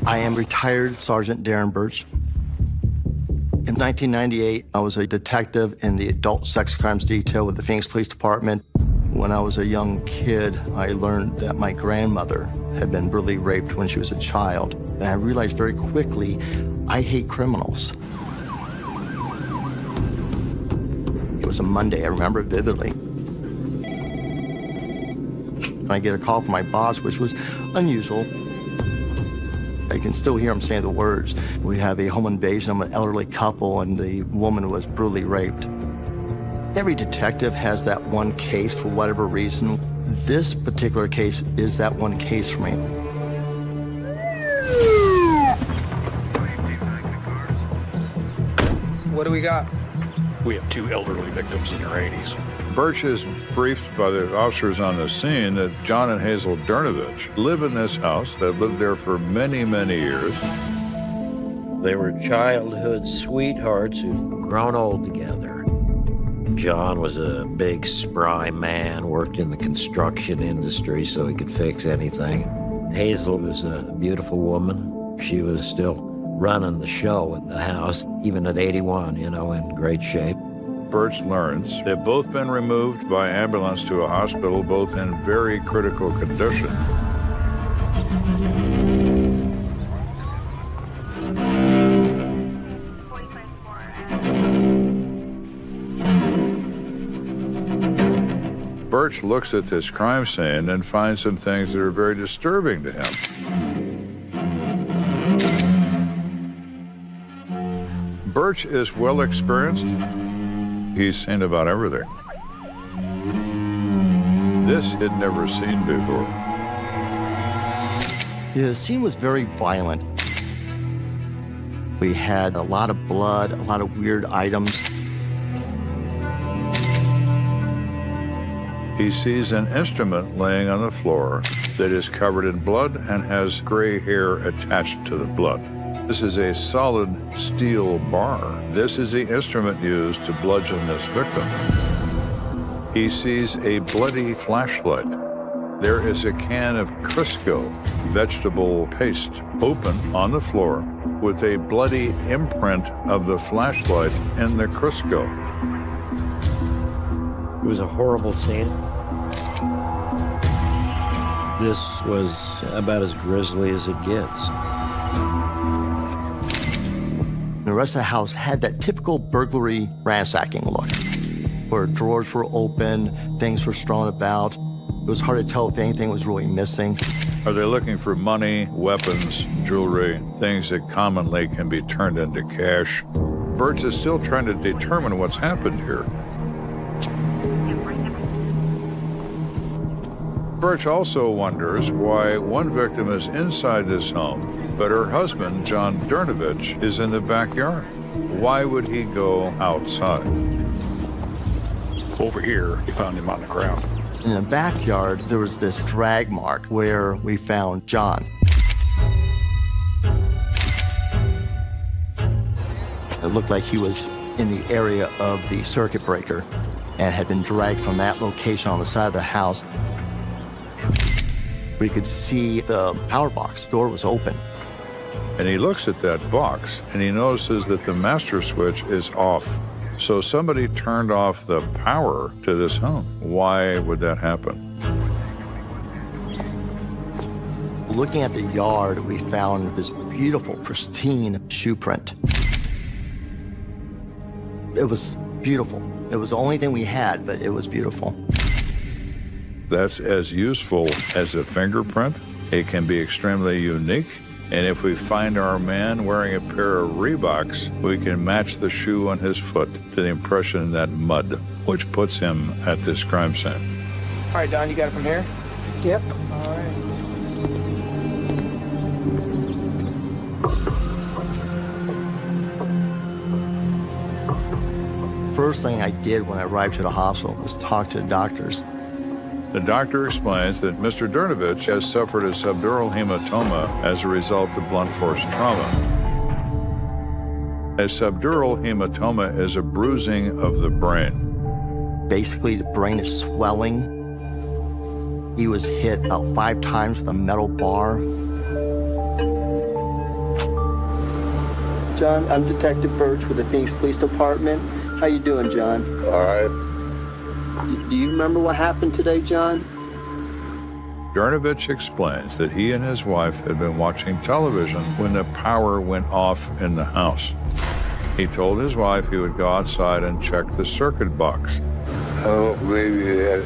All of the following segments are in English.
I am retired Sergeant Darren Birch. In 1998, I was a detective in the Adult Sex Crimes Detail with the Phoenix Police Department. When I was a young kid, I learned that my grandmother had been brutally raped when she was a child. And I realized very quickly, I hate criminals. It was a Monday, I remember it vividly. I get a call from my boss, which was unusual. I can still hear him saying the words. We have a home invasion of an elderly couple, and the woman was brutally raped. Every detective has that one case for whatever reason. This particular case is that one case for me. What do we got? We have 2 elderly victims in their 80s. Birch is briefed by the officers on the scene that John and Hazel Durnovich live in this house. They've lived there for many, many years. They were childhood sweethearts who'd grown old together. John was a big, spry man, worked in the construction industry so he could fix anything. Hazel was a beautiful woman. She was still running the show at the house, even at 81, you know, in great shape. Birch learns they've both been removed by ambulance to a hospital, both in very critical condition. Birch looks at this crime scene and finds some things that are very disturbing to him. Birch is well experienced. He's seen about everything. This he'd never seen before. The scene was very violent. We had a lot of blood, a lot of weird items. He sees an instrument laying on the floor that is covered in blood and has gray hair attached to the blood. This is a solid steel bar. This is the instrument used to bludgeon this victim. He sees a bloody flashlight. There is a can of Crisco vegetable paste open on the floor with a bloody imprint of the flashlight in the Crisco. It was a horrible scene. This was about as grisly as it gets. The rest of the house had that typical burglary ransacking look, where drawers were open, things were strewn about. It was hard to tell if anything was really missing. Are they looking for money, weapons, jewelry, things that commonly can be turned into cash? Birch is still trying to determine what's happened here. Birch also wonders why one victim is inside this home, but her husband, John Durnovich, is in the backyard. Why would he go outside? Over here, we found him on the ground. In the backyard, there was this drag mark where we found John. It looked like he was in the area of the circuit breaker and had been dragged from that location on the side of the house. We could see the power box door was open. And he looks at that box and he notices that the master switch is off. So somebody turned off the power to this home. Why would that happen? Looking at the yard, we found this beautiful, pristine shoe print. It was beautiful. It was the only thing we had, but it was beautiful. That's as useful as a fingerprint. It can be extremely unique. And if we find our man wearing a pair of Reeboks, we can match the shoe on his foot to the impression in that mud, which puts him at this crime scene. All right, Don, you got it from here? Yep. All right. First thing I did when I arrived to the hospital was talk to the doctors. The doctor explains that Mr. Durnovich has suffered a subdural hematoma as a result of blunt force trauma. A subdural hematoma is a bruising of the brain. Basically, the brain is swelling. He was hit about 5 times with a metal bar. John, I'm Detective Birch with the Phoenix Police Department. How you doing, John? All right. Do you remember what happened today, John? Dernovich explains that he and his wife had been watching television when the power went off in the house. He told his wife he would go outside and check the circuit box. Oh, maybe that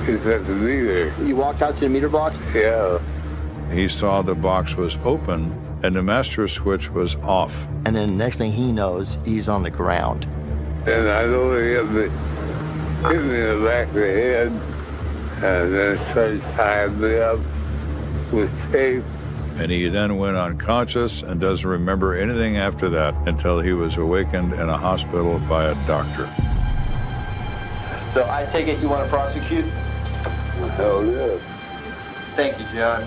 is at the meter. You walked out to the meter box? Yeah. He saw the box was open and the master switch was off. And then the next thing he knows, he's on the ground. And I know he hit me in the back of the head, and then started tying me up with tape. And he then went unconscious and doesn't remember anything after that until he was awakened in a hospital by a doctor. So I take it you want to prosecute? Hell yeah. Thank you, John.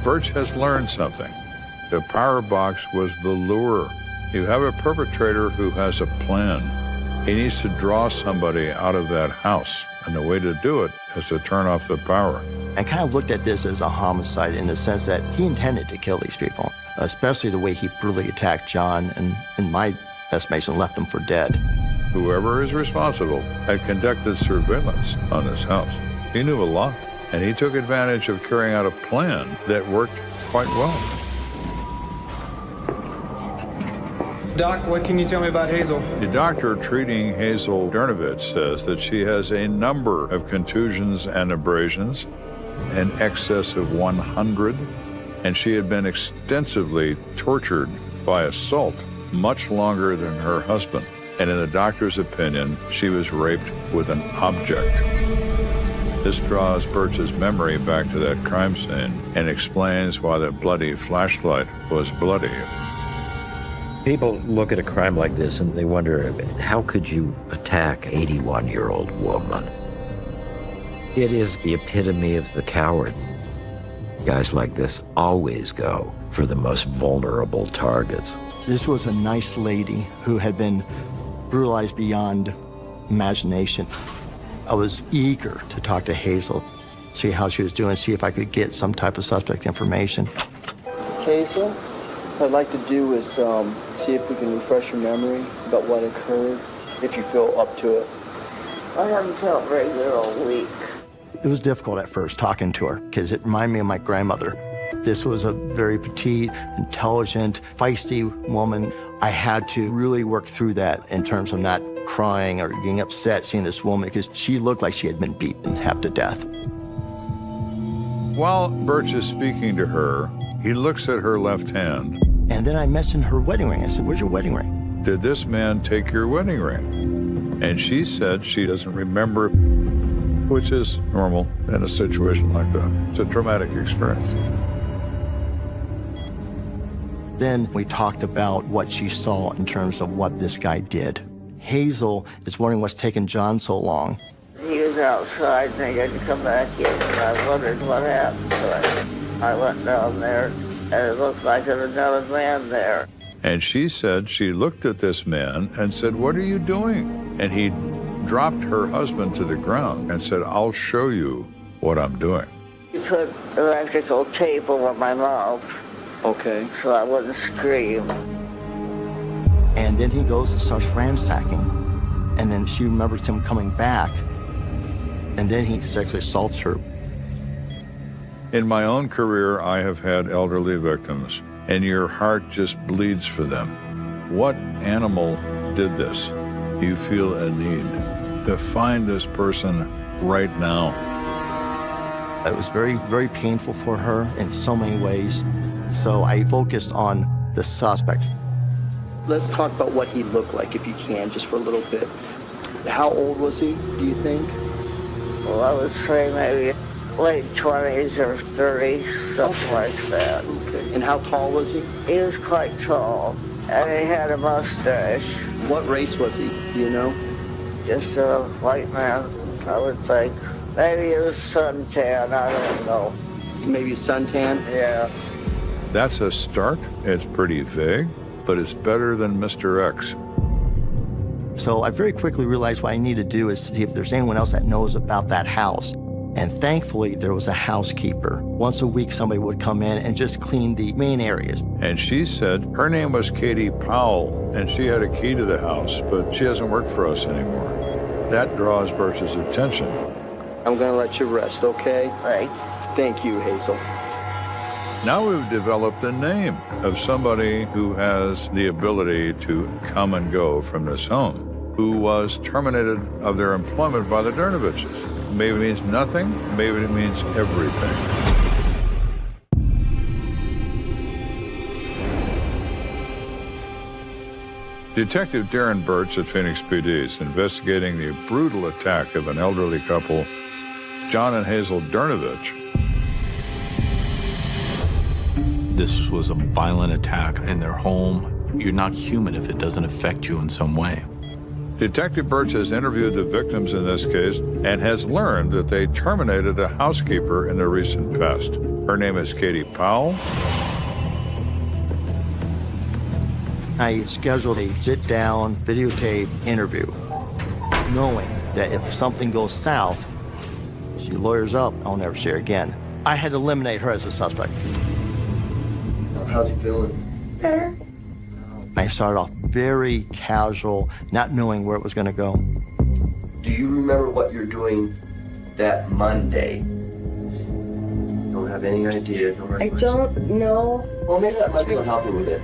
Birch has learned something. The power box was the lure. You have a perpetrator who has a plan. He needs to draw somebody out of that house, and the way to do it is to turn off the power. I kind of looked at this as a homicide in the sense that he intended to kill these people, especially the way he brutally attacked John and, in my estimation, left him for dead. Whoever is responsible had conducted surveillance on this house. He knew a lot, and he took advantage of carrying out a plan that worked quite well. Doc, what can you tell me about Hazel? The doctor treating Hazel Dernovich says that she has a number of contusions and abrasions, in excess of 100, and she had been extensively tortured by assault much longer than her husband. And in the doctor's opinion, she was raped with an object. This draws Birch's memory back to that crime scene and explains why the bloody flashlight was bloody. People look at a crime like this and they wonder, how could you attack an 81-year-old woman? It is the epitome of the coward. Guys like this always go for the most vulnerable targets. This was a nice lady who had been brutalized beyond imagination. I was eager to talk to Hazel, see how she was doing, see if I could get some type of suspect information. Hazel, what I'd like to do is see if we can refresh your memory about what occurred, if you feel up to it. I haven't felt very good all week. It was difficult at first talking to her because it reminded me of my grandmother. This was a very petite, intelligent, feisty woman. I had to really work through that in terms of not crying or getting upset seeing this woman because she looked like she had been beaten half to death. While Birch is speaking to her, he looks at her left hand. And then I mentioned her wedding ring. I said, "Where's your wedding ring?" Did this man take your wedding ring? And she said she doesn't remember, which is normal in a situation like that. It's a traumatic experience. Then we talked about what she saw in terms of what this guy did. Hazel is wondering what's taken John so long. He was outside and he didn't come back in, and I wondered what happened to him. I went down there and it looked like there was another man there. And she said she looked at this man and said, "What are you doing?" And he dropped her husband to the ground and said, "I'll show you what I'm doing." He put electrical tape over my mouth Okay. so I wouldn't scream. And then he goes and starts ransacking. And then she remembers him coming back. And then he sexually assaults her. In my own career, I have had elderly victims, and your heart just bleeds for them. What animal did this? You feel a need to find this person right now. It was very, very painful for her in so many ways. So I focused on the suspect. Let's talk about what he looked like, if you can, just for a little bit. How old was he, do you think? Well, I would say maybe late 20s or 30, something like that. Okay. And how tall was he? He was quite tall, and he had a mustache. What race was he, do you know? Just a white man, I would think. Maybe it was suntan, I don't know. Maybe suntan? Yeah. That's a start. It's pretty vague, but it's better than Mr. X. So I very quickly realized what I need to do is see if there's anyone else that knows about that house. And thankfully, there was a housekeeper. Once a week, somebody would come in and just clean the main areas. And she said her name was Katie Powell, and she had a key to the house, but she doesn't work for us anymore. That draws Birch's attention. I'm gonna let you rest, okay? Right. Thank you, Hazel. Now we've developed a name of somebody who has the ability to come and go from this home, who was terminated of their employment by the Dernoviches. Maybe it means nothing, maybe it means everything. Detective Darren Birch at Phoenix PD is investigating the brutal attack of an elderly couple, John and Hazel Dernovich. This was a violent attack in their home. You're not human if it doesn't affect you in some way. Detective Birch has interviewed the victims in this case and has learned that they terminated a housekeeper in the recent past. Her name is Katie Powell. I scheduled a sit-down videotape interview, knowing that if something goes south, she lawyers up, I'll never see her again. I had to eliminate her as a suspect. How's he feeling? Better. I started off very casual, not knowing where it was going to go. Do you remember what you're doing that Monday? Don't have any idea. No I recollection. don't know. Well, maybe that might be able to help you with it.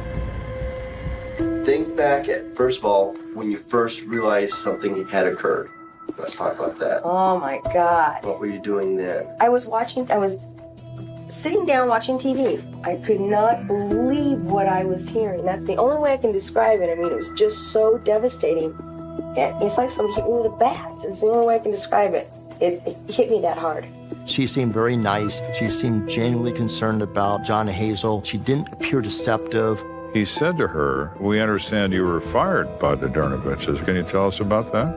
Think back at, first of all, when you first realized something had occurred. Let's talk about that. Oh my God. What were you doing then? I was sitting down watching TV. I could not believe what I was hearing. That's the only way I can describe it. I mean, it was just so devastating. It's like somebody hit me with a bat. It's the only way I can describe it. It hit me that hard. She seemed very nice. She seemed genuinely concerned about John and Hazel. She didn't appear deceptive. He said to her, "We understand you were fired by the Dernoviches. Can you tell us about that?"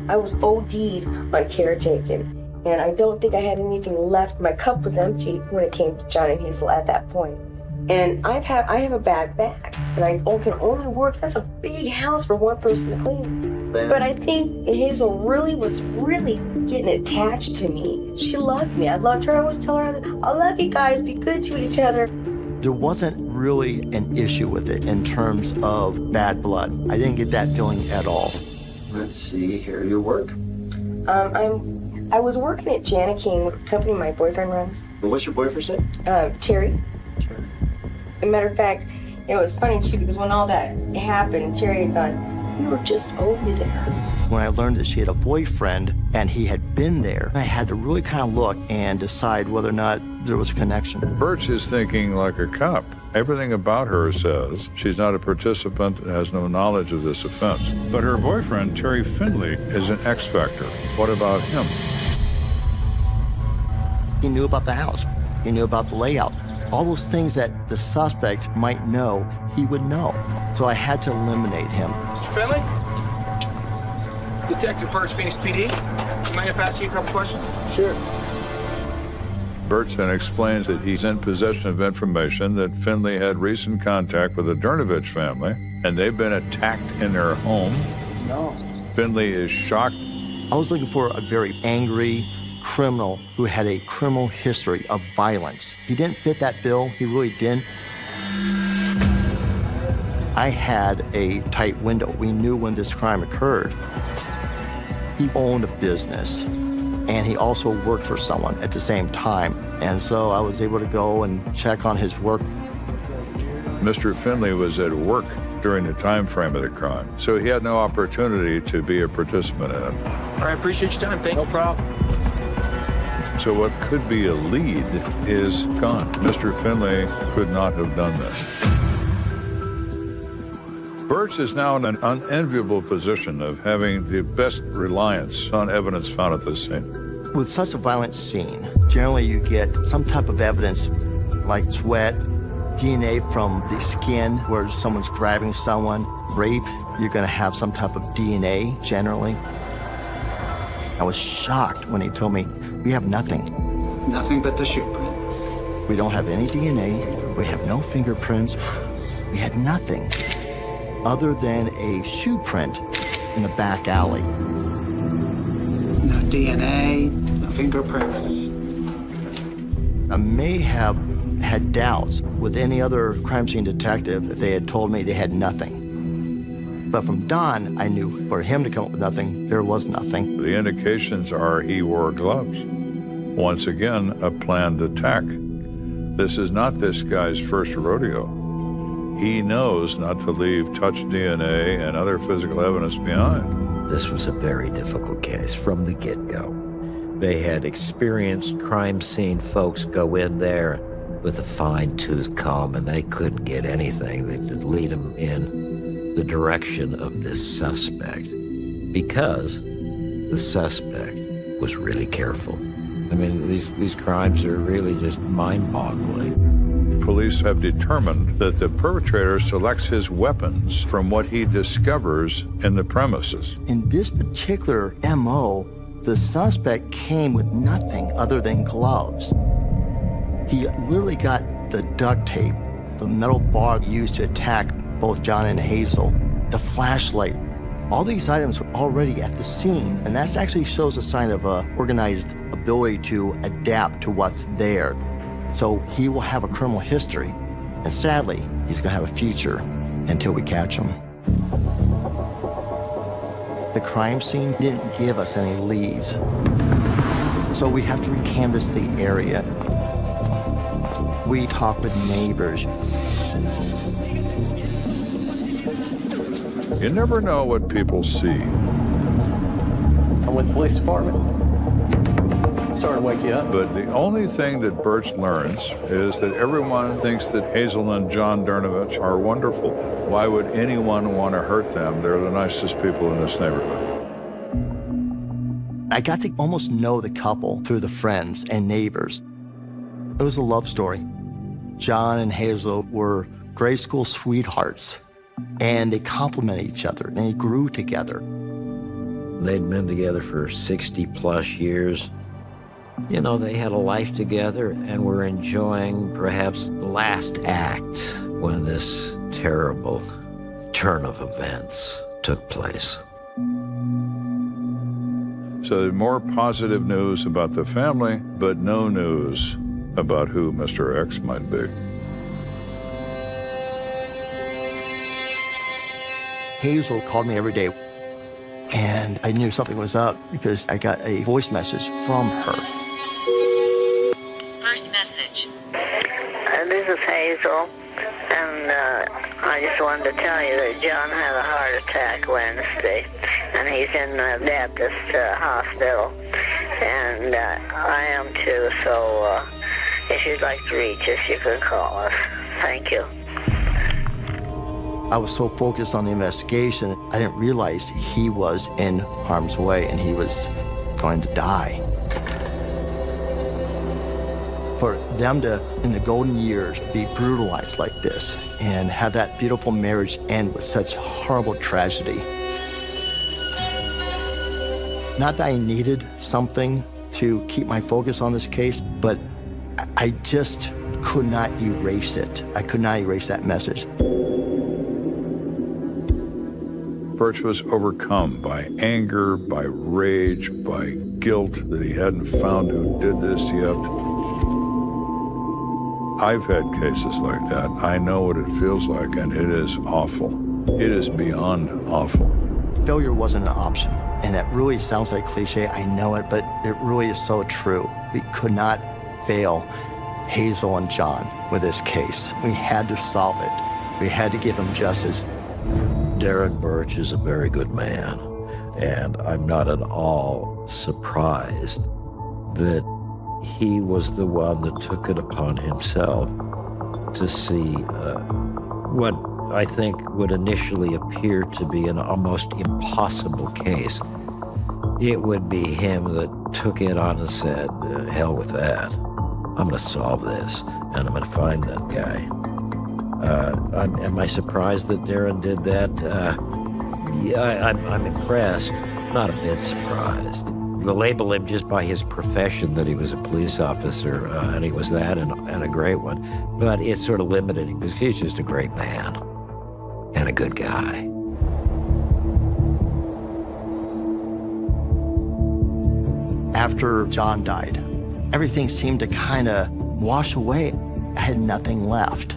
I was OD'd on caretaking, and I don't think I had anything left. My cup was empty when it came to John and Hazel at that point. And I have a bad back, and I can only work. That's a big house for one person to clean. But I think Hazel was really getting attached to me. She loved me. I loved her. I always tell her, I love you guys. Be good to each other. There wasn't really an issue with it in terms of bad blood. I didn't get that feeling at all. Let's see here, your work. I was working at Jana King, a company my boyfriend runs. And what's your boyfriend's name? Terry. As a matter of fact, it was funny too because when all that happened, Terry had gone, "You were just over there." When I learned that she had a boyfriend and he had been there, I had to really kind of look and decide whether or not there was a connection. Birch is thinking like a cop. Everything about her says she's not a participant, has no knowledge of this offense. But her boyfriend, Terry Finley, is an X-Factor. What about him? He knew about the house. He knew about the layout. All those things that the suspect might know, he would know. So I had to eliminate him. Mr. Finley? Detective Birch, Phoenix PD. Mind if I ask you a couple questions? Sure. Birch then explains that he's in possession of information that Finley had recent contact with the Dernovich family, and they've been attacked in their home. No. Finley is shocked. I was looking for a very angry criminal who had a criminal history of violence. He didn't fit that bill. He really didn't. I had a tight window. We knew when this crime occurred. He owned a business, and he also worked for someone at the same time. And so I was able to go and check on his work. Mr. Finley was at work during the time frame of the crime, so he had no opportunity to be a participant in it. All right, appreciate your time. Thank you. No problem. So what could be a lead is gone. Mr. Finley could not have done this. Birch is now in an unenviable position of having the best reliance on evidence found at this scene. With such a violent scene, generally you get some type of evidence like sweat, DNA from the skin where someone's grabbing someone. Rape, you're gonna have some type of DNA generally. I was shocked when he told me, we have nothing. Nothing but the shoe print. We don't have any DNA, we have no fingerprints, we had nothing other than a shoe print in the back alley. No DNA, fingerprints. I may have had doubts with any other crime scene detective if they had told me they had nothing. But from Don, I knew for him to come up with nothing, there was nothing. The indications are he wore gloves. Once again, a planned attack. This is not this guy's first rodeo. He knows not to leave touch DNA and other physical evidence behind. This was a very difficult case from the get-go. They had experienced crime scene folks go in there with a fine-tooth comb, and they couldn't get anything that could lead them in the direction of this suspect, because the suspect was really careful. I mean, these crimes are really just mind-boggling. Police have determined that the perpetrator selects his weapons from what he discovers in the premises. In this particular MO, the suspect came with nothing other than gloves. He literally got the duct tape, the metal bar used to attack both John and Hazel, the flashlight. All these items were already at the scene, and that actually shows a sign of a organized ability to adapt to what's there. So he will have a criminal history, and sadly, he's gonna have a future until we catch him. The crime scene didn't give us any leads, so we have to recanvass the area. We talk with neighbors. You never know what people see. I'm with the police department. Sorry to wake you up. But the only thing that Birch learns is that everyone thinks that Hazel and John Dernovich are wonderful. Why would anyone want to hurt them? They're the nicest people in this neighborhood. I got to almost know the couple through the friends and neighbors. It was a love story. John and Hazel were grade school sweethearts, and they complemented each other, and they grew together. They'd been together for 60-plus years. You know, they had a life together and were enjoying perhaps the last act when this terrible turn of events took place. So more positive news about the family, but no news about who Mr. X might be. Hazel called me every day, and I knew something was up because I got a voice message from her. First message. This is Hazel, and I just wanted to tell you that John had a heart attack Wednesday, and he's in the Baptist hospital, and I am too, so if you'd like to reach us, you can call us. Thank you. I was so focused on the investigation, I didn't realize he was in harm's way and he was going to die. For them to, in the golden years, be brutalized like this and have that beautiful marriage end with such horrible tragedy. Not that I needed something to keep my focus on this case, but I just could not erase it. I could not erase that message. Birch was overcome by anger, by rage, by guilt that he hadn't found who did this yet. I've had cases like that. I know what it feels like, and it is awful. It is beyond awful. Failure wasn't an option, and that really sounds like cliche, I know it, but it really is so true. We could not fail Hazel and John with this case. We had to solve it. We had to give them justice. Darren Birch is a very good man, and I'm not at all surprised that he was the one that took it upon himself to see what I think would initially appear to be an almost impossible case. It would be him that took it on and said, hell with that. I'm going to solve this, and I'm going to find that guy. Am I surprised that Darren did that? Yeah, I'm impressed, not a bit surprised. To label him just by his profession that he was a police officer, and he was that and a great one, but it sort of limited him because he's just a great man and a good guy. After John died, everything seemed to kind of wash away. I had nothing left.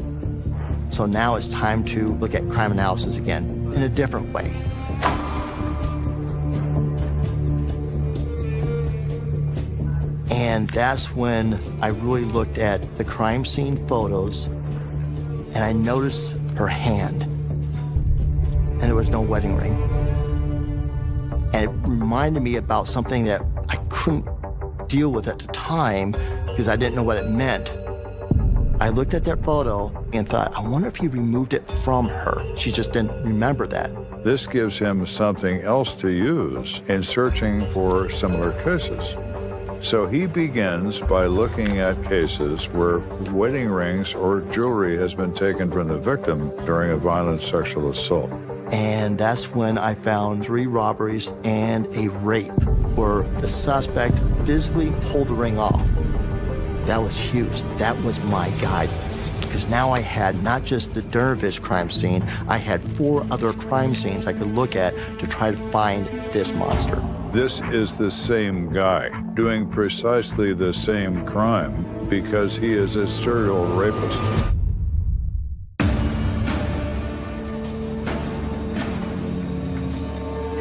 So now it's time to look at crime analysis again in a different way. And that's when I really looked at the crime scene photos, and I noticed her hand, and there was no wedding ring. And it reminded me about something that I couldn't deal with at the time because I didn't know what it meant. I looked at that photo and thought, I wonder if he removed it from her. She just didn't remember that. This gives him something else to use in searching for similar cases. So he begins by looking at cases where wedding rings or jewelry has been taken from the victim during a violent sexual assault. And that's when I found 3 robberies and a rape where the suspect physically pulled the ring off. That was huge. That was my guide. Because now I had not just the Dernovich crime scene, I had 4 other crime scenes I could look at to try to find this monster. This is the same guy doing precisely the same crime because he is a serial rapist.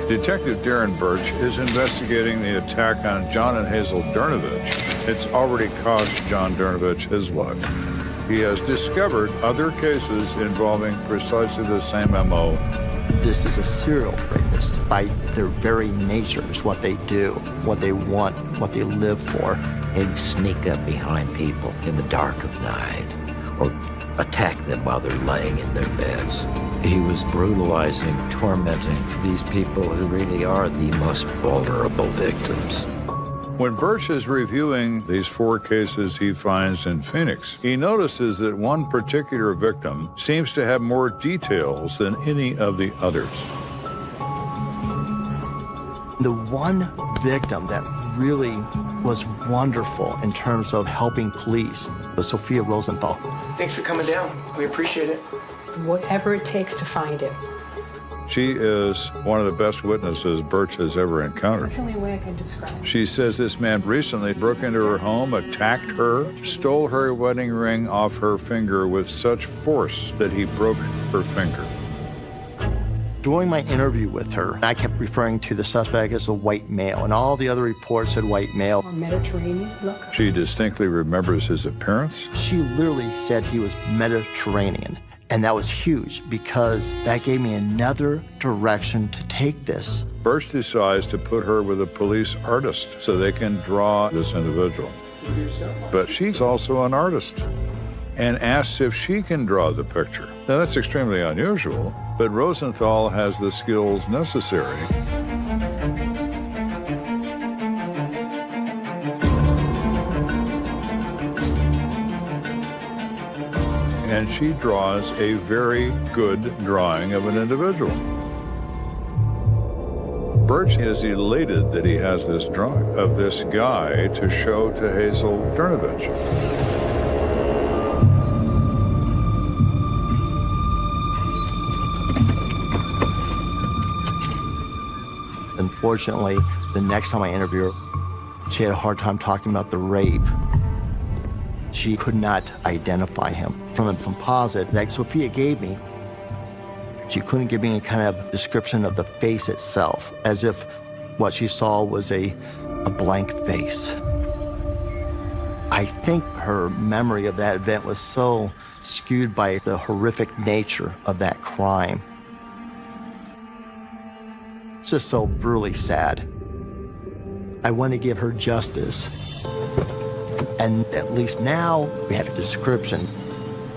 Detective Darren Birch is investigating the attack on John and Hazel Dernovich. It's already cost John Dernovich his life. He has discovered other cases involving precisely the same MO. This is a serial rapist. By their very nature is what they do, what they want, what they live for. He'd sneak up behind people in the dark of night or attack them while they're laying in their beds. He was brutalizing, tormenting these people who really are the most vulnerable victims. When Birch is reviewing these 4 cases he finds in Phoenix, he notices that one particular victim seems to have more details than any of the others. The one victim that really was wonderful in terms of helping police was Sophia Rosenthal. Thanks for coming down. We appreciate it. Whatever it takes to find him. She is one of the best witnesses Birch has ever encountered. That's the only way I can describe it. She says this man recently broke into her home, attacked her, stole her wedding ring off her finger with such force that he broke her finger. During my interview with her, I kept referring to the suspect as a white male, and all the other reports said white male. Or Mediterranean look. She distinctly remembers his appearance. She literally said he was Mediterranean. And that was huge because that gave me another direction to take this. Birch decides to put her with a police artist so they can draw this individual. But she's also an artist and asks if she can draw the picture. Now, that's extremely unusual, but Rosenthal has the skills necessary. And she draws a very good drawing of an individual. Birch is elated that he has this drawing of this guy to show to Hazel Dernovich. Unfortunately, the next time I interviewed her, she had a hard time talking about the rape. She could not identify him. From the composite that Sophia gave me, she couldn't give me any kind of description of the face itself, as if what she saw was a blank face. I think her memory of that event was so skewed by the horrific nature of that crime. It's just so brutally sad. I want to give her justice. And at least now we had a description,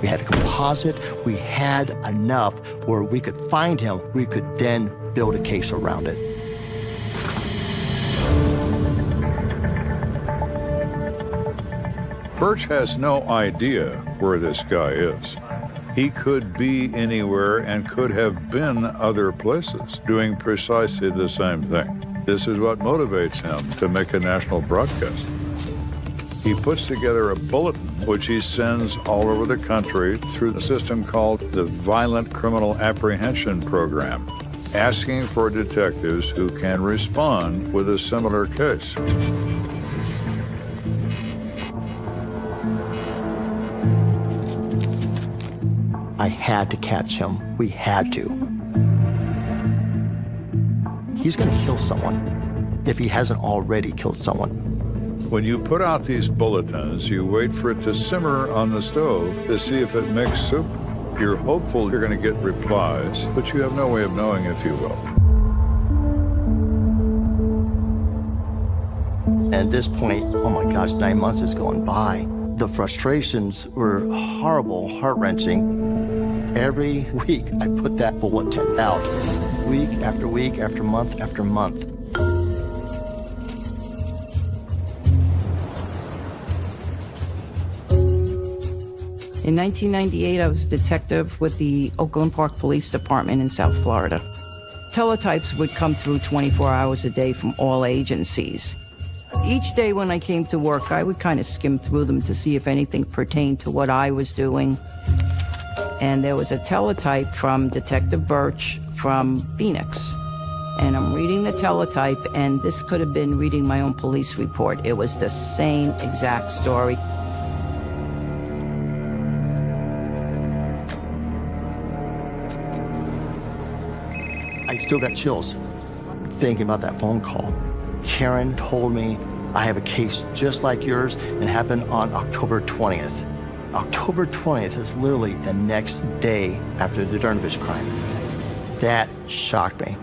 we had a composite, we had enough where we could find him, we could then build a case around it. Birch has no idea where this guy is. He could be anywhere and could have been other places doing precisely the same thing. This is what motivates him to make a national broadcast. He puts together a bulletin which he sends all over the country through a system called the Violent Criminal Apprehension Program, asking for detectives who can respond with a similar case. I had to catch him. We had to. He's gonna kill someone if he hasn't already killed someone. When you put out these bulletins, you wait for it to simmer on the stove to see if it makes soup. You're hopeful you're going to get replies, but you have no way of knowing if you will. And at this point, oh my gosh, 9 months is going by. The frustrations were horrible, heart-wrenching. Every week, I put that bulletin out, week after week, after month after month. In 1998, I was a detective with the Oakland Park Police Department in South Florida. Teletypes would come through 24 hours a day from all agencies. Each day when I came to work, I would kind of skim through them to see if anything pertained to what I was doing. And there was a teletype from Detective Birch from Phoenix. And I'm reading the teletype, and this could have been reading my own police report. It was the same exact story. I still got chills thinking about that phone call. Karen told me I have a case just like yours and happened on October 20th. October 20th is literally the next day after the Dernovich crime. That shocked me.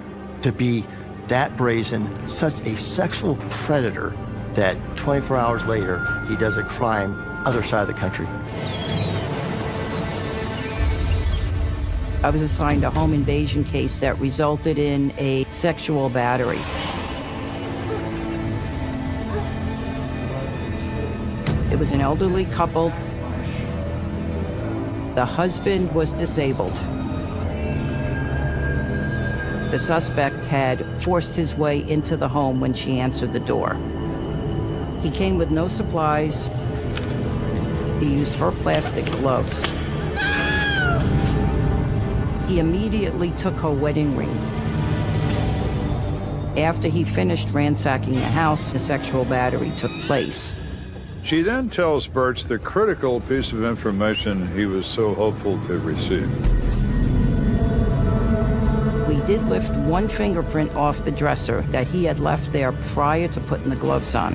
To be that brazen, such a sexual predator, that 24 hours later, he does a crime other side of the country. I was assigned a home invasion case that resulted in a sexual battery. It was an elderly couple. The husband was disabled. The suspect had forced his way into the home when she answered the door. He came with no supplies. He used her plastic gloves. He immediately took her wedding ring. After he finished ransacking the house, the sexual battery took place. She then tells Birch the critical piece of information he was so hopeful to receive. We did lift one fingerprint off the dresser that he had left there prior to putting the gloves on.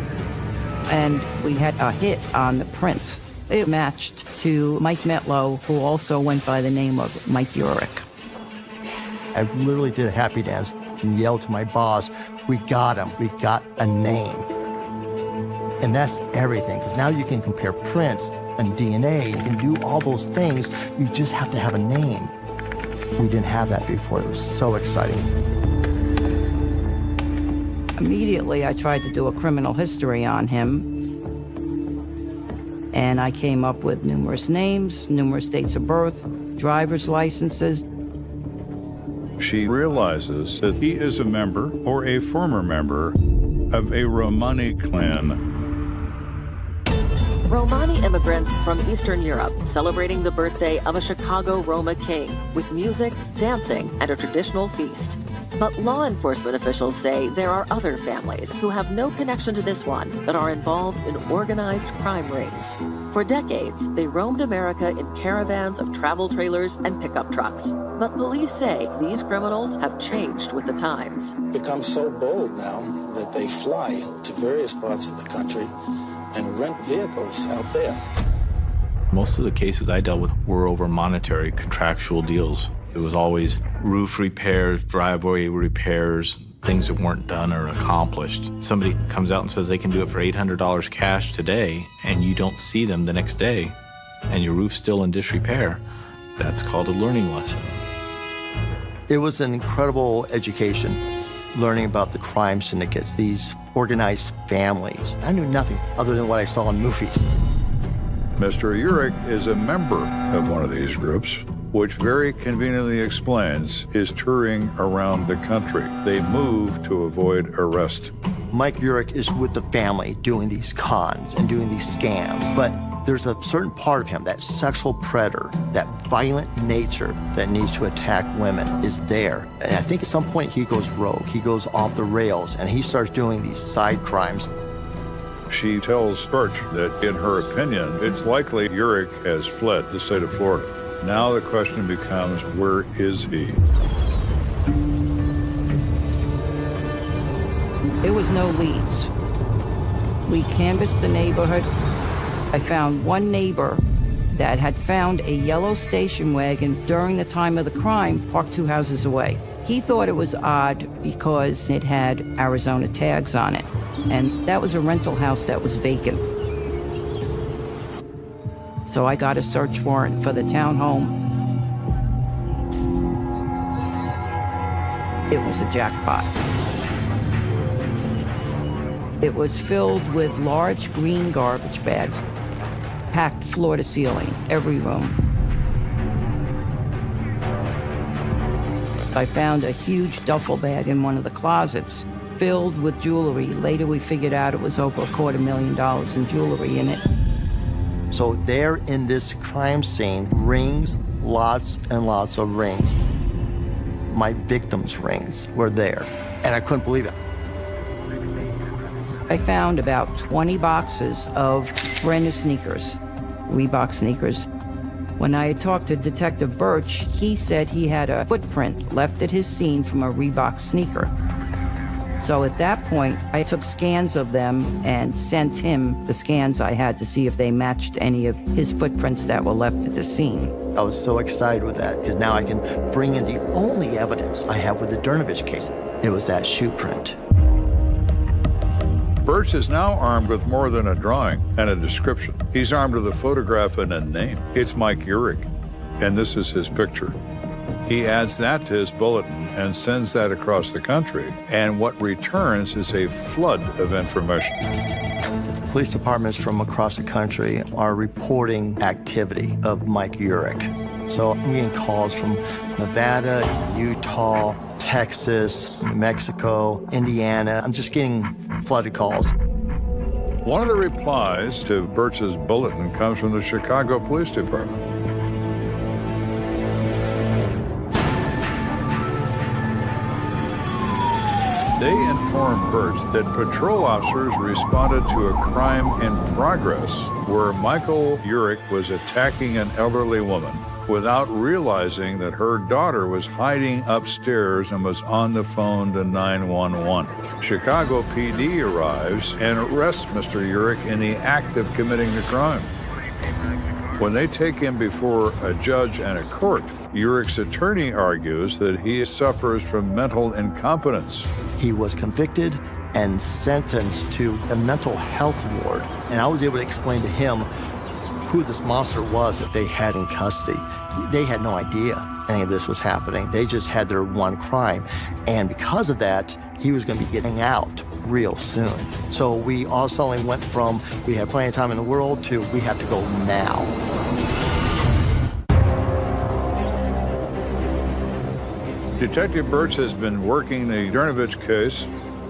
And we had a hit on the print. It matched to Mike Metlow, who also went by the name of Mike Urich. I literally did a happy dance and yelled to my boss, we got him, we got a name. And that's everything, because now you can compare prints and DNA, you can do all those things, you just have to have a name. We didn't have that before, it was so exciting. Immediately, I tried to do a criminal history on him. And I came up with numerous names, numerous dates of birth, driver's licenses. She realizes that he is a member or a former member of a Romani clan. Romani immigrants from Eastern Europe celebrating the birthday of a Chicago Roma king with music, dancing, and a traditional feast. But law enforcement officials say there are other families who have no connection to this one that are involved in organized crime rings. For decades, they roamed America in caravans of travel trailers and pickup trucks. But police say these criminals have changed with the times. Become so bold now that they fly to various parts of the country and rent vehicles out there. Most of the cases I dealt with were over monetary contractual deals. It was always roof repairs, driveway repairs, things that weren't done or accomplished. Somebody comes out and says they can do it for $800 cash today, and you don't see them the next day, and your roof's still in disrepair. That's called a learning lesson. It was an incredible education, learning about the crime syndicates, these organized families. I knew nothing other than what I saw in movies. Mr. Urich is a member of one of these groups, which very conveniently explains his touring around the country. They move to avoid arrest. Mike Urich is with the family doing these cons and doing these scams, but there's a certain part of him, that sexual predator, that violent nature that needs to attack women is there. And I think at some point he goes rogue, he goes off the rails, and he starts doing these side crimes. She tells Birch that, in her opinion, it's likely Urich has fled the state of Florida. Now the question becomes, where is he? There was no leads. We canvassed the neighborhood. I found one neighbor that had found a yellow station wagon during the time of the crime parked 2 houses away. He thought it was odd because it had Arizona tags on it, and that was a rental house that was vacant. So I got a search warrant for the townhome. It was a jackpot. It was filled with large green garbage bags, packed floor to ceiling, every room. I found a huge duffel bag in one of the closets filled with jewelry. Later we figured out it was over $250,000 in jewelry in it. So there in this crime scene, rings, lots and lots of rings. My victims' rings were there, and I couldn't believe it. I found about 20 boxes of brand new sneakers, Reebok sneakers. When I had talked to Detective Birch, he said he had a footprint left at his scene from a Reebok sneaker. So at that point, I took scans of them and sent him the scans I had to see if they matched any of his footprints that were left at the scene. I was so excited with that because now I can bring in the only evidence I have with the Dernovich case. It was that shoe print. Birch is now armed with more than a drawing and a description. He's armed with a photograph and a name. It's Mike Urich, and this is his picture. He adds that to his bulletin and sends that across the country, and what returns is a flood of information. Police departments from across the country are reporting activity of Mike Urich. So I'm getting calls from Nevada, Utah, Texas, New Mexico, Indiana. I'm just getting flooded calls. One of the replies to Birch's bulletin comes from the Chicago Police Department. They informed Birch that patrol officers responded to a crime in progress where Michael Urich was attacking an elderly woman without realizing that her daughter was hiding upstairs and was on the phone to 911. Chicago PD arrives and arrests Mr. Urich in the act of committing the crime. When they take him before a judge and a court, Urich's attorney argues that he suffers from mental incompetence. He was convicted and sentenced to a mental health ward, and I was able to explain to him who this monster was that they had in custody. They had no idea any of this was happening. They just had their one crime. And because of that, he was going to be getting out real soon. So we all suddenly went from, we have plenty of time in the world, to we have to go now. Detective Birch has been working the Dernovich case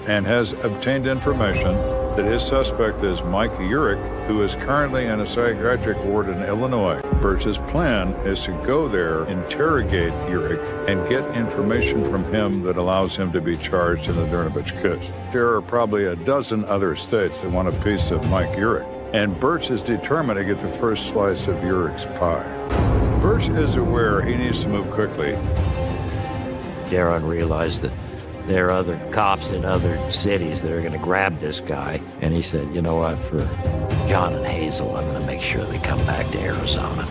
and has obtained information that his suspect is Mike Urich, who is currently in a psychiatric ward in Illinois. Birch's plan is to go there, interrogate Urich, and get information from him that allows him to be charged in the Dernovich case. There are probably a dozen other states that want a piece of Mike Urich, and Birch is determined to get the first slice of Urich's pie. Birch is aware he needs to move quickly. Darren realized that there are other cops in other cities that are going to grab this guy. And he said, you know what, for John and Hazel, I'm going to make sure they come back to Arizona.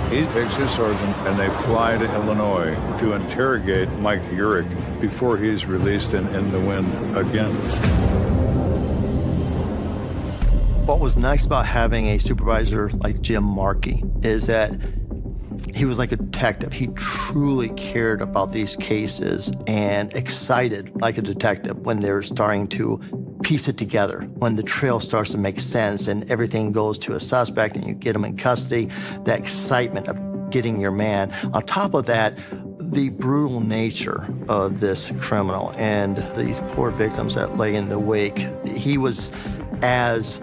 He takes his sergeant and they fly to Illinois to interrogate Mike Urich before he's released and in the wind again. What was nice about having a supervisor like Jim Markey is that he was like a detective. He truly cared about these cases and excited like a detective when they're starting to piece it together, when the trail starts to make sense and everything goes to a suspect and you get him in custody, that excitement of getting your man. On top of that, the brutal nature of this criminal and these poor victims that lay in the wake. He was as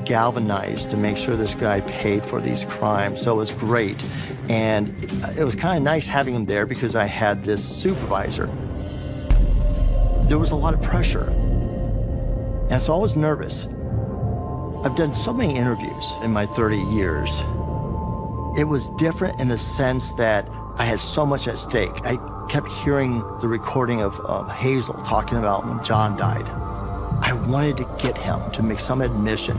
galvanized to make sure this guy paid for these crimes, so it was great. And it was kind of nice having him there because I had this supervisor. There was a lot of pressure. And so I was nervous. I've done so many interviews in my 30 years. It was different in the sense that I had so much at stake. I kept hearing the recording of Hazel talking about when John died. I wanted to get him to make some admission.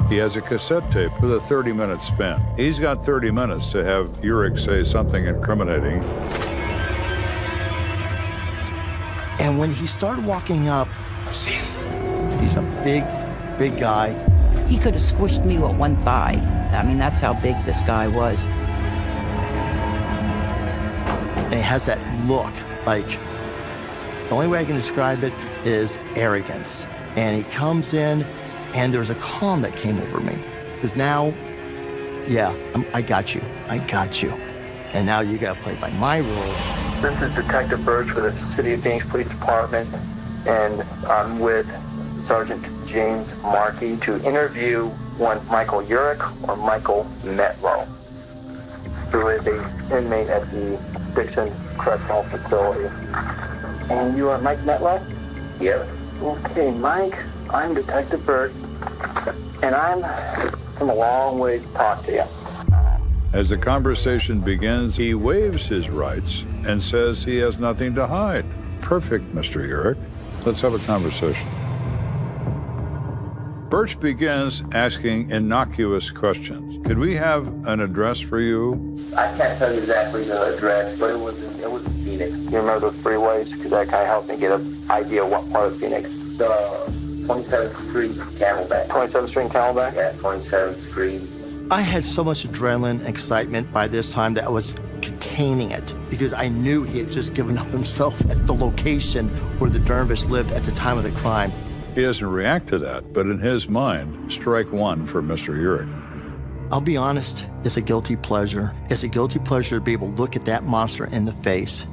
He has a cassette tape with a 30-minute span. He's got 30 minutes to have Urich say something incriminating. And when he started walking up, he's a big guy. He could have squished me with one thigh. I mean, that's how big this guy was. And he has that look, like, the only way I can describe it is arrogance. And he comes in, and there's a calm that came over me. Because now, yeah, I got you. And now you gotta play by my rules. This is Detective Birch with the City of Phoenix Police Department, and I'm with Sergeant James Markey to interview one Michael Urich or Michael Metlow, who is an inmate at the Dixon Correctional Facility. And you are Mike Metlow? Yep. Okay, Mike, I'm Detective Birch, and I'm from a long way to talk to you. As the conversation begins, he waives his rights and says he has nothing to hide. Perfect, Mr. Urich. Let's have a conversation. Birch begins asking innocuous questions. Could we have an address for you? I can't tell you exactly the address, but it was Phoenix. You remember the freeways? Because that kind of helped me get an idea of what part of Phoenix. The 27th Street, Camelback. 27th Street, Camelback? Yeah, 27th Street. I had so much adrenaline and excitement by this time that I was containing it because I knew he had just given up himself at the location where the Dervish lived at the time of the crime. He doesn't react to that, but in his mind, strike one for Mr. Urich. I'll be honest, it's a guilty pleasure. It's a guilty pleasure to be able to look at that monster in the face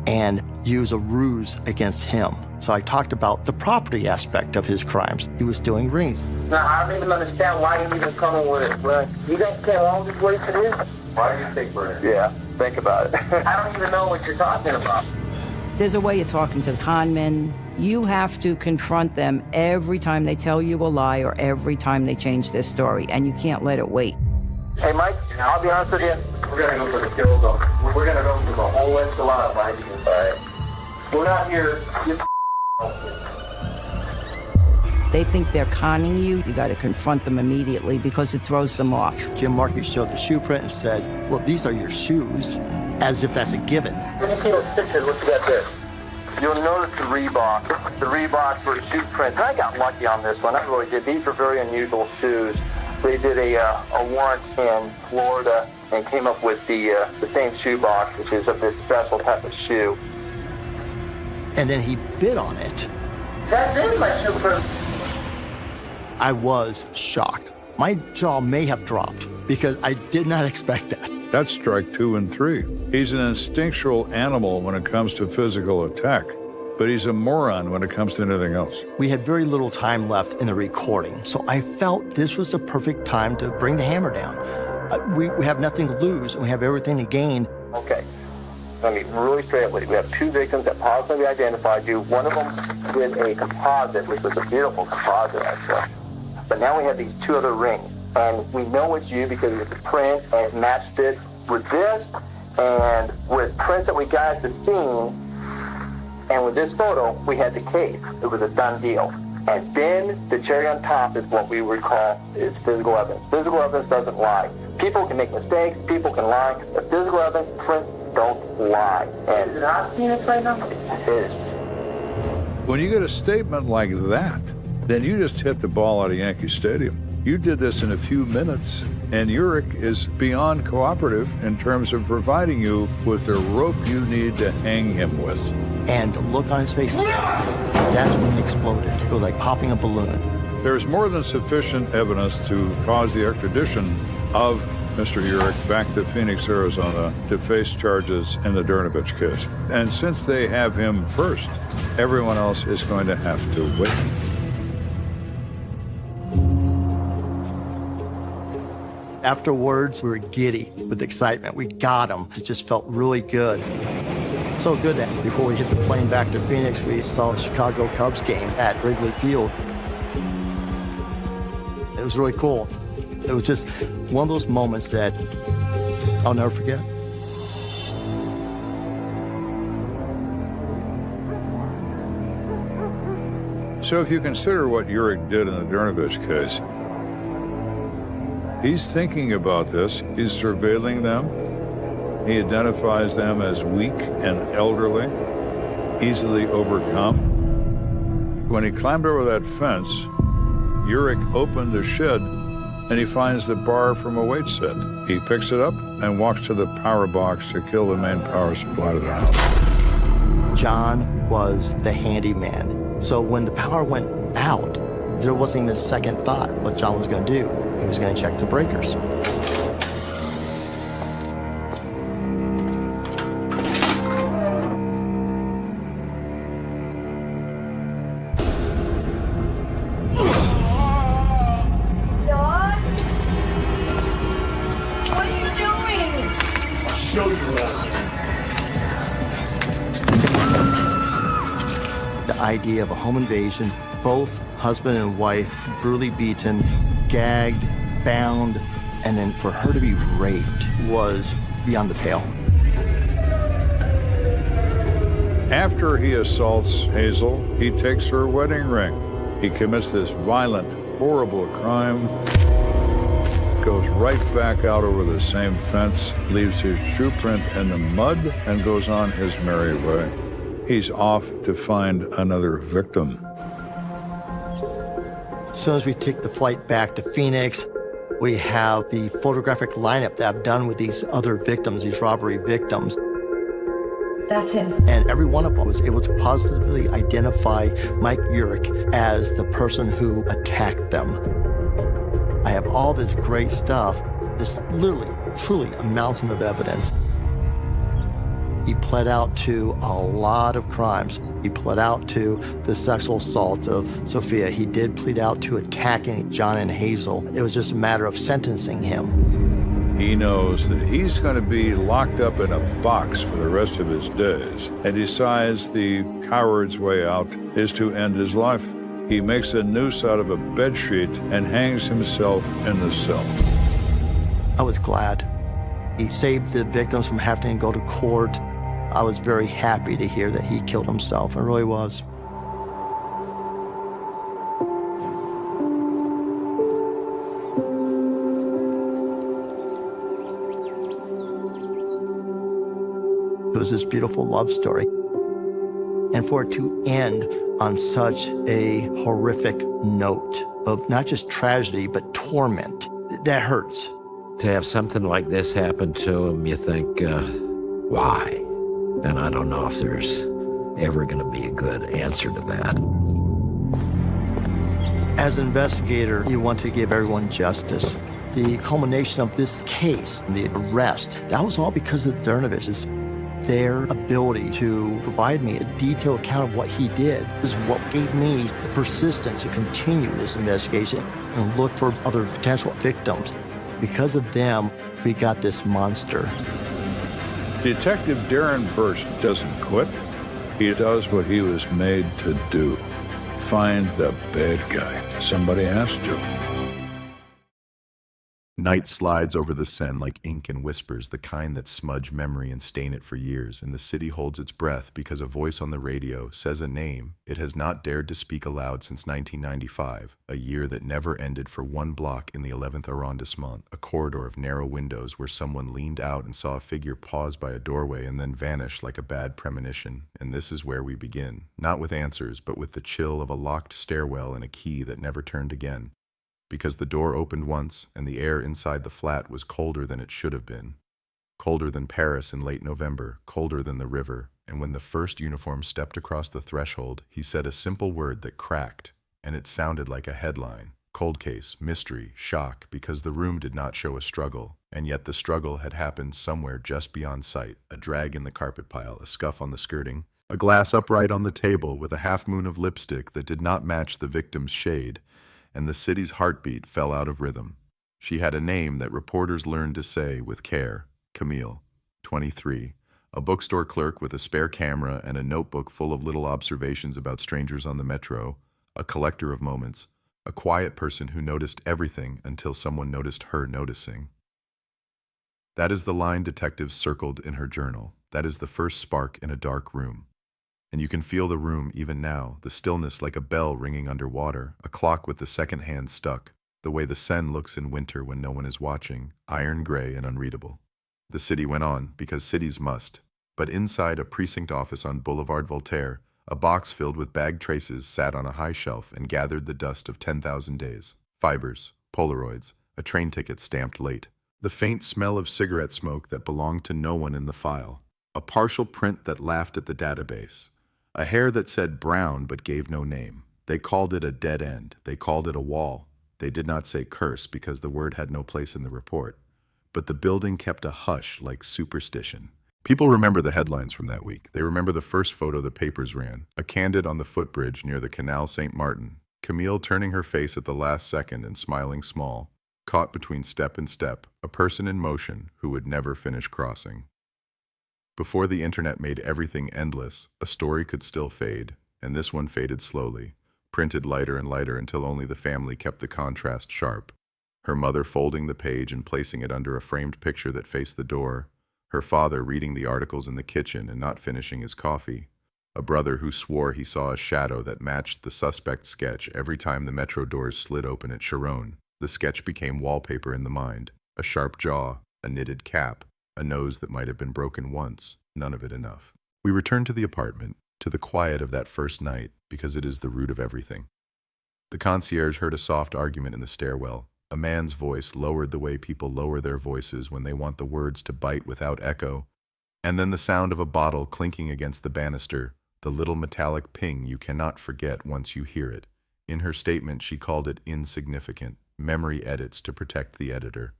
and use a ruse against him. So I talked about the property aspect of his crimes. He was stealing rings. Now, I don't even understand why you even coming with it, but you guys can't all this way to this? Why do you think we're here? Yeah, think about it. I don't even know what you're talking about. There's a way of talking to the con men. You have to confront them every time they tell you a lie or every time they change their story, and you can't let it wait. Hey, Mike, I'll be honest with you. We're going to go for the kill zone. We're going to go for the whole enchilada, Mike. We're not here. They think they're conning you. You got to confront them immediately because it throws them off. Jim Markey showed the shoe print and said, well, these are your shoes, as if that's a given. When you see those pictures, what you got there? You'll notice the Reebok for the shoe print. And I got lucky on this one. I really did. These are very unusual shoes. They did a warrant in Florida and came up with the same shoe box, which is of this special type of shoe. And then he bid on it. That's in my shoe print. I was shocked. My jaw may have dropped because I did not expect that. That's strike 2 and 3. He's an instinctual animal when it comes to physical attack, but he's a moron when it comes to anything else. We had very little time left in the recording, so I felt this was the perfect time to bring the hammer down. We have nothing to lose, and we have everything to gain. Okay. Let me really straight up with you. We have two victims that positively identified you. One of them did a composite, which was a beautiful composite, actually. But now we have these two other rings. And we know it's you because it's a print and it matched it with this and with prints that we got at the scene. And with this photo, we had the case. It was a done deal. And then the cherry on top is what we would call is physical evidence. Physical evidence doesn't lie. People can make mistakes. People can lie. But physical evidence, prints don't lie. And is it not Phoenix right now? It is. When you get a statement like that, then you just hit the ball out of Yankee Stadium. You did this in a few minutes, and Urich is beyond cooperative in terms of providing you with the rope you need to hang him with. And the look on his face, that's when he exploded. It was like popping a balloon. There's more than sufficient evidence to cause the extradition of Mr. Urich back to Phoenix, Arizona to face charges in the Dernovich case. And since they have him first, everyone else is going to have to wait. Afterwards, we were giddy with excitement. We got him. It just felt really good. So good that before we hit the plane back to Phoenix, we saw a Chicago Cubs game at Wrigley Field. It was really cool. It was just one of those moments that I'll never forget. So if you consider what Urich did in the Dernovich case, he's thinking about this, he's surveilling them, he identifies them as weak and elderly, easily overcome. When he climbed over that fence, Urich opened the shed and he finds the bar from a weight set. He picks it up and walks to the power box to kill the main power supply to the house. John was the handyman. So when the power went out, there wasn't even a second thought what John was going to do. He was going to check the breakers. Idea of a home invasion, both husband and wife brutally beaten, gagged, bound, and then for her to be raped was beyond the pale. After he assaults Hazel, he takes her wedding ring. He commits this violent, horrible crime, goes right back out over the same fence, leaves his shoe print in the mud, and goes on his merry way. He's off to find another victim. As soon as we take the flight back to Phoenix, we have the photographic lineup that I've done with these other victims, these robbery victims. That's him. And every one of them was able to positively identify Mike Urich as the person who attacked them. I have all this great stuff, this literally, truly a mountain of evidence. He pled out to a lot of crimes. He pled out to the sexual assault of Sophia. He did plead out to attacking John and Hazel. It was just a matter of sentencing him. He knows that he's going to be locked up in a box for the rest of his days, and decides the coward's way out is to end his life. He makes a noose out of a bedsheet and hangs himself in the cell. I was glad. He saved the victims from having to go to court. I was very happy to hear that he killed himself. It really was. It was this beautiful love story. And for it to end on such a horrific note of not just tragedy, but torment, that hurts. To have something like this happen to him, you think, why? And I don't know if there's ever going to be a good answer to that. As an investigator, you want to give everyone justice. The culmination of this case, the arrest, that was all because of the Dernoviches. Their ability to provide me a detailed account of what he did is what gave me the persistence to continue this investigation and look for other potential victims. Because of them, we got this monster. Detective Darren Birch doesn't quit. He does what he was made to do. Find the bad guy. Somebody has to. Night slides over the Seine like ink and whispers, the kind that smudge memory and stain it for years, and the city holds its breath because a voice on the radio says a name it has not dared to speak aloud since 1995, a year that never ended for one block in the 11th arrondissement, a corridor of narrow windows where someone leaned out and saw a figure pause by a doorway and then vanish like a bad premonition. And this is where we begin, not with answers, but with the chill of a locked stairwell and a key that never turned again. Because the door opened once, and the air inside the flat was colder than it should have been. Colder than Paris in late November, colder than the river, and when the first uniform stepped across the threshold, he said a simple word that cracked, and it sounded like a headline. Cold case, mystery, shock, because the room did not show a struggle, and yet the struggle had happened somewhere just beyond sight, a drag in the carpet pile, a scuff on the skirting, a glass upright on the table with a half-moon of lipstick that did not match the victim's shade, and the city's heartbeat fell out of rhythm. She had a name that reporters learned to say with care, Camille, 23, a bookstore clerk with a spare camera and a notebook full of little observations about strangers on the metro, a collector of moments, A quiet person who noticed everything until someone noticed her noticing. That is the line detectives circled in her journal. That is the first spark in a dark room. And you can feel the room even now, the stillness like a bell ringing underwater, a clock with the second hand stuck, the way the Seine looks in winter when no one is watching, iron gray and unreadable. The city went on, because cities must. But inside a precinct office on Boulevard Voltaire, a box filled with bag traces sat on a high shelf and gathered the dust of 10,000 days. Fibers, Polaroids, a train ticket stamped late. The faint smell of cigarette smoke that belonged to no one in the file. A partial print that laughed at the database. A hair that said Brown but gave no name. They called it a dead end. They called it a wall. They did not say curse because the word had no place in the report. But the building kept a hush like superstition. People remember the headlines from that week. They remember the first photo the papers ran, a candid on the footbridge near the Canal Saint Martin. Camille turning her face at the last second and smiling small, caught between step and step, a person in motion who would never finish crossing. Before the internet made everything endless, a story could still fade, and this one faded slowly, printed lighter and lighter until only the family kept the contrast sharp. Her mother folding the page and placing it under a framed picture that faced the door, her father reading the articles in the kitchen and not finishing his coffee, a brother who swore he saw a shadow that matched the suspect sketch every time the metro doors slid open at Sharon. The sketch became wallpaper in the mind, a sharp jaw, a knitted cap, a nose that might have been broken once, none of it enough. We returned to the apartment, to the quiet of that first night, because it is the root of everything. The concierge heard a soft argument in the stairwell. A man's voice lowered the way people lower their voices when they want the words to bite without echo, and then the sound of a bottle clinking against the banister, the little metallic ping you cannot forget once you hear it. In her statement, she called it insignificant, memory edits to protect the editor.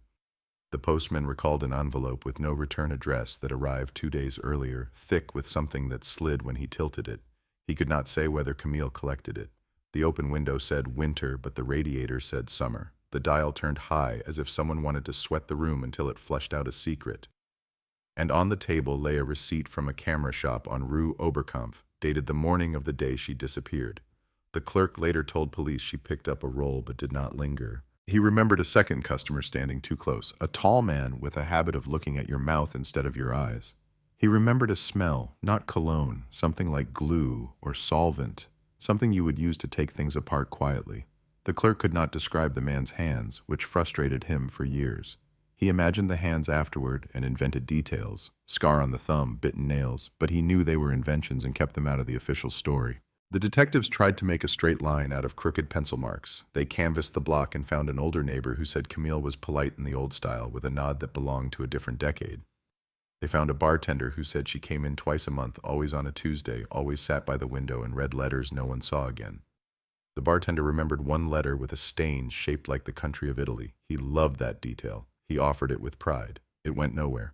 The postman recalled an envelope with no return address that arrived 2 days earlier, thick with something that slid when he tilted it. He could not say whether Camille collected it. The open window said winter, but the radiator said summer. The dial turned high, as if someone wanted to sweat the room until it flushed out a secret. And on the table lay a receipt from a camera shop on Rue Oberkampf, dated the morning of the day she disappeared. The clerk later told police she picked up a roll but did not linger. He remembered a second customer standing too close, a tall man with a habit of looking at your mouth instead of your eyes. He remembered a smell, not cologne, something like glue or solvent, something you would use to take things apart quietly. The clerk could not describe the man's hands, which frustrated him for years. He imagined the hands afterward and invented details, scar on the thumb, bitten nails, but he knew they were inventions and kept them out of the official story. The detectives tried to make a straight line out of crooked pencil marks. They canvassed the block and found an older neighbor who said Camille was polite in the old style with a nod that belonged to a different decade. They found a bartender who said she came in twice a month, always on a Tuesday, always sat by the window and read letters no one saw again. The bartender remembered one letter with a stain shaped like the country of Italy. He loved that detail. He offered it with pride. It went nowhere.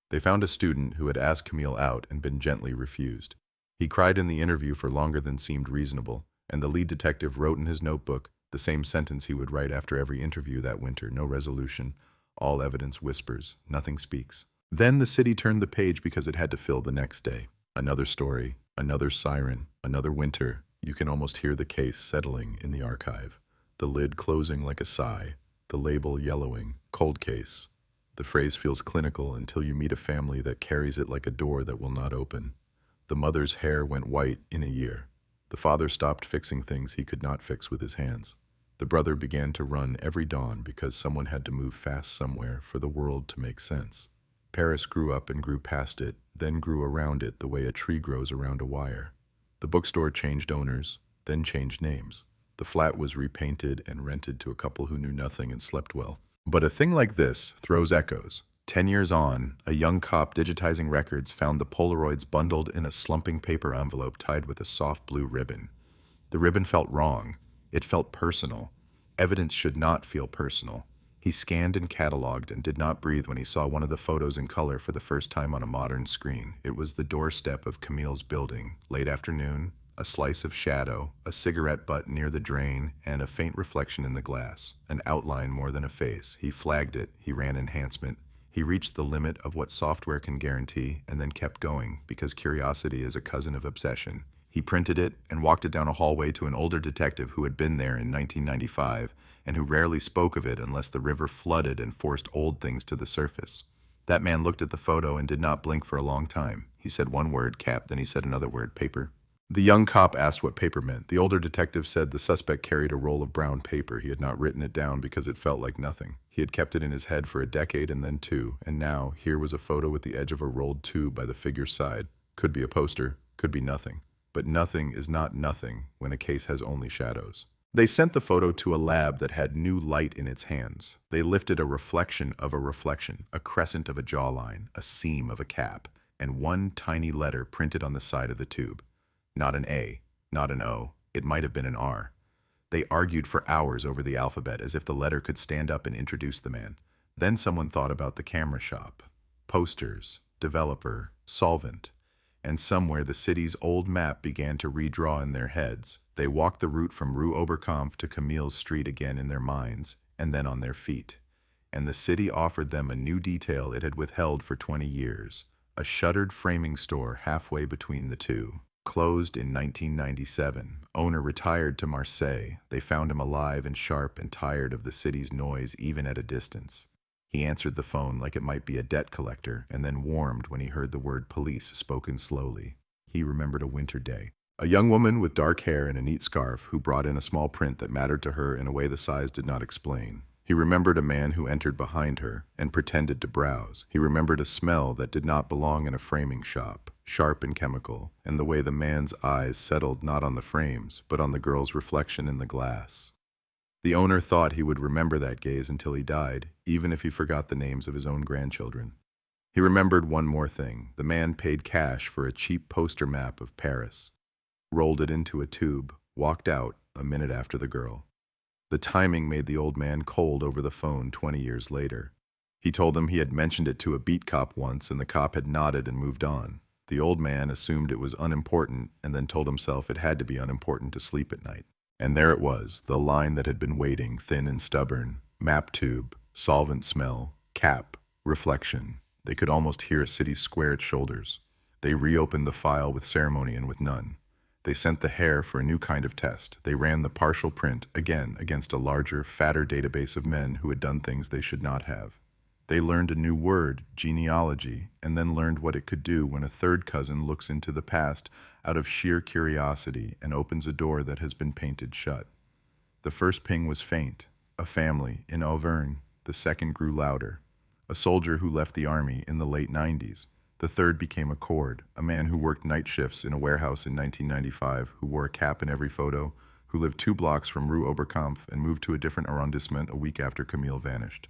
They found a student who had asked Camille out and been gently refused. He cried in the interview for longer than seemed reasonable, and the lead detective wrote in his notebook the same sentence he would write after every interview that winter: no resolution, all evidence whispers, nothing speaks. Then the city turned the page because it had to fill the next day. Another story, another siren, another winter. You can almost hear the case settling in the archive, the lid closing like a sigh, the label yellowing, cold case. The phrase feels clinical until you meet a family that carries it like a door that will not open. The mother's hair went white in a year. The father stopped fixing things he could not fix with his hands. The brother began to run every dawn because someone had to move fast somewhere for the world to make sense. Paris grew up and grew past it, then grew around it the way a tree grows around a wire. The bookstore changed owners, then changed names. The flat was repainted and rented to a couple who knew nothing and slept well. But a thing like this throws echoes. 10 years on, a young cop digitizing records found the Polaroids bundled in a slumping paper envelope tied with a soft blue ribbon. The ribbon felt wrong. It felt personal. Evidence should not feel personal. He scanned and cataloged and did not breathe when he saw one of the photos in color for the first time on a modern screen. It was the doorstep of Camille's building, late afternoon, a slice of shadow, a cigarette butt near the drain, and a faint reflection in the glass, an outline more than a face. He flagged it. He ran enhancement. He reached the limit of what software can guarantee and then kept going because curiosity is a cousin of obsession. He printed it and walked it down a hallway to an older detective who had been there in 1995 and who rarely spoke of it unless the river flooded and forced old things to the surface. That man looked at the photo and did not blink for a long time. He said one word, cap, then he said another word, paper. The young cop asked what paper meant. The older detective said the suspect carried a roll of brown paper. He had not written it down because it felt like nothing. He had kept it in his head for a decade and then two, and now here was a photo with the edge of a rolled tube by the figure's side. Could be a poster, could be nothing. But nothing is not nothing when a case has only shadows. They sent the photo to a lab that had new light in its hands. They lifted a reflection of a reflection, a crescent of a jawline, a seam of a cap, and one tiny letter printed on the side of the tube. Not an A, not an O, it might have been an R. They argued for hours over the alphabet as if the letter could stand up and introduce the man. Then someone thought about the camera shop, posters, developer, solvent, and somewhere the city's old map began to redraw in their heads. They walked the route from Rue Oberkampf to Camille Street again in their minds, and then on their feet. And the city offered them a new detail it had withheld for 20 years, a shuttered framing store halfway between the two. Closed in 1997. Owner retired to Marseille. They found him alive and sharp and tired of the city's noise even at a distance. He answered the phone like it might be a debt collector and then warmed when he heard the word police spoken slowly. He remembered a winter day. A young woman with dark hair and a neat scarf who brought in a small print that mattered to her in a way the size did not explain. He remembered a man who entered behind her and pretended to browse. He remembered a smell that did not belong in a framing shop, sharp and chemical, and the way the man's eyes settled not on the frames, but on the girl's reflection in the glass. The owner thought he would remember that gaze until he died, even if he forgot the names of his own grandchildren. He remembered one more thing. The man paid cash for a cheap poster map of Paris, rolled it into a tube, walked out a minute after the girl. The timing made the old man cold over the phone 20 years later. He told him he had mentioned it to a beat cop once, and the cop had nodded and moved on. The old man assumed it was unimportant and then told himself it had to be unimportant to sleep at night. And there it was, the line that had been waiting, thin and stubborn. Map tube, solvent smell, cap, reflection. They could almost hear a city square its shoulders. They reopened the file with ceremony and with none. They sent the hair for a new kind of test. They ran the partial print again against a larger, fatter database of men who had done things they should not have. They learned a new word, genealogy, and then learned what it could do when a third cousin looks into the past out of sheer curiosity and opens a door that has been painted shut. The first ping was faint, a family in Auvergne. The second grew louder, a soldier who left the army in the late 90s. The third became a cord, a man who worked night shifts in a warehouse in 1995, who wore a cap in every photo, who lived 2 blocks from Rue Oberkampf and moved to a different arrondissement a week after Camille vanished.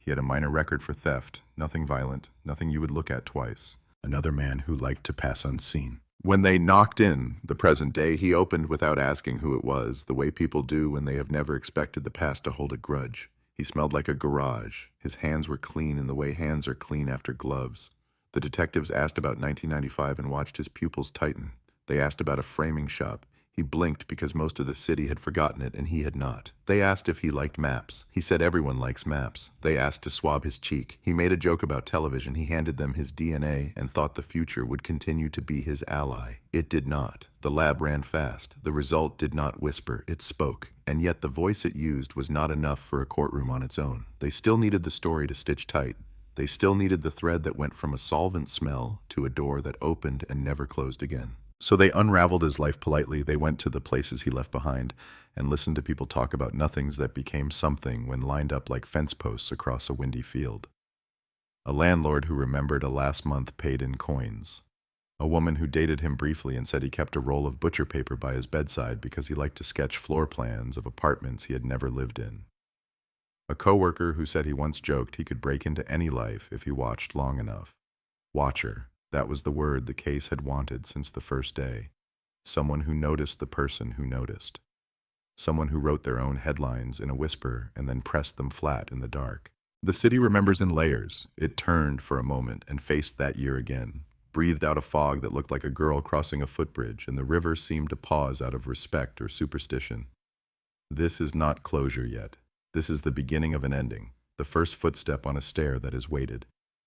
He had a minor record for theft, nothing violent, nothing you would look at twice. Another man who liked to pass unseen. When they knocked in the present day, he opened without asking who it was, the way people do when they have never expected the past to hold a grudge. He smelled like a garage. His hands were clean in the way hands are clean after gloves. The detectives asked about 1995 and watched his pupils tighten. They asked about a framing shop. He blinked because most of the city had forgotten it and he had not. They asked if he liked maps. He said everyone likes maps. They asked to swab his cheek. He made a joke about television. He handed them his DNA and thought the future would continue to be his ally. It did not. The lab ran fast. The result did not whisper. It spoke. And yet the voice it used was not enough for a courtroom on its own. They still needed the story to stitch tight. They still needed the thread that went from a solvent smell to a door that opened and never closed again. So they unraveled his life politely. They went to the places he left behind and listened to people talk about nothings that became something when lined up like fence posts across a windy field. A landlord who remembered a last month paid in coins. A woman who dated him briefly and said he kept a roll of butcher paper by his bedside because he liked to sketch floor plans of apartments he had never lived in. A coworker who said he once joked he could break into any life if he watched long enough. Watcher. That was the word the case had wanted since the first day. Someone who noticed the person who noticed. Someone who wrote their own headlines in a whisper and then pressed them flat in the dark. The city remembers in layers. It turned for a moment and faced that year again, breathed out a fog that looked like a girl crossing a footbridge, and the river seemed to pause out of respect or superstition. This is not closure yet. This is the beginning of an ending, the first footstep on a stair that is weighted.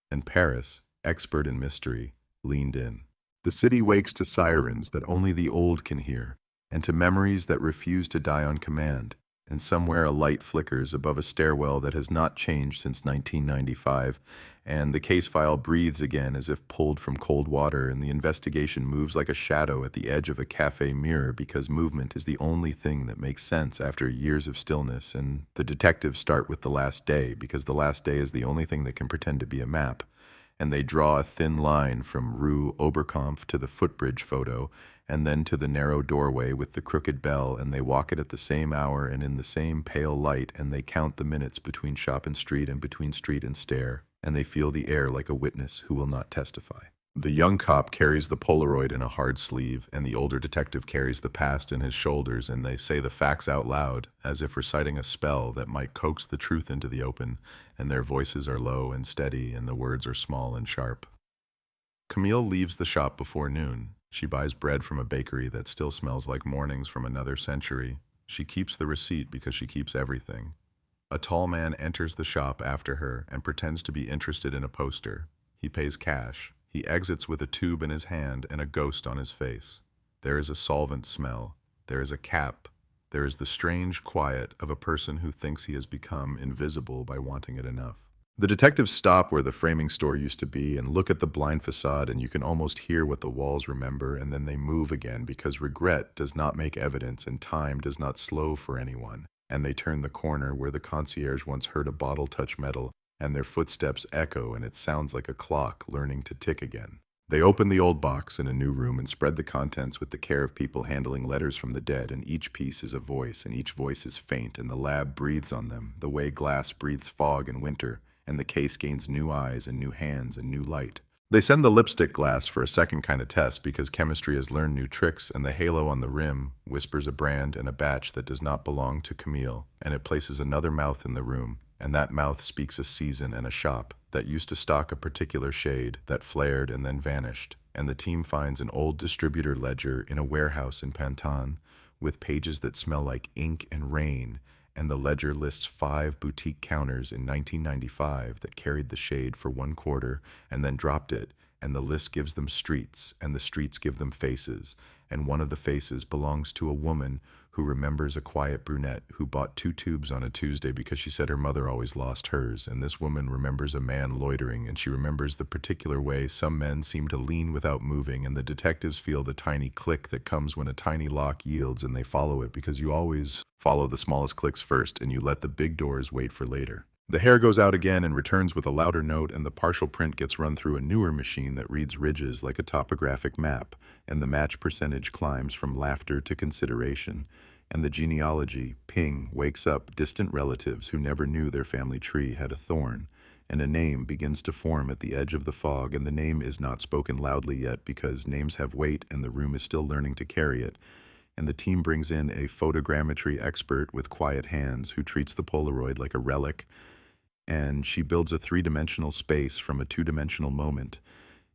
And Paris, expert in mystery, leaned in. The city wakes to sirens that only the old can hear, and to memories that refuse to die on command. And somewhere a light flickers above a stairwell that has not changed since 1995, and the case file breathes again as if pulled from cold water, and the investigation moves like a shadow at the edge of a cafe mirror because movement is the only thing that makes sense after years of stillness, and the detectives start with the last day because the last day is the only thing that can pretend to be a map. And they draw a thin line from Rue Oberkampf to the footbridge photo, and then to the narrow doorway with the crooked bell, and they walk it at the same hour and in the same pale light, and they count the minutes between shop and street and between street and stair, and they feel the air like a witness who will not testify. The young cop carries the Polaroid in a hard sleeve, and the older detective carries the past in his shoulders, and they say the facts out loud, as if reciting a spell that might coax the truth into the open, and their voices are low and steady, and the words are small and sharp. Camille leaves the shop before noon. She buys bread from a bakery that still smells like mornings from another century. She keeps the receipt because she keeps everything. A tall man enters the shop after her and pretends to be interested in a poster. He pays cash. He exits with a tube in his hand and a ghost on his face. There is a solvent smell. There is a cap. There is the strange quiet of a person who thinks he has become invisible by wanting it enough. The detectives stop where the framing store used to be and look at the blind facade, and you can almost hear what the walls remember, and then they move again because regret does not make evidence and time does not slow for anyone. And they turn the corner where the concierge once heard a bottle touch metal, and their footsteps echo, and it sounds like a clock learning to tick again. They open the old box in a new room and spread the contents with the care of people handling letters from the dead, and each piece is a voice, and each voice is faint, and the lab breathes on them, the way glass breathes fog in winter, and the case gains new eyes and new hands and new light. They send the lipstick glass for a second kind of test because chemistry has learned new tricks, and the halo on the rim whispers a brand and a batch that does not belong to Camille, and it places another mouth in the room, and that mouth speaks a season and a shop that used to stock a particular shade that flared and then vanished, and the team finds an old distributor ledger in a warehouse in Panton with pages that smell like ink and rain, and the ledger lists 5 boutique counters in 1995 that carried the shade for 1 quarter and then dropped it, and the list gives them streets, and the streets give them faces, and one of the faces belongs to a woman who remembers a quiet brunette who bought 2 tubes on a Tuesday because she said her mother always lost hers, and this woman remembers a man loitering, and she remembers the particular way some men seem to lean without moving, and the detectives feel the tiny click that comes when a tiny lock yields, and they follow it because you always follow the smallest clicks first, and you let the big doors wait for later. The hair goes out again and returns with a louder note, and the partial print gets run through a newer machine that reads ridges like a topographic map, and the match percentage climbs from laughter to consideration, and the genealogy, ping, wakes up distant relatives who never knew their family tree had a thorn, and a name begins to form at the edge of the fog, and the name is not spoken loudly yet because names have weight and the room is still learning to carry it. And the team brings in a photogrammetry expert with quiet hands who treats the Polaroid like a relic, and she builds a 3-dimensional space from a 2-dimensional moment,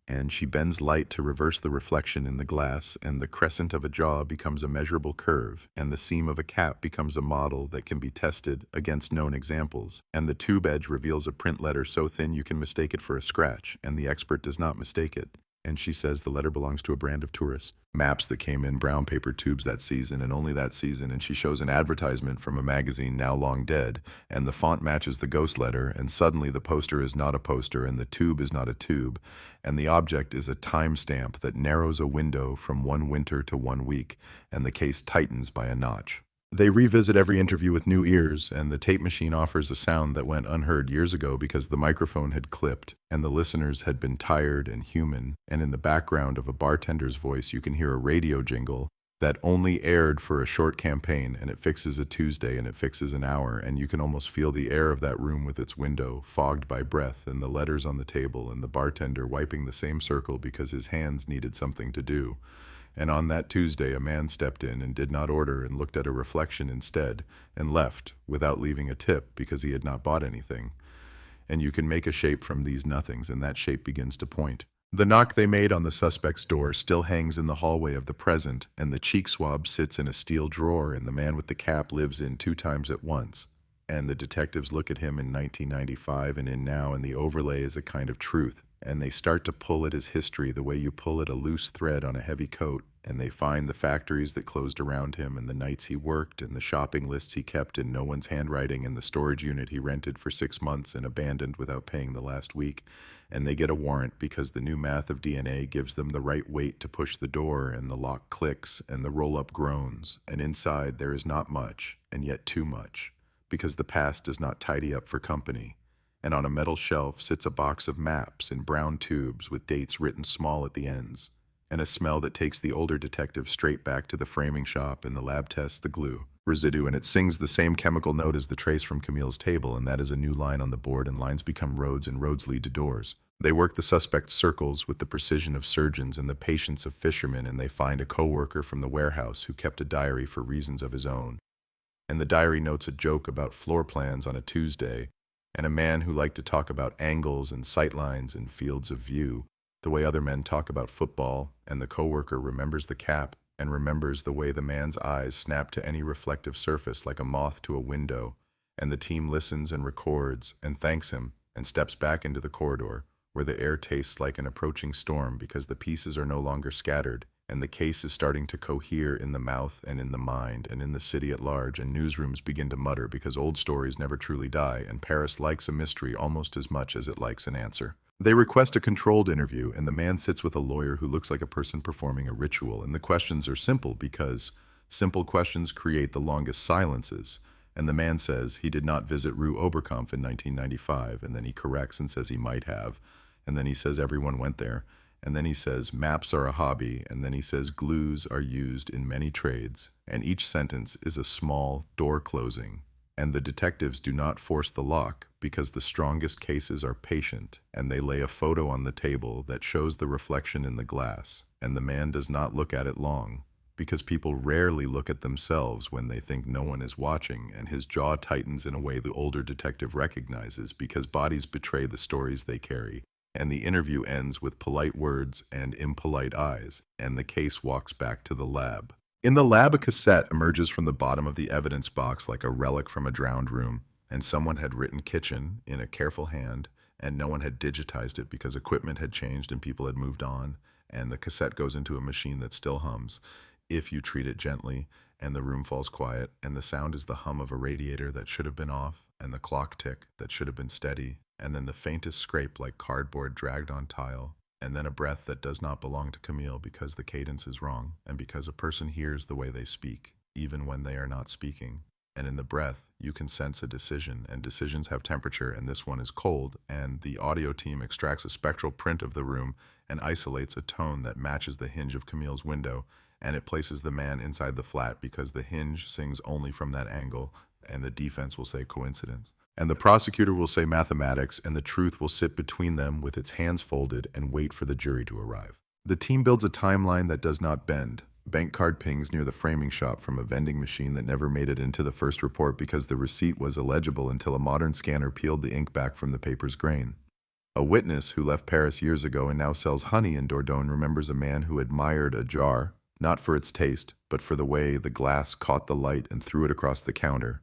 and she bends light to reverse the reflection in the glass, and the crescent of a jaw becomes a measurable curve, and the seam of a cap becomes a model that can be tested against known examples, and the tube edge reveals a print letter so thin you can mistake it for a scratch, and the expert does not mistake it. And she says the letter belongs to a brand of tourists. Maps that came in brown paper tubes that season and only that season, and she shows an advertisement from a magazine now long dead, and the font matches the ghost letter, and suddenly the poster is not a poster and the tube is not a tube, and the object is a timestamp that narrows a window from 1 winter to 1 week, and the case tightens by a notch. They revisit every interview with new ears, and the tape machine offers a sound that went unheard years ago because the microphone had clipped, and the listeners had been tired and human, and in the background of a bartender's voice you can hear a radio jingle that only aired for a short campaign, and it fixes a Tuesday and it fixes an hour, and you can almost feel the air of that room with its window, fogged by breath, and the letters on the table, and the bartender wiping the same circle because his hands needed something to do. And on that Tuesday, a man stepped in and did not order and looked at a reflection instead and left without leaving a tip because he had not bought anything. And you can make a shape from these nothings, and that shape begins to point. The knock they made on the suspect's door still hangs in the hallway of the present, and the cheek swab sits in a steel drawer, and the man with the cap lives in 2 times at once. And the detectives look at him in 1995 and in now, and the overlay is a kind of truth. And they start to pull it as history the way you pull it a loose thread on a heavy coat. And they find the factories that closed around him, and the nights he worked, and the shopping lists he kept in no one's handwriting, and the storage unit he rented for 6 months and abandoned without paying the last week. And they get a warrant because the new math of DNA gives them the right weight to push the door, and the lock clicks, and the roll-up groans. And inside there is not much, and yet too much, because the past does not tidy up for company. And on a metal shelf sits a box of maps in brown tubes with dates written small at the ends, and a smell that takes the older detective straight back to the framing shop and the lab tests, the glue, residue, and it sings the same chemical note as the trace from Camille's table, and that is a new line on the board, and lines become roads, and roads lead to doors. They work the suspect's circles with the precision of surgeons and the patience of fishermen, and they find a co-worker from the warehouse who kept a diary for reasons of his own. And the diary notes a joke about floor plans on a Tuesday, and a man who liked to talk about angles and sightlines and fields of view, the way other men talk about football, and the coworker remembers the cap and remembers the way the man's eyes snap to any reflective surface like a moth to a window, and the team listens and records and thanks him and steps back into the corridor where the air tastes like an approaching storm because the pieces are no longer scattered, and the case is starting to cohere in the mouth and in the mind and in the city at large, and newsrooms begin to mutter because old stories never truly die, and Paris likes a mystery almost as much as it likes an answer. They request a controlled interview, and the man sits with a lawyer who looks like a person performing a ritual, and the questions are simple because simple questions create the longest silences. And the man says he did not visit Rue Oberkampf in 1995, and then he corrects and says he might have, and then he says everyone went there, and then he says maps are a hobby, and then he says glues are used in many trades, and each sentence is a small door closing. And the detectives do not force the lock because the strongest cases are patient, and they lay a photo on the table that shows the reflection in the glass, and the man does not look at it long because people rarely look at themselves when they think no one is watching, and his jaw tightens in a way the older detective recognizes because bodies betray the stories they carry. And the interview ends with polite words and impolite eyes, and the case walks back to the lab. In the lab, a cassette emerges from the bottom of the evidence box like a relic from a drowned room, and someone had written kitchen in a careful hand, and no one had digitized it because equipment had changed and people had moved on, and the cassette goes into a machine that still hums, if you treat it gently, and the room falls quiet, and the sound is the hum of a radiator that should have been off, and the clock tick that should have been steady, and then the faintest scrape like cardboard dragged on tile, and then a breath that does not belong to Camille because the cadence is wrong, and because a person hears the way they speak, even when they are not speaking. And in the breath, you can sense a decision, and decisions have temperature, and this one is cold, and the audio team extracts a spectral print of the room and isolates a tone that matches the hinge of Camille's window, and it places the man inside the flat because the hinge sings only from that angle, and the defense will say coincidence. And the prosecutor will say mathematics, and the truth will sit between them with its hands folded and wait for the jury to arrive. The team builds a timeline that does not bend. Bank card pings near the framing shop from a vending machine that never made it into the first report because the receipt was illegible until a modern scanner peeled the ink back from the paper's grain. A witness who left Paris years ago and now sells honey in Dordogne remembers a man who admired a jar, not for its taste, but for the way the glass caught the light and threw it across the counter.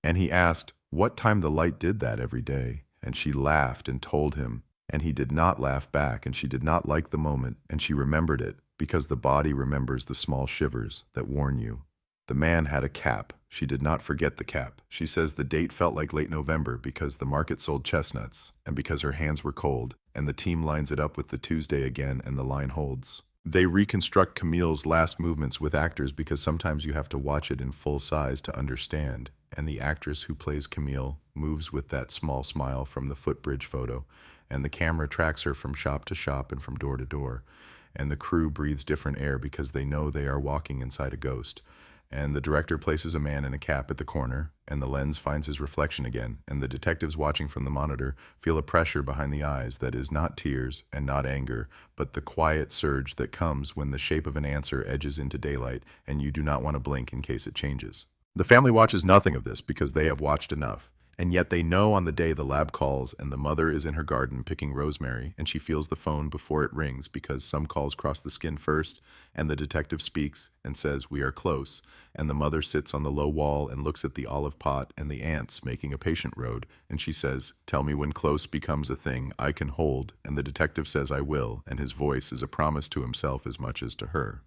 And he asked what time the light did that every day, and she laughed and told him, and he did not laugh back, and she did not like the moment, and she remembered it, because the body remembers the small shivers that warn you. The man had a cap. She did not forget the cap. She says the date felt like late November because the market sold chestnuts, and because her hands were cold, and the team lines it up with the Tuesday again, and the line holds. They reconstruct Camille's last movements with actors because sometimes you have to watch it in full size to understand, and the actress who plays Camille moves with that small smile from the footbridge photo, and the camera tracks her from shop to shop and from door to door, and the crew breathes different air because they know they are walking inside a ghost, and the director places a man in a cap at the corner, and the lens finds his reflection again, and the detectives watching from the monitor feel a pressure behind the eyes that is not tears and not anger, but the quiet surge that comes when the shape of an answer edges into daylight, and you do not want to blink in case it changes. The family watches nothing of this because they have watched enough. And yet they know on the day the lab calls and the mother is in her garden picking rosemary and she feels the phone before it rings because some calls cross the skin first and the detective speaks and says, "We are close." And the mother sits on the low wall and looks at the olive pot and the ants making a patient road. And she says, "Tell me when close becomes a thing I can hold." And the detective says, "I will." And his voice is a promise to himself as much as to her.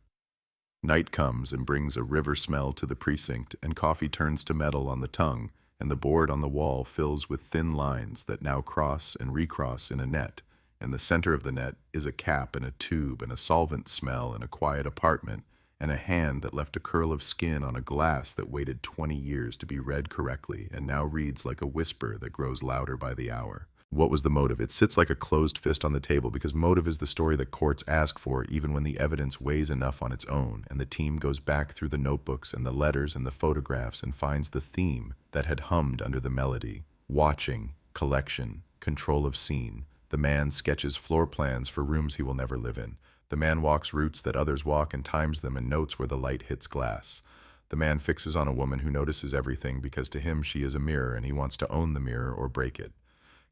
Night comes and brings a river smell to the precinct, and coffee turns to metal on the tongue, and the board on the wall fills with thin lines that now cross and recross in a net, and the center of the net is a cap and a tube and a solvent smell and a quiet apartment, and a hand that left a curl of skin on a glass that waited 20 years to be read correctly and now reads like a whisper that grows louder by the hour. What was the motive? It sits like a closed fist on the table because motive is the story that courts ask for even when the evidence weighs enough on its own, and the team goes back through the notebooks and the letters and the photographs and finds the theme that had hummed under the melody. Watching, collection, control of scene. The man sketches floor plans for rooms he will never live in. The man walks routes that others walk and times them and notes where the light hits glass. The man fixes on a woman who notices everything because to him she is a mirror and he wants to own the mirror or break it.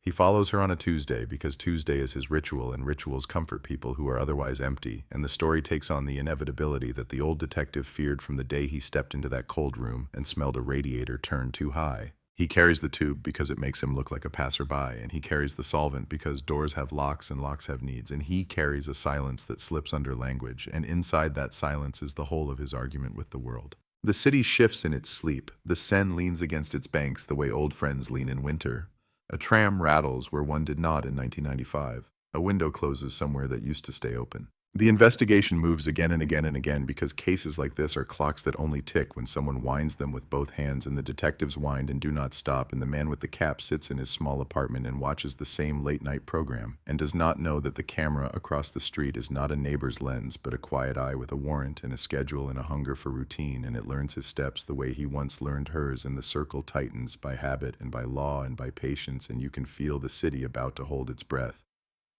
He follows her on a Tuesday because Tuesday is his ritual and rituals comfort people who are otherwise empty, and the story takes on the inevitability that the old detective feared from the day he stepped into that cold room and smelled a radiator turned too high. He carries the tube because it makes him look like a passerby, and he carries the solvent because doors have locks and locks have needs, and he carries a silence that slips under language, and inside that silence is the whole of his argument with the world. The city shifts in its sleep. The Seine leans against its banks the way old friends lean in winter. A tram rattles where one did not in 1995. A window closes somewhere that used to stay open. The investigation moves again and again and again because cases like this are clocks that only tick when someone winds them with both hands, and the detectives wind and do not stop, and the man with the cap sits in his small apartment and watches the same late-night program and does not know that the camera across the street is not a neighbor's lens but a quiet eye with a warrant and a schedule and a hunger for routine, and it learns his steps the way he once learned hers, and the circle tightens by habit and by law and by patience, and you can feel the city about to hold its breath.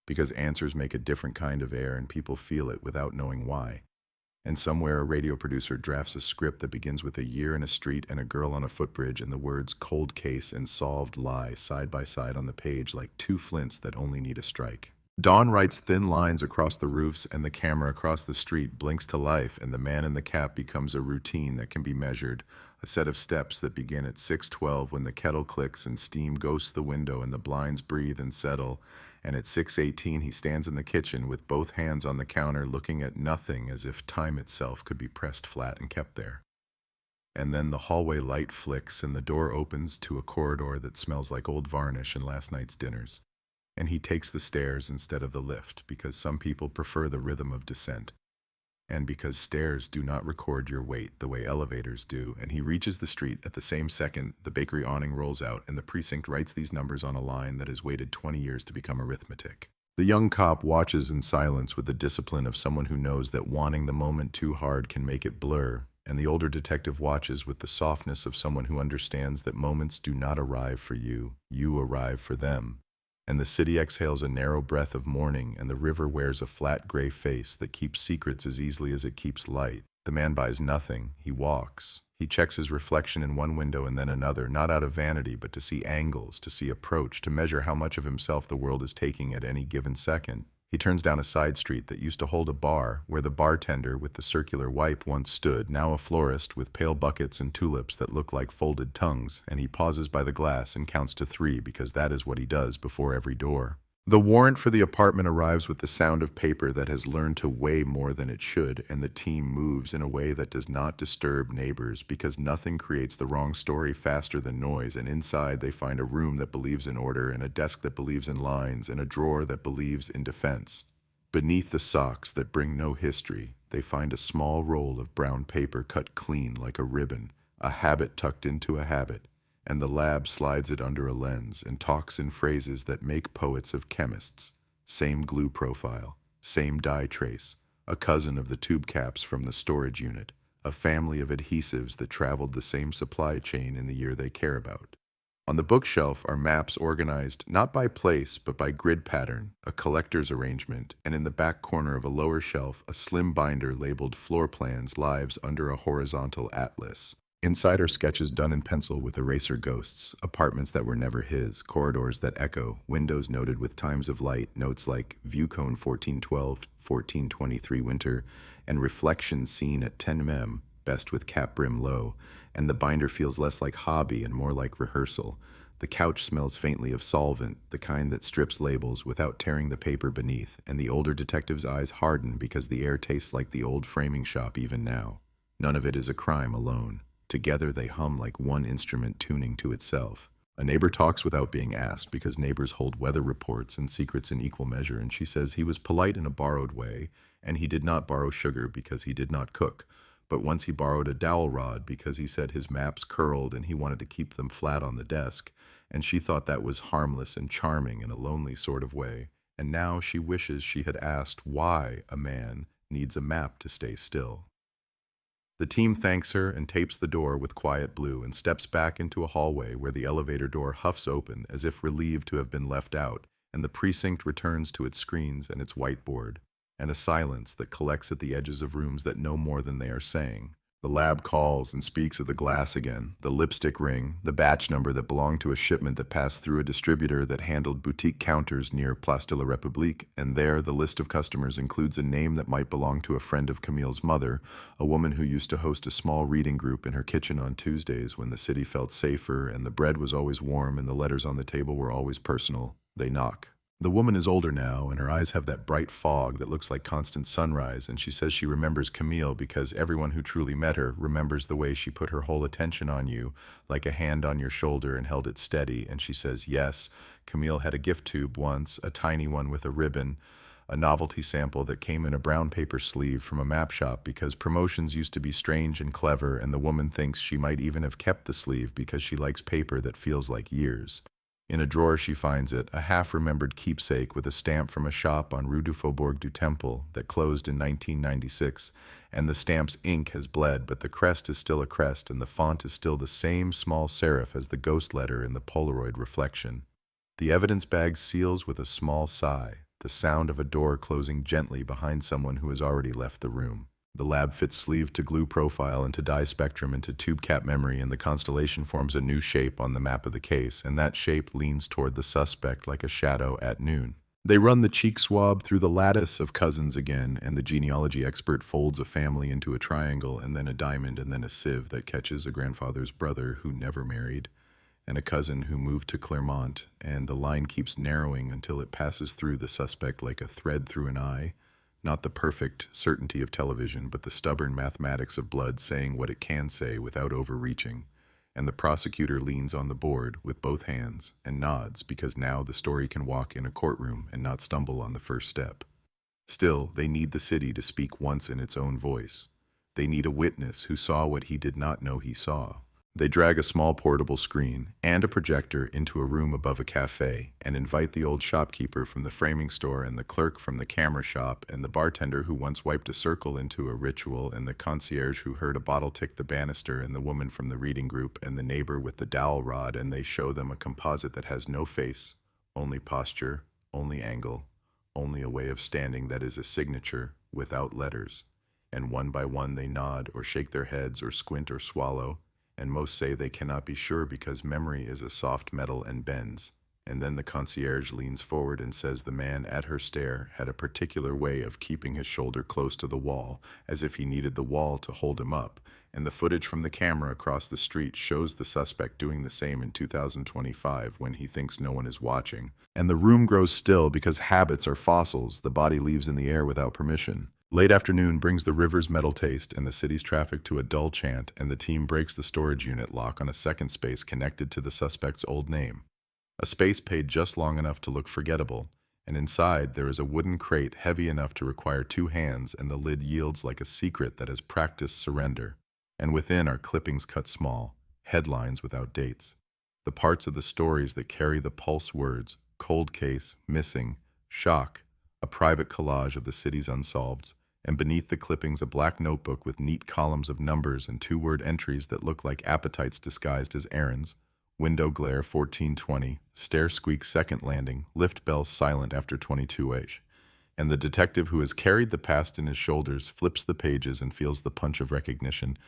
Because answers make a different kind of air and people feel it without knowing why. And somewhere a radio producer drafts a script that begins with a year in a street and a girl on a footbridge and the words cold case and solved lie side by side on the page like two flints that only need a strike. Dawn writes thin lines across the roofs and the camera across the street blinks to life, and the man in the cap becomes a routine that can be measured, a set of steps that begin at 6:12 when the kettle clicks and steam ghosts the window and the blinds breathe and settle, and at 6:18 he stands in the kitchen with both hands on the counter looking at nothing as if time itself could be pressed flat and kept there. And then the hallway light flicks and the door opens to a corridor that smells like old varnish and last night's dinners. And he takes the stairs instead of the lift because some people prefer the rhythm of descent, and because stairs do not record your weight the way elevators do, and he reaches the street at the same second the bakery awning rolls out and the precinct writes these numbers on a line that has waited 20 years to become arithmetic. The young cop watches in silence with the discipline of someone who knows that wanting the moment too hard can make it blur, and the older detective watches with the softness of someone who understands that moments do not arrive for you, you arrive for them. And the city exhales a narrow breath of morning, and the river wears a flat gray face that keeps secrets as easily as it keeps light. The man buys nothing. He walks. He checks his reflection in one window and then another, not out of vanity, but to see angles, to see approach, to measure how much of himself the world is taking at any given second. He turns down a side street that used to hold a bar, where the bartender with the circular wipe once stood, now a florist with pale buckets and tulips that look like folded tongues, and he pauses by the glass and counts to 3 because that is what he does before every door. The warrant for the apartment arrives with the sound of paper that has learned to weigh more than it should, and the team moves in a way that does not disturb neighbors because nothing creates the wrong story faster than noise, and inside they find a room that believes in order, and a desk that believes in lines, and a drawer that believes in defense. Beneath the socks that bring no history, they find a small roll of brown paper cut clean like a ribbon, a habit tucked into a habit, and the lab slides it under a lens and talks in phrases that make poets of chemists. Same glue profile, same dye trace, a cousin of the tube caps from the storage unit, a family of adhesives that traveled the same supply chain in the year they care about. On the bookshelf are maps organized not by place but by grid pattern, a collector's arrangement, and in the back corner of a lower shelf, a slim binder labeled Floor Plans lives under a horizontal atlas. Inside are sketches done in pencil with eraser ghosts, apartments that were never his, corridors that echo, windows noted with times of light, notes like view cone 1412, 1423 winter, and reflection seen at 10 mem, best with cap brim low, and the binder feels less like hobby and more like rehearsal. The couch smells faintly of solvent, the kind that strips labels without tearing the paper beneath, and the older detective's eyes harden because the air tastes like the old framing shop even now. None of it is a crime alone. Together they hum like one instrument tuning to itself. A neighbor talks without being asked because neighbors hold weather reports and secrets in equal measure, and she says he was polite in a borrowed way, and he did not borrow sugar because he did not cook. But once he borrowed a dowel rod because he said his maps curled and he wanted to keep them flat on the desk, and she thought that was harmless and charming in a lonely sort of way, and now she wishes she had asked why a man needs a map to stay still. The team thanks her and tapes the door with quiet blue and steps back into a hallway where the elevator door huffs open as if relieved to have been left out, and the precinct returns to its screens and its whiteboard, and a silence that collects at the edges of rooms that know more than they are saying. The lab calls and speaks of the glass again, the lipstick ring, the batch number that belonged to a shipment that passed through a distributor that handled boutique counters near Place de la République, and there the list of customers includes a name that might belong to a friend of Camille's mother, a woman who used to host a small reading group in her kitchen on Tuesdays when the city felt safer and the bread was always warm and the letters on the table were always personal. They knock. The woman is older now, and her eyes have that bright fog that looks like constant sunrise, and she says she remembers Camille because everyone who truly met her remembers the way she put her whole attention on you, like a hand on your shoulder and held it steady, and she says, yes, Camille had a gift tube once, a tiny one with a ribbon, a novelty sample that came in a brown paper sleeve from a map shop because promotions used to be strange and clever, and the woman thinks she might even have kept the sleeve because she likes paper that feels like years. In a drawer she finds it, a half-remembered keepsake with a stamp from a shop on Rue du Faubourg du Temple that closed in 1996, and the stamp's ink has bled, but the crest is still a crest, and the font is still the same small serif as the ghost letter in the Polaroid reflection. The evidence bag seals with a small sigh, the sound of a door closing gently behind someone who has already left the room. The lab fits sleeve to glue profile into dye spectrum into tube cap memory, and the constellation forms a new shape on the map of the case, and that shape leans toward the suspect like a shadow at noon. They run the cheek swab through the lattice of cousins again, and the genealogy expert folds a family into a triangle and then a diamond and then a sieve that catches a grandfather's brother who never married, and a cousin who moved to Clermont, and the line keeps narrowing until it passes through the suspect like a thread through an eye. Not the perfect certainty of television, but the stubborn mathematics of blood saying what it can say without overreaching. And the prosecutor leans on the board with both hands and nods because now the story can walk in a courtroom and not stumble on the first step. Still, they need the city to speak once in its own voice. They need a witness who saw what he did not know he saw. They drag a small portable screen and a projector into a room above a cafe and invite the old shopkeeper from the framing store and the clerk from the camera shop and the bartender who once wiped a circle into a ritual and the concierge who heard a bottle tick the banister and the woman from the reading group and the neighbor with the dowel rod, and they show them a composite that has no face, only posture, only angle, only a way of standing that is a signature without letters. And one by one they nod or shake their heads or squint or swallow, and most say they cannot be sure because memory is a soft metal and bends. And then the concierge leans forward and says the man at her stare had a particular way of keeping his shoulder close to the wall, as if he needed the wall to hold him up, and the footage from the camera across the street shows the suspect doing the same in 2025 when he thinks no one is watching. And the room grows still because habits are fossils the body leaves in the air without permission. Late afternoon brings the river's metal taste and the city's traffic to a dull chant, and the team breaks the storage unit lock on a second space connected to the suspect's old name. A space paid just long enough to look forgettable, and inside there is a wooden crate heavy enough to require 2 hands, and the lid yields like a secret that has practiced surrender. And within are clippings cut small, headlines without dates. The parts of the stories that carry the pulse words, cold case, missing, shock, a private collage of the city's unsolveds, and beneath the clippings a black notebook with neat columns of numbers and 2-word entries that look like appetites disguised as errands. Window glare 1420, stair squeak second landing, lift bell silent after 22H. And the detective who has carried the past in his shoulders flips the pages and feels the punch of recognition.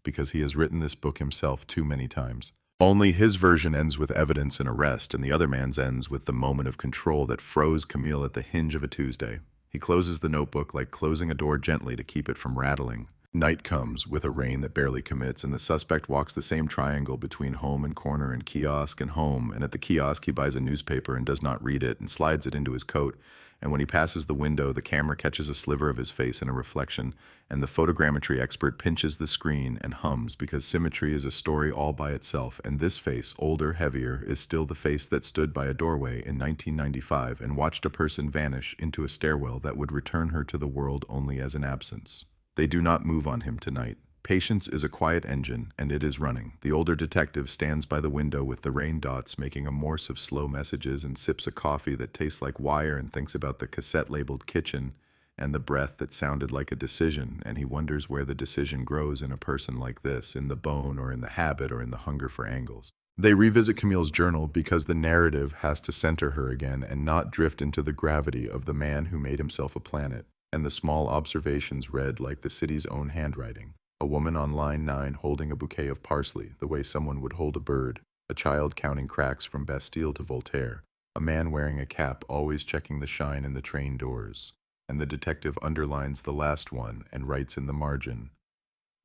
because he has written this book himself too many times. Only his version ends with evidence and arrest, and the other man's ends with the moment of control that froze Camille at the hinge of a Tuesday. He closes the notebook like closing a door gently to keep it from rattling. Night comes, with a rain that barely commits, and the suspect walks the same triangle between home and corner and kiosk and home, and at the kiosk he buys a newspaper and does not read it and slides it into his coat, and when he passes the window, the camera catches a sliver of his face in a reflection, and the photogrammetry expert pinches the screen and hums because symmetry is a story all by itself, and this face, older, heavier, is still the face that stood by a doorway in 1995 and watched a person vanish into a stairwell that would return her to the world only as an absence. They do not move on him tonight. Patience is a quiet engine, and it is running. The older detective stands by the window with the rain dots making a morse of slow messages and sips a coffee that tastes like wire and thinks about the cassette-labeled kitchen and the breath that sounded like a decision, and he wonders where the decision grows in a person like this, in the bone or in the habit or in the hunger for angles. They revisit Camille's journal because the narrative has to center her again and not drift into the gravity of the man who made himself a planet, and the small observations read like the city's own handwriting. A woman on line 9 holding a bouquet of parsley, the way someone would hold a bird. A child counting cracks from Bastille to Voltaire. A man wearing a cap always checking the shine in the train doors. And the detective underlines the last one and writes in the margin,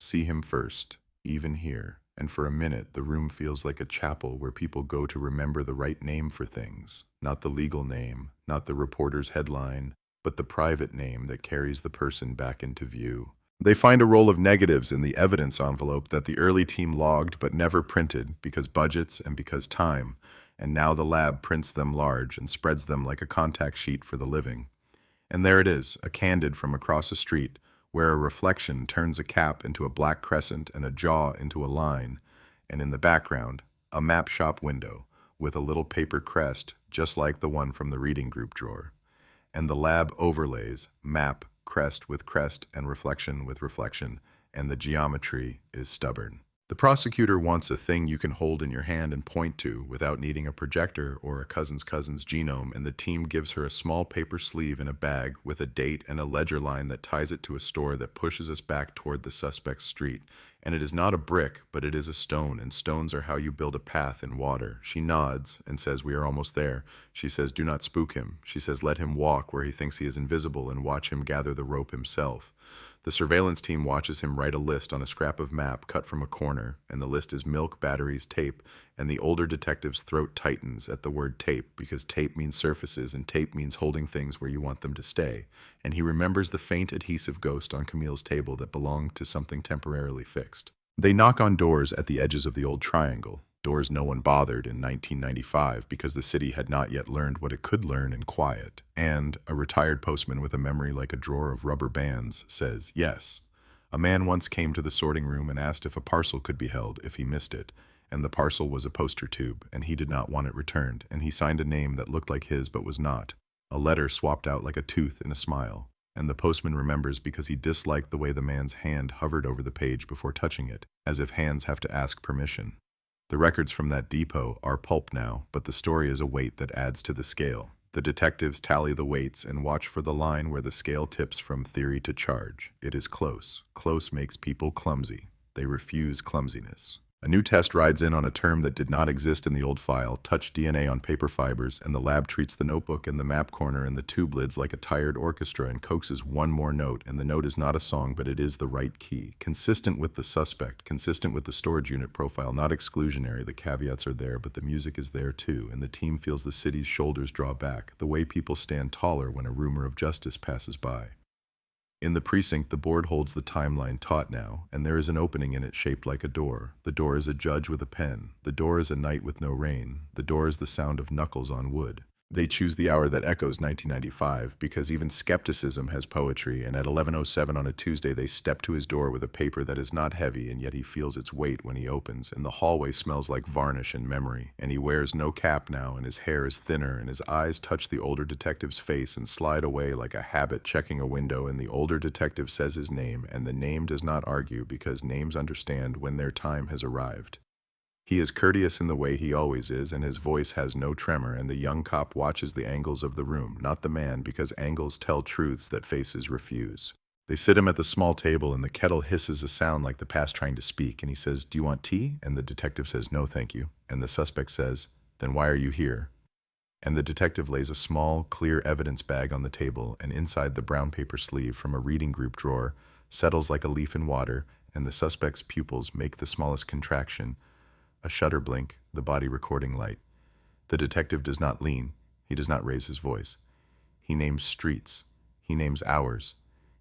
"See him first, even here." And for a minute, the room feels like a chapel where people go to remember the right name for things. Not the legal name, not the reporter's headline, but the private name that carries the person back into view. They find a roll of negatives in the evidence envelope that the early team logged but never printed because budgets and because time, and now the lab prints them large and spreads them like a contact sheet for the living. And there it is, a candid from across a street, where a reflection turns a cap into a black crescent and a jaw into a line, and in the background, a map shop window with a little paper crest just like the one from the reading group drawer. And the lab overlays, map, crest with crest, and reflection with reflection, and the geometry is stubborn. The prosecutor wants a thing you can hold in your hand and point to without needing a projector or a cousin's genome, and the team gives her a small paper sleeve in a bag with a date and a ledger line that ties it to a store that pushes us back toward the suspect's street. And it is not a brick, but it is a stone, and stones are how you build a path in water. She nods and says, "We are almost there." She says, "Do not spook him." She says, "Let him walk where he thinks he is invisible and watch him gather the rope himself." The surveillance team watches him write a list on a scrap of map cut from a corner, and the list is milk, batteries, tape, and the older detective's throat tightens at the word tape because tape means surfaces and tape means holding things where you want them to stay, and he remembers the faint adhesive ghost on Camille's table that belonged to something temporarily fixed. They knock on doors at the edges of the old triangle, doors no one bothered in 1995 because the city had not yet learned what it could learn in quiet, and a retired postman with a memory like a drawer of rubber bands says yes. A man once came to the sorting room and asked if a parcel could be held if he missed it, and the parcel was a poster tube, and he did not want it returned, and he signed a name that looked like his but was not, a letter swapped out like a tooth in a smile, and the postman remembers because he disliked the way the man's hand hovered over the page before touching it, as if hands have to ask permission. The records from that depot are pulp now, but the story is a weight that adds to the scale. The detectives tally the weights and watch for the line where the scale tips from theory to charge. It is close. Close makes people clumsy. They refuse clumsiness. A new test rides in on a term that did not exist in the old file, touch DNA on paper fibers, and the lab treats the notebook and the map corner and the tube lids like a tired orchestra and coaxes one more note, and the note is not a song, but it is the right key. Consistent with the suspect, consistent with the storage unit profile, not exclusionary. The caveats are there, but the music is there too, and the team feels the city's shoulders draw back, the way people stand taller when a rumor of justice passes by. In the precinct, the board holds the timeline taut now, and there is an opening in it shaped like a door. The door is a judge with a pen. The door is a night with no rain. The door is the sound of knuckles on wood. They choose the hour that echoes 1995 because even skepticism has poetry, and at 11:07 on a Tuesday they step to his door with a paper that is not heavy, and yet he feels its weight when he opens, and the hallway smells like varnish and memory, and he wears no cap now, and his hair is thinner, and his eyes touch the older detective's face and slide away like a habit checking a window, and the older detective says his name, and the name does not argue because names understand when their time has arrived. He is courteous in the way he always is, and his voice has no tremor, and the young cop watches the angles of the room, not the man, because angles tell truths that faces refuse. They sit him at the small table, and the kettle hisses a sound like the past trying to speak, and he says, "Do you want tea?" And the detective says, "No, thank you." And the suspect says, "Then why are you here?" And the detective lays a small, clear evidence bag on the table, and inside the brown paper sleeve from a reading group drawer settles like a leaf in water, and the suspect's pupils make the smallest contraction, a shutter blink, the body recording light. The detective does not lean. He does not raise his voice. He names streets. He names hours.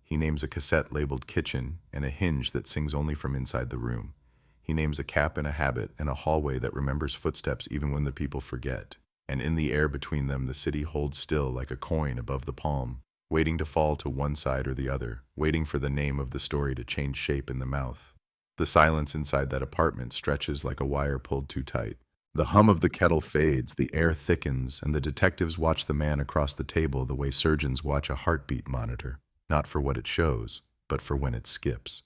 He names a cassette labeled kitchen and a hinge that sings only from inside the room. He names a cap and a habit and a hallway that remembers footsteps even when the people forget. And in the air between them, the city holds still like a coin above the palm, waiting to fall to one side or the other, waiting for the name of the story to change shape in the mouth. The silence inside that apartment stretches like a wire pulled too tight. The hum of the kettle fades, the air thickens, and the detectives watch the man across the table the way surgeons watch a heartbeat monitor. Not for what it shows, but for when it skips.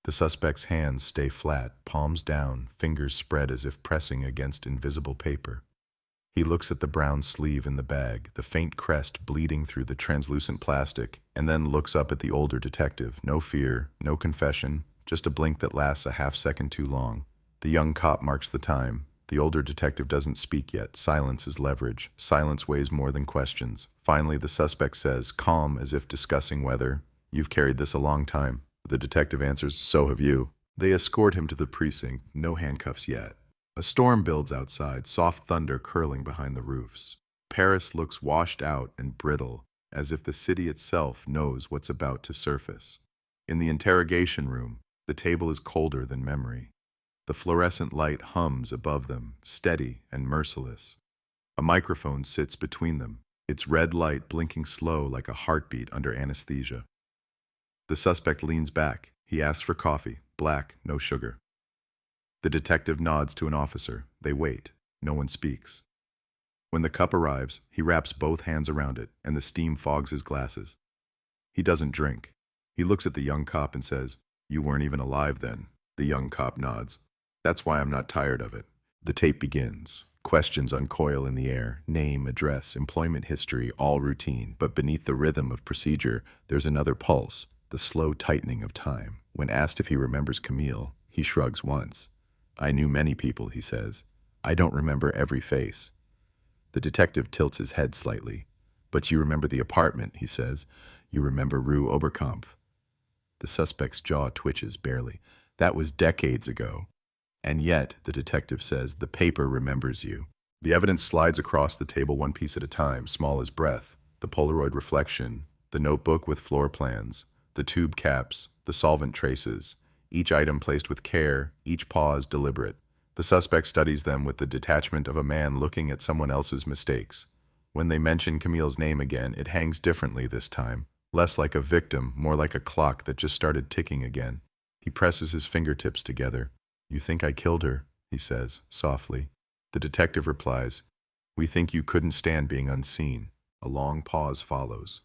The suspect's hands stay flat, palms down, fingers spread as if pressing against invisible paper. He looks at the brown sleeve in the bag, the faint crest bleeding through the translucent plastic, and then looks up at the older detective. No fear, no confession, just a blink that lasts a half second too long. The young cop marks the time. The older detective doesn't speak yet. Silence is leverage. Silence weighs more than questions. Finally, the suspect says, calm as if discussing whether, "You've carried this a long time." The detective answers, "So have you." They escort him to the precinct. No handcuffs yet. A storm builds outside, soft thunder curling behind the roofs. Paris looks washed out and brittle, as if the city itself knows what's about to surface. In the interrogation room, the table is colder than memory. The fluorescent light hums above them, steady and merciless. A microphone sits between them, its red light blinking slow like a heartbeat under anesthesia. The suspect leans back. He asks for coffee, black, no sugar. The detective nods to an officer. They wait. No one speaks. When the cup arrives, he wraps both hands around it, and the steam fogs his glasses. He doesn't drink. He looks at the young cop and says, "You weren't even alive then." The young cop nods. "That's why I'm not tired of it." The tape begins. Questions uncoil in the air. Name, address, employment history, all routine. But beneath the rhythm of procedure, there's another pulse, the slow tightening of time. When asked if he remembers Camille, he shrugs once. "I knew many people," he says. "I don't remember every face." The detective tilts his head slightly. "But you remember the apartment," he says. "You remember Rue Oberkampf." The suspect's jaw twitches barely. "That was decades ago." "And yet," the detective says, "the paper remembers you." The evidence slides across the table one piece at a time, small as breath. The Polaroid reflection, the notebook with floor plans, the tube caps, the solvent traces, each item placed with care, each pause deliberate. The suspect studies them with the detachment of a man looking at someone else's mistakes. When they mention Camille's name again, it hangs differently this time, less like a victim, more like a clock that just started ticking again. He presses his fingertips together. "You think I killed her," he says, softly. The detective replies, "We think you couldn't stand being unseen." A long pause follows.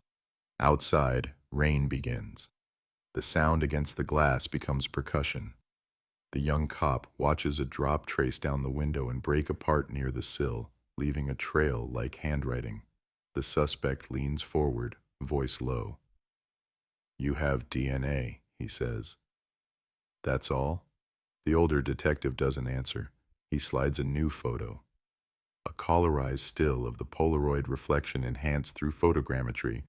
Outside, rain begins. The sound against the glass becomes percussion. The young cop watches a drop trace down the window and break apart near the sill, leaving a trail like handwriting. The suspect leans forward, voice low. "You have DNA," he says. "That's all?" The older detective doesn't answer. He slides a new photo. A colorized still of the Polaroid reflection enhanced through photogrammetry,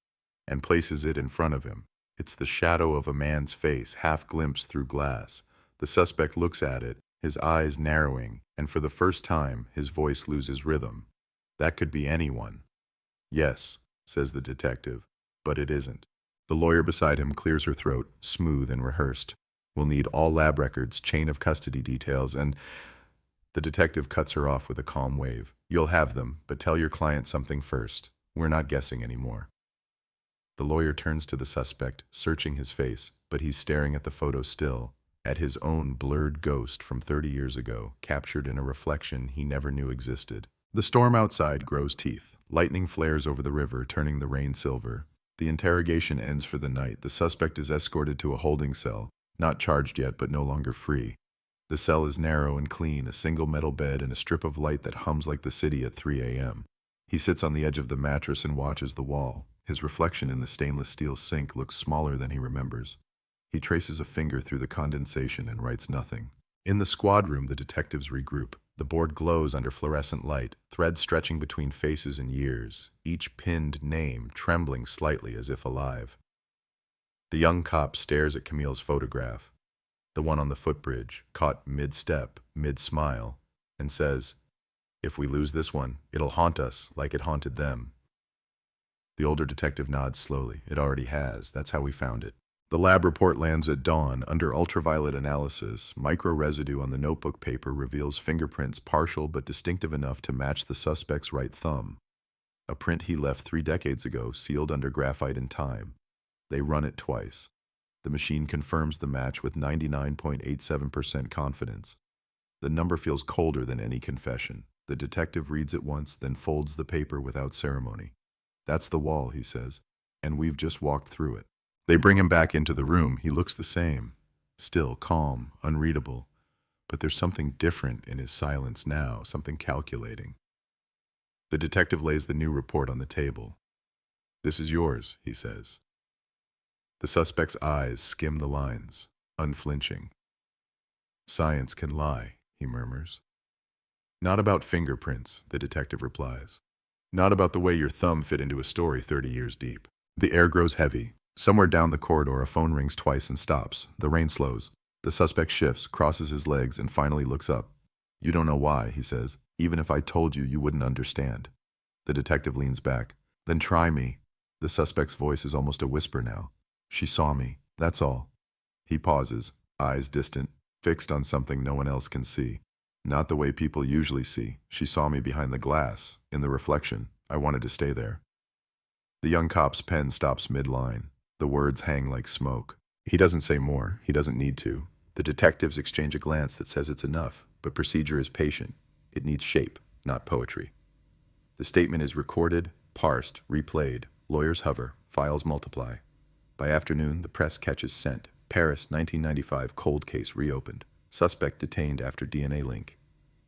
and places it in front of him. It's the shadow of a man's face, half glimpsed through glass. The suspect looks at it, his eyes narrowing, and for the first time, his voice loses rhythm. "That could be anyone." "Yes," says the detective, "but it isn't." The lawyer beside him clears her throat, smooth and rehearsed. "We'll need all lab records, chain of custody details, and—" The detective cuts her off with a calm wave. "You'll have them, but tell your client something first. We're not guessing anymore." The lawyer turns to the suspect, searching his face, but he's staring at the photo still, at his own blurred ghost from 30 years ago, captured in a reflection he never knew existed. The storm outside grows teeth. Lightning flares over the river, turning the rain silver. The interrogation ends for the night. The suspect is escorted to a holding cell, not charged yet, but no longer free. The cell is narrow and clean, a single metal bed and a strip of light that hums like the city at 3 a.m. He sits on the edge of the mattress and watches the wall. His reflection in the stainless steel sink looks smaller than he remembers. He traces a finger through the condensation and writes nothing. In the squad room, the detectives regroup. The board glows under fluorescent light, threads stretching between faces and years, each pinned name trembling slightly as if alive. The young cop stares at Camille's photograph, the one on the footbridge, caught mid-step, mid-smile, and says, "If we lose this one, it'll haunt us like it haunted them." The older detective nods slowly. "It already has. That's how we found it." The lab report lands at dawn. Under ultraviolet analysis, micro-residue on the notebook paper reveals fingerprints partial but distinctive enough to match the suspect's right thumb. A print he left 3 decades ago, sealed under graphite in time. They run it twice. The machine confirms the match with 99.87% confidence. The number feels colder than any confession. The detective reads it once, then folds the paper without ceremony. "That's the wall," he says, "and we've just walked through it." They bring him back into the room. He looks the same, still calm, unreadable. But there's something different in his silence now, something calculating. The detective lays the new report on the table. "This is yours," he says. The suspect's eyes skim the lines, unflinching. "Science can lie," he murmurs. "Not about fingerprints," the detective replies. "Not about the way your thumb fit into a story 30 years deep." The air grows heavy. Somewhere down the corridor, a phone rings twice and stops. The rain slows. The suspect shifts, crosses his legs, and finally looks up. "You don't know why," he says. "Even if I told you, you wouldn't understand." The detective leans back. "Then try me." The suspect's voice is almost a whisper now. "She saw me. That's all." He pauses, eyes distant, fixed on something no one else can see. "Not the way people usually see. She saw me behind the glass, in the reflection. I wanted to stay there." The young cop's pen stops mid-line. The words hang like smoke. He doesn't say more. He doesn't need to. The detectives exchange a glance that says it's enough, but procedure is patient. It needs shape, not poetry. The statement is recorded, parsed, replayed. Lawyers hover. Files multiply. By afternoon, the press catches scent. Paris, 1995, cold case reopened. Suspect detained after DNA link.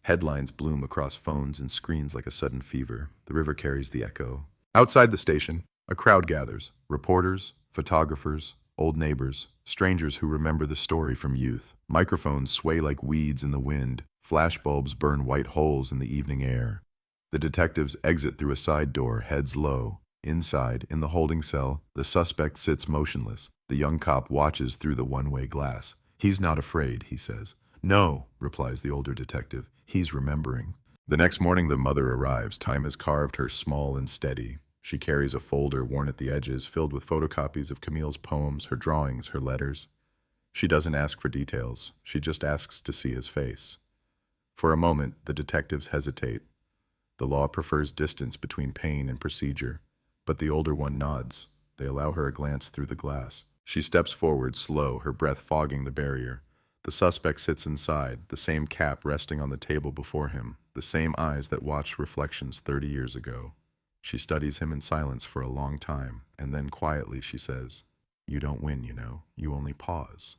Headlines bloom across phones and screens like a sudden fever. The river carries the echo. Outside the station, a crowd gathers. Reporters, photographers, old neighbors, strangers who remember the story from youth. Microphones sway like weeds in the wind. Flashbulbs burn white holes in the evening air. The detectives exit through a side door, heads low. Inside, in the holding cell, the suspect sits motionless. The young cop watches through the one-way glass. "He's not afraid," he says. "No," replies the older detective. "He's remembering." The next morning, the mother arrives. Time has carved her small and steady. She carries a folder worn at the edges, filled with photocopies of Camille's poems, her drawings, her letters. She doesn't ask for details. She just asks to see his face. For a moment, the detectives hesitate. The law prefers distance between pain and procedure, but the older one nods. They allow her a glance through the glass. She steps forward, slow, her breath fogging the barrier. The suspect sits inside, the same cap resting on the table before him, the same eyes that watched reflections 30 years ago. She studies him in silence for a long time, and then quietly she says, "You don't win, you know. You only pause."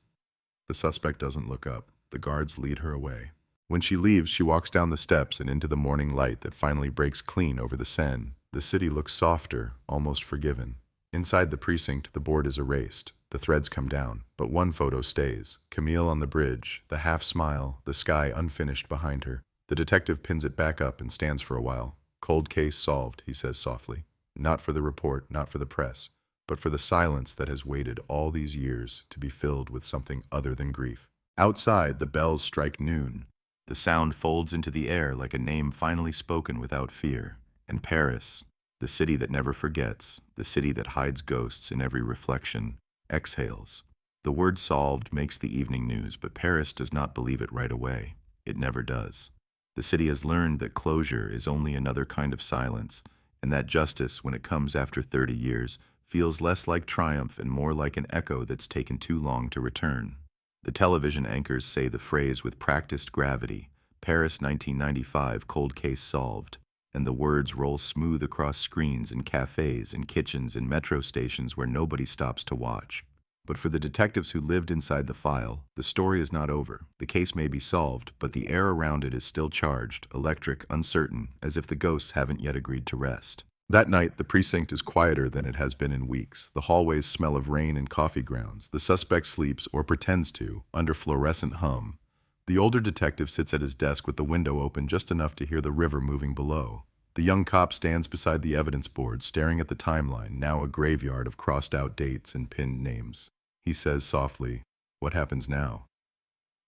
The suspect doesn't look up. The guards lead her away. When she leaves, she walks down the steps and into the morning light that finally breaks clean over the Seine. The city looks softer, almost forgiven. Inside the precinct, the board is erased. The threads come down, but one photo stays. Camille on the bridge, the half smile, the sky unfinished behind her. The detective pins it back up and stands for a while. "Cold case solved," he says softly. Not for the report, not for the press, but for the silence that has waited all these years to be filled with something other than grief. Outside, the bells strike noon. The sound folds into the air like a name finally spoken without fear. And Paris, the city that never forgets, the city that hides ghosts in every reflection, exhales. The word solved makes the evening news, but Paris does not believe it right away. It never does. The city has learned that closure is only another kind of silence, and that justice, when it comes after 30 years, feels less like triumph and more like an echo that's taken too long to return. The television anchors say the phrase with practiced gravity, "Paris 1995, cold case solved," and the words roll smooth across screens in cafes and kitchens and metro stations where nobody stops to watch. But for the detectives who lived inside the file, the story is not over. The case may be solved, but the air around it is still charged, electric, uncertain, as if the ghosts haven't yet agreed to rest. That night, the precinct is quieter than it has been in weeks. The hallways smell of rain and coffee grounds. The suspect sleeps, or pretends to, under fluorescent hum. The older detective sits at his desk with the window open just enough to hear the river moving below. The young cop stands beside the evidence board, staring at the timeline, now a graveyard of crossed-out dates and pinned names. He says softly, "What happens now?"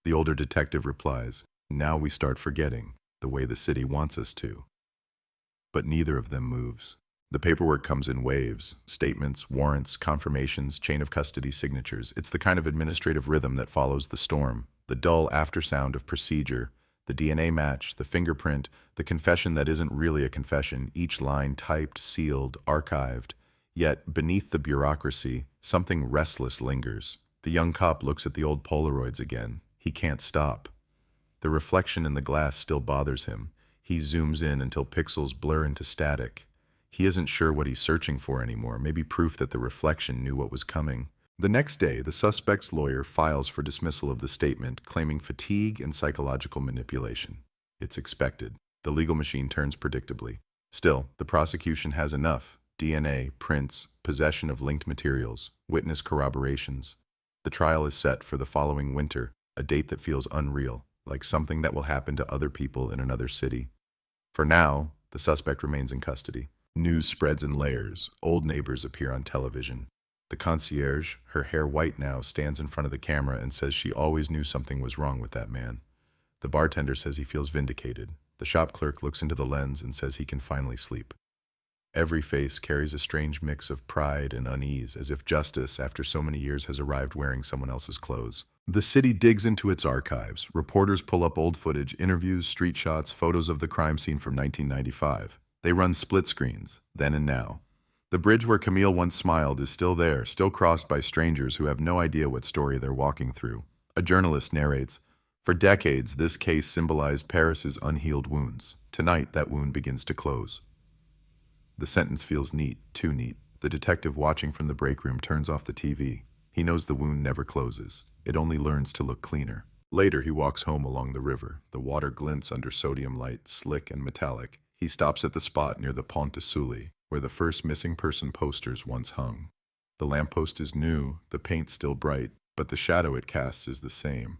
The older detective replies, "Now we start forgetting, the way the city wants us to." But neither of them moves. The paperwork comes in waves: statements, warrants, confirmations, chain of custody signatures. It's the kind of administrative rhythm that follows the storm, the dull aftersound of procedure, the DNA match, the fingerprint, the confession that isn't really a confession, each line typed, sealed, archived. Yet, beneath the bureaucracy, something restless lingers. The young cop looks at the old Polaroids again. He can't stop. The reflection in the glass still bothers him. He zooms in until pixels blur into static. He isn't sure what he's searching for anymore, maybe proof that the reflection knew what was coming. The next day, the suspect's lawyer files for dismissal of the statement, claiming fatigue and psychological manipulation. It's expected. The legal machine turns predictably. Still, the prosecution has enough: DNA, prints, possession of linked materials, witness corroborations. The trial is set for the following winter, a date that feels unreal, like something that will happen to other people in another city. For now, the suspect remains in custody. News spreads in layers. Old neighbors appear on television. The concierge, her hair white now, stands in front of the camera and says she always knew something was wrong with that man. The bartender says he feels vindicated. The shop clerk looks into the lens and says he can finally sleep. Every face carries a strange mix of pride and unease, as if justice, after so many years, has arrived wearing someone else's clothes. The city digs into its archives. Reporters pull up old footage, interviews, street shots, photos of the crime scene from 1995. They run split screens, then and now. The bridge where Camille once smiled is still there, still crossed by strangers who have no idea what story they're walking through. A journalist narrates, "For decades, this case symbolized Paris's unhealed wounds. Tonight, that wound begins to close." The sentence feels neat, too neat. The detective watching from the break room turns off the TV. He knows the wound never closes. It only learns to look cleaner. Later, he walks home along the river. The water glints under sodium light, slick and metallic. He stops at the spot near the Pont de Sully, where the first missing person posters once hung. The lamppost is new, the paint still bright, but the shadow it casts is the same.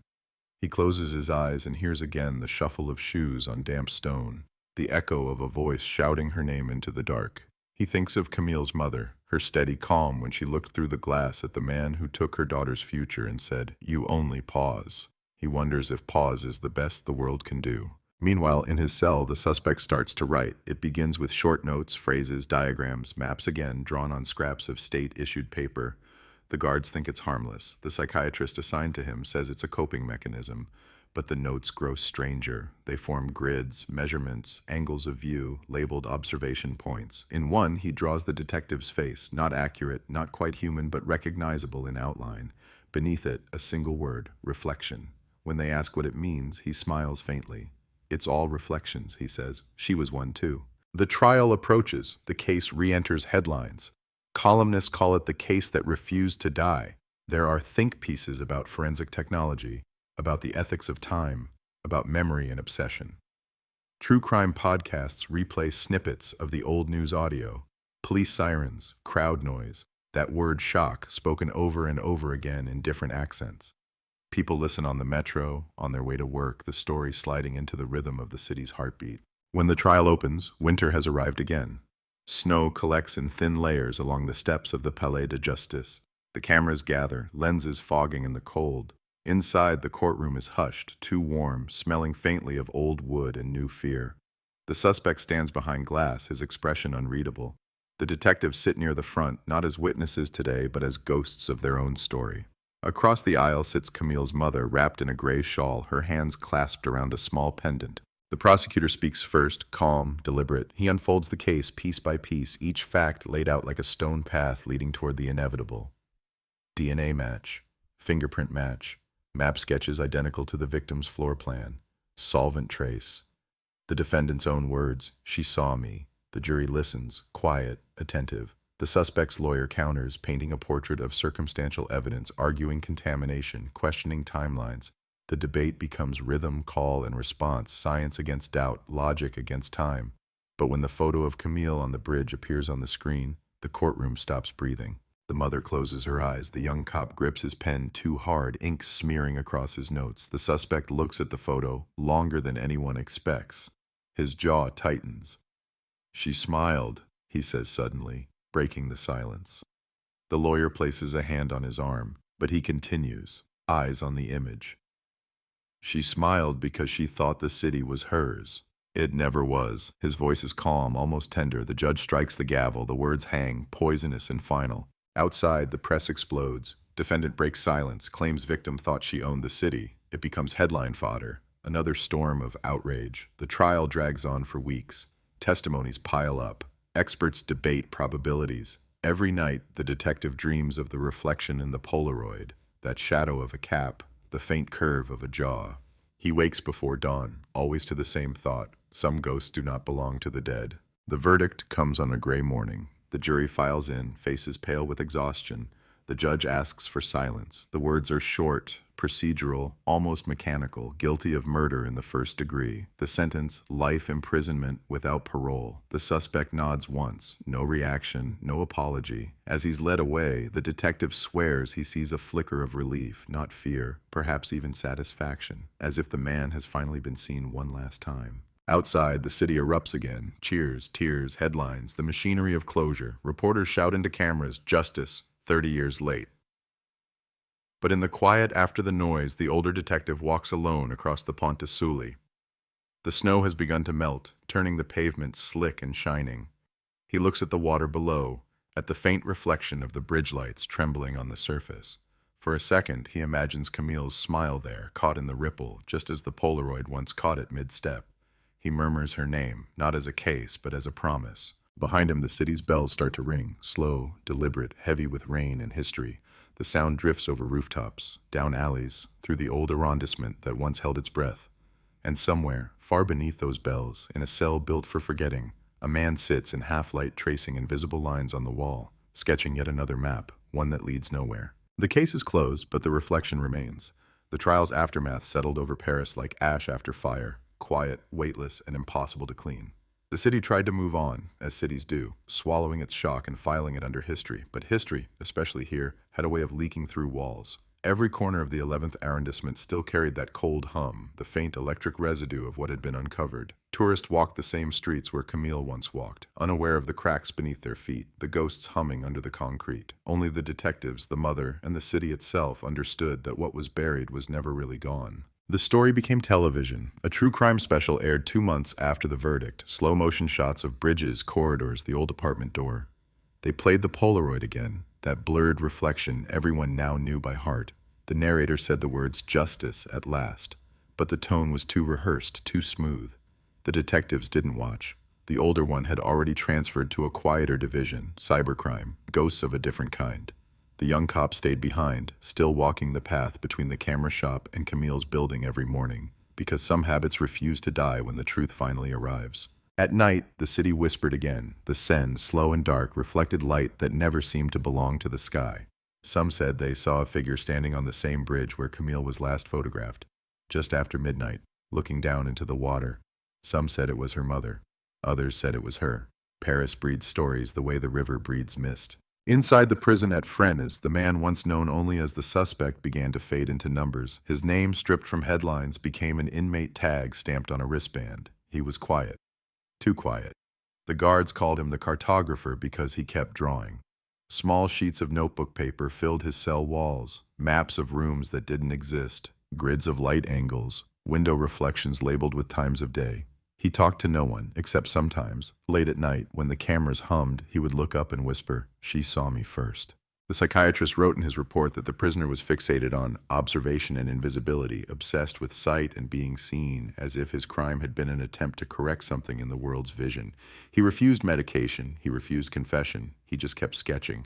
He closes his eyes and hears again the shuffle of shoes on damp stone, the echo of a voice shouting her name into the dark. He thinks of Camille's mother, her steady calm when she looked through the glass at the man who took her daughter's future and said, "You only pause." He wonders if pause is the best the world can do. Meanwhile, in his cell, the suspect starts to write. It begins with short notes, phrases, diagrams, maps again, drawn on scraps of state-issued paper. The guards think it's harmless. The psychiatrist assigned to him says it's a coping mechanism. But the notes grow stranger. They form grids, measurements, angles of view, labeled observation points. In one, he draws the detective's face, not accurate, not quite human, but recognizable in outline. Beneath it, a single word, reflection. When they ask what it means, he smiles faintly. "It's all reflections," he says. "She was one too." The trial approaches. The case re-enters headlines. Columnists call it the case that refused to die. There are think pieces about forensic technology, about the ethics of time, about memory and obsession. True crime podcasts replay snippets of the old news audio, police sirens, crowd noise, that word shock spoken over and over again in different accents. People listen on the metro, on their way to work, the story sliding into the rhythm of the city's heartbeat. When the trial opens, winter has arrived again. Snow collects in thin layers along the steps of the Palais de Justice. The cameras gather, lenses fogging in the cold. Inside, the courtroom is hushed, too warm, smelling faintly of old wood and new fear. The suspect stands behind glass, his expression unreadable. The detectives sit near the front, not as witnesses today, but as ghosts of their own story. Across the aisle sits Camille's mother, wrapped in a gray shawl, her hands clasped around a small pendant. The prosecutor speaks first, calm, deliberate. He unfolds the case piece by piece, each fact laid out like a stone path leading toward the inevitable. DNA match, fingerprint match, map sketches identical to the victim's floor plan, solvent trace. The defendant's own words, "She saw me." The jury listens, quiet, attentive. The suspect's lawyer counters, painting a portrait of circumstantial evidence, arguing contamination, questioning timelines. The debate becomes rhythm, call, and response, science against doubt, logic against time. But when the photo of Camille on the bridge appears on the screen, the courtroom stops breathing. The mother closes her eyes. The young cop grips his pen too hard, ink smearing across his notes. The suspect looks at the photo longer than anyone expects. His jaw tightens. "She smiled," he says suddenly, breaking the silence. The lawyer places a hand on his arm, but he continues, eyes on the image. "She smiled because she thought the city was hers. It never was." His voice is calm, almost tender. The judge strikes the gavel. The words hang, poisonous and final. Outside, the press explodes. Defendant breaks silence, claims victim thought she owned the city. It becomes headline fodder. Another storm of outrage. The trial drags on for weeks. Testimonies pile up. Experts debate probabilities. Every night, the detective dreams of the reflection in the Polaroid, that shadow of a cap, the faint curve of a jaw. He wakes before dawn, always to the same thought. Some ghosts do not belong to the dead. The verdict comes on a gray morning. The jury files in, faces pale with exhaustion. The judge asks for silence. The words are short, procedural, almost mechanical, guilty of murder in the first degree. The sentence, life imprisonment without parole. The suspect nods once, no reaction, no apology. As he's led away, the detective swears he sees a flicker of relief, not fear, perhaps even satisfaction, as if the man has finally been seen one last time. Outside, the city erupts again. Cheers, tears, headlines, the machinery of closure. Reporters shout into cameras, justice, 30 years late. But in the quiet after the noise, the older detective walks alone across the Ponte Sully. The snow has begun to melt, turning the pavement slick and shining. He looks at the water below, at the faint reflection of the bridge lights trembling on the surface. For a second, he imagines Camille's smile there, caught in the ripple, just as the Polaroid once caught it mid-step. He murmurs her name, not as a case, but as a promise. Behind him, the city's bells start to ring, slow, deliberate, heavy with rain and history. The sound drifts over rooftops, down alleys, through the old arrondissement that once held its breath. And somewhere, far beneath those bells, in a cell built for forgetting, a man sits in half-light tracing invisible lines on the wall, sketching yet another map, one that leads nowhere. The case is closed, but the reflection remains. The trial's aftermath settled over Paris like ash after fire, quiet, weightless, and impossible to clean. The city tried to move on, as cities do, swallowing its shock and filing it under history. But history, especially here, had a way of leaking through walls. Every corner of the 11th arrondissement still carried that cold hum, the faint electric residue of what had been uncovered. Tourists walked the same streets where Camille once walked, unaware of the cracks beneath their feet, the ghosts humming under the concrete. Only the detectives, the mother, and the city itself understood that what was buried was never really gone. The story became television. A true crime special aired 2 months after the verdict, slow-motion shots of bridges, corridors, the old apartment door. They played the Polaroid again, that blurred reflection everyone now knew by heart. The narrator said the words "justice" at last, but the tone was too rehearsed, too smooth. The detectives didn't watch. The older one had already transferred to a quieter division, cybercrime, ghosts of a different kind. The young cop stayed behind, still walking the path between the camera shop and Camille's building every morning, because some habits refuse to die when the truth finally arrives. At night, the city whispered again. The Seine, slow and dark, reflected light that never seemed to belong to the sky. Some said they saw a figure standing on the same bridge where Camille was last photographed, just after midnight, looking down into the water. Some said it was her mother. Others said it was her. Paris breeds stories the way the river breeds mist. Inside the prison at Fresnes, the man once known only as the suspect began to fade into numbers. His name, stripped from headlines, became an inmate tag stamped on a wristband. He was quiet. Too quiet. The guards called him the cartographer because he kept drawing. Small sheets of notebook paper filled his cell walls, maps of rooms that didn't exist, grids of light angles, window reflections labeled with times of day. He talked to no one, except sometimes, late at night, when the cameras hummed, he would look up and whisper, "She saw me first." The psychiatrist wrote in his report that the prisoner was fixated on observation and invisibility, obsessed with sight and being seen, as if his crime had been an attempt to correct something in the world's vision. He refused medication, he refused confession, he just kept sketching.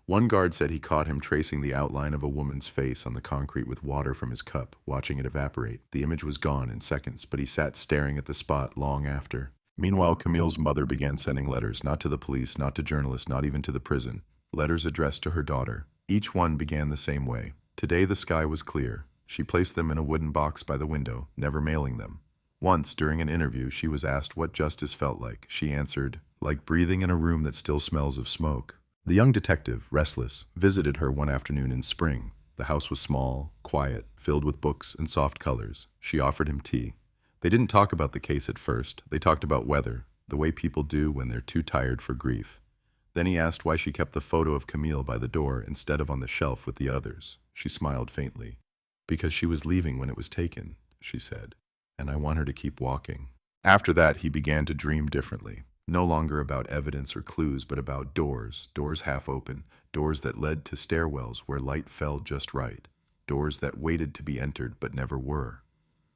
One guard said he caught him tracing the outline of a woman's face on the concrete with water from his cup, watching it evaporate. The image was gone in seconds, but he sat staring at the spot long after. Meanwhile, Camille's mother began sending letters, not to the police, not to journalists, not even to the prison. Letters addressed to her daughter. Each one began the same way. Today the sky was clear. She placed them in a wooden box by the window, never mailing them. Once, during an interview, she was asked what justice felt like. She answered, like breathing in a room that still smells of smoke. The young detective, restless, visited her one afternoon in spring. The house was small, quiet, filled with books and soft colors. She offered him tea. They didn't talk about the case at first. They talked about weather, the way people do when they're too tired for grief. Then he asked why she kept the photo of Camille by the door instead of on the shelf with the others. She smiled faintly. Because she was leaving when it was taken, she said, and I want her to keep walking. After that, he began to dream differently. No longer about evidence or clues, but about doors half open, doors that led to stairwells where light fell just right, doors that waited to be entered but never were.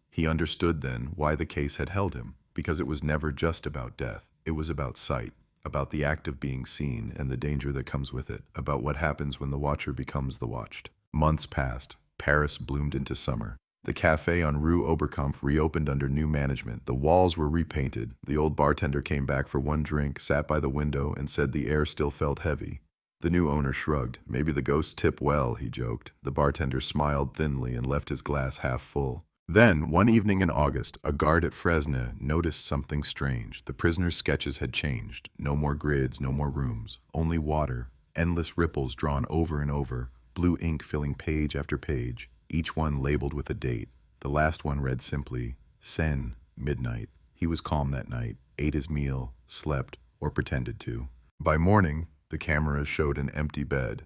He understood then why the case had held him, because it was never just about death. It was about sight, about the act of being seen and the danger that comes with it, about what happens when the watcher becomes the watched. Months passed. Paris bloomed into summer. The cafe on Rue Oberkampf reopened under new management. The walls were repainted. The old bartender came back for one drink, sat by the window, and said the air still felt heavy. The new owner shrugged. Maybe the ghosts tip well, he joked. The bartender smiled thinly and left his glass half full. Then, one evening in August, a guard at Fresnes noticed something strange. The prisoner's sketches had changed. No more grids, no more rooms. Only water, endless ripples drawn over and over, blue ink filling page after page, each one labeled with a date. The last one read simply, Seine, midnight. He was calm that night, ate his meal, slept, or pretended to. By morning, the cameras showed an empty bed.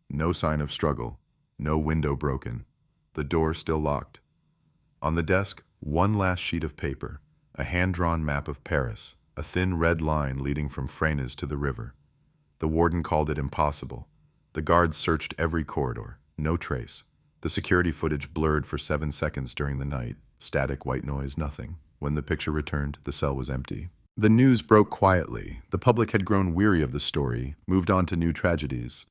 No sign of struggle, no window broken, the door still locked. On the desk, one last sheet of paper, a hand-drawn map of Paris, a thin red line leading from Fresnes to the river. The warden called it impossible. The guards searched every corridor. No trace. The security footage blurred for 7 seconds during the night. Static, white noise, nothing. When the picture returned, the cell was empty. The news broke quietly. The public had grown weary of the story, moved on to new tragedies.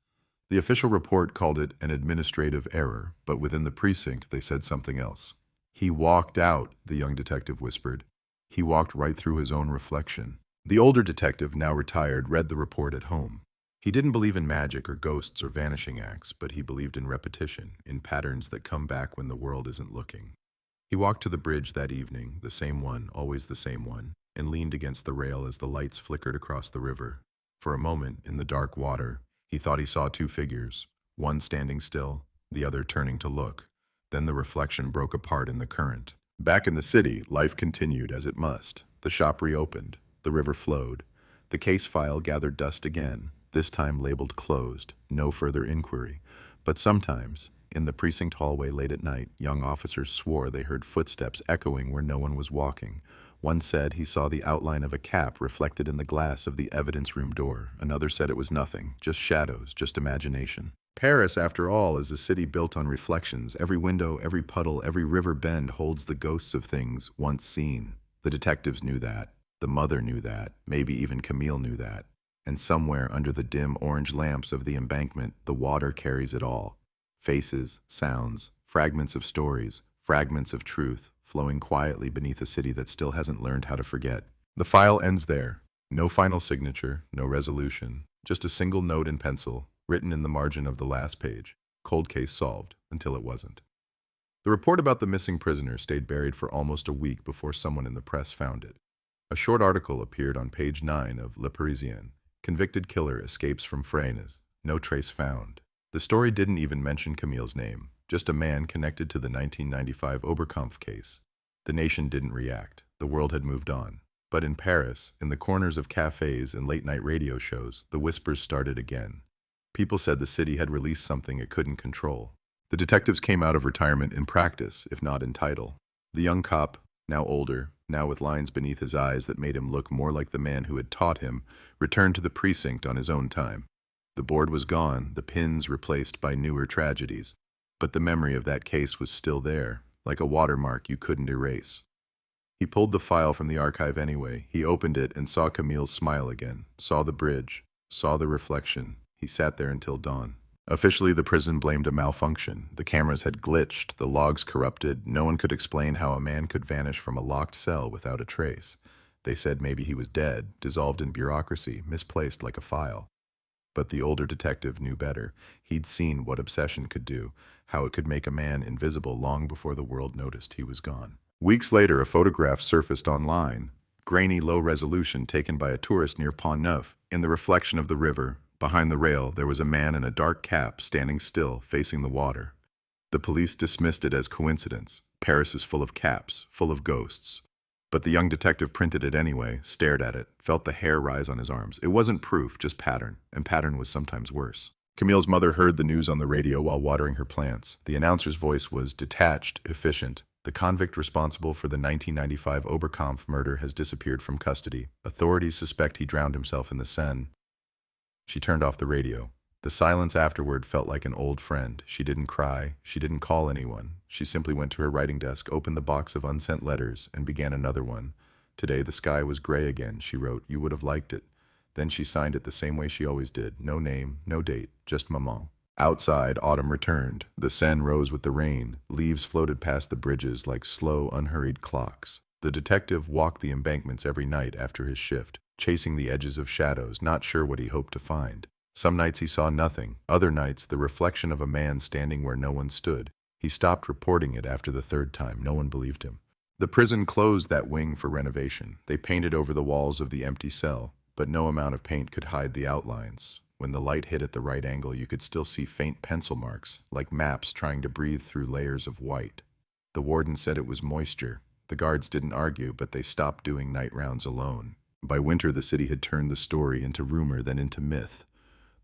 The official report called it an administrative error, but within the precinct they said something else. He walked out, the young detective whispered. He walked right through his own reflection. The older detective, now retired, read the report at home. He didn't believe in magic or ghosts or vanishing acts, but he believed in repetition, in patterns that come back when the world isn't looking. He walked to the bridge that evening, the same one, always the same one, and leaned against the rail as the lights flickered across the river. For a moment, in the dark water, he thought he saw 2 figures, one standing still, the other turning to look. Then the reflection broke apart in the current. Back in the city, life continued as it must. The shop reopened. The river flowed. The case file gathered dust again. This time labeled closed, no further inquiry. But sometimes, in the precinct hallway late at night, young officers swore they heard footsteps echoing where no one was walking. One said he saw the outline of a cap reflected in the glass of the evidence room door. Another said it was nothing, just shadows, just imagination. Paris, after all, is a city built on reflections. Every window, every puddle, every river bend holds the ghosts of things once seen. The detectives knew that. The mother knew that. Maybe even Camille knew that. And somewhere under the dim orange lamps of the embankment, the water carries it all. Faces, sounds, fragments of stories, fragments of truth, flowing quietly beneath a city that still hasn't learned how to forget. The file ends there. No final signature, no resolution, just a single note in pencil, written in the margin of the last page. Cold case solved, until it wasn't. The report about the missing prisoner stayed buried for almost a week before someone in the press found it. A short article appeared on page 9 of Le Parisien. Convicted killer escapes from Fresnes. No trace found. The story didn't even mention Camille's name, just a man connected to the 1995 Oberkampf case. The nation didn't react. The world had moved on. But in Paris, in the corners of cafes and late-night radio shows, the whispers started again. People said the city had released something it couldn't control. The detectives came out of retirement in practice, if not in title. The young cop, now older, now with lines beneath his eyes that made him look more like the man who had taught him, returned to the precinct on his own time. The board was gone, the pins replaced by newer tragedies. But the memory of that case was still there, like a watermark you couldn't erase. He pulled the file from the archive anyway. He opened it and saw Camille's smile again, saw the bridge, saw the reflection. He sat there until dawn. Officially, the prison blamed a malfunction. The cameras had glitched, the logs corrupted. No one could explain how a man could vanish from a locked cell without a trace. They said maybe he was dead, dissolved in bureaucracy, misplaced like a file. But the older detective knew better. He'd seen what obsession could do, how it could make a man invisible long before the world noticed he was gone. Weeks later, a photograph surfaced online. Grainy, low resolution taken by a tourist near Pont Neuf. In the reflection of the river, behind the rail, there was a man in a dark cap standing still, facing the water. The police dismissed it as coincidence. Paris is full of caps, full of ghosts. But the young detective printed it anyway, stared at it, felt the hair rise on his arms. It wasn't proof, just pattern, and pattern was sometimes worse. Camille's mother heard the news on the radio while watering her plants. The announcer's voice was detached, efficient. The convict responsible for the 1995 Oberkampf murder has disappeared from custody. Authorities suspect he drowned himself in the Seine. She turned off the radio. The silence afterward felt like an old friend. She didn't cry. She didn't call anyone. She simply went to her writing desk, opened the box of unsent letters, and began another one. Today the sky was gray again, she wrote. You would have liked it. Then she signed it the same way she always did. No name, no date, just maman. Outside, autumn returned. The Seine rose with the rain. Leaves floated past the bridges like slow, unhurried clocks. The detective walked the embankments every night after his shift, chasing the edges of shadows, not sure what he hoped to find. Some nights he saw nothing. Other nights, the reflection of a man standing where no one stood. He stopped reporting it after the third time. No one believed him. The prison closed that wing for renovation. They painted over the walls of the empty cell, but no amount of paint could hide the outlines. When the light hit at the right angle, you could still see faint pencil marks, like maps trying to breathe through layers of white. The warden said it was moisture. The guards didn't argue, but they stopped doing night rounds alone. By winter, the city had turned the story into rumor, then into myth.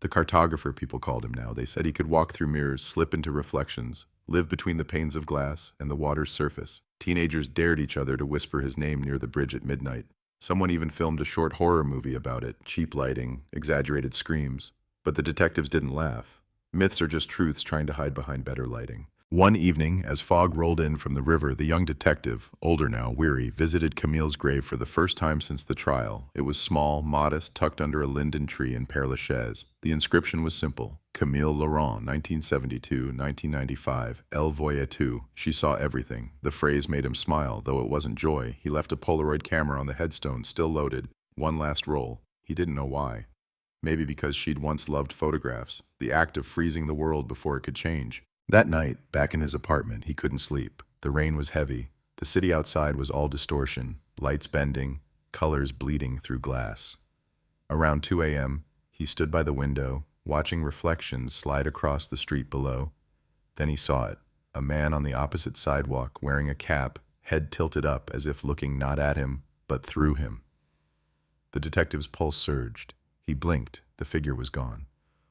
The cartographer, people called him now. They said he could walk through mirrors, slip into reflections, live between the panes of glass and the water's surface. Teenagers dared each other to whisper his name near the bridge at midnight. Someone even filmed a short horror movie about it, cheap lighting, exaggerated screams. But the detectives didn't laugh. Myths are just truths trying to hide behind better lighting. One evening, as fog rolled in from the river, the young detective, older now, weary, visited Camille's grave for the first time since the trial. It was small, modest, tucked under a linden tree in Père Lachaise. The inscription was simple: Camille Laurent, 1972-1995, Elle voyait tout. She saw everything. The phrase made him smile, though it wasn't joy. He left a Polaroid camera on the headstone, still loaded. One last roll. He didn't know why. Maybe because she'd once loved photographs, the act of freezing the world before it could change. That night, back in his apartment, he couldn't sleep. The rain was heavy. The city outside was all distortion, lights bending, colors bleeding through glass. Around 2 a.m., he stood by the window, watching reflections slide across the street below. Then he saw it, a man on the opposite sidewalk wearing a cap, head tilted up as if looking not at him, but through him. The detective's pulse surged. He blinked. The figure was gone.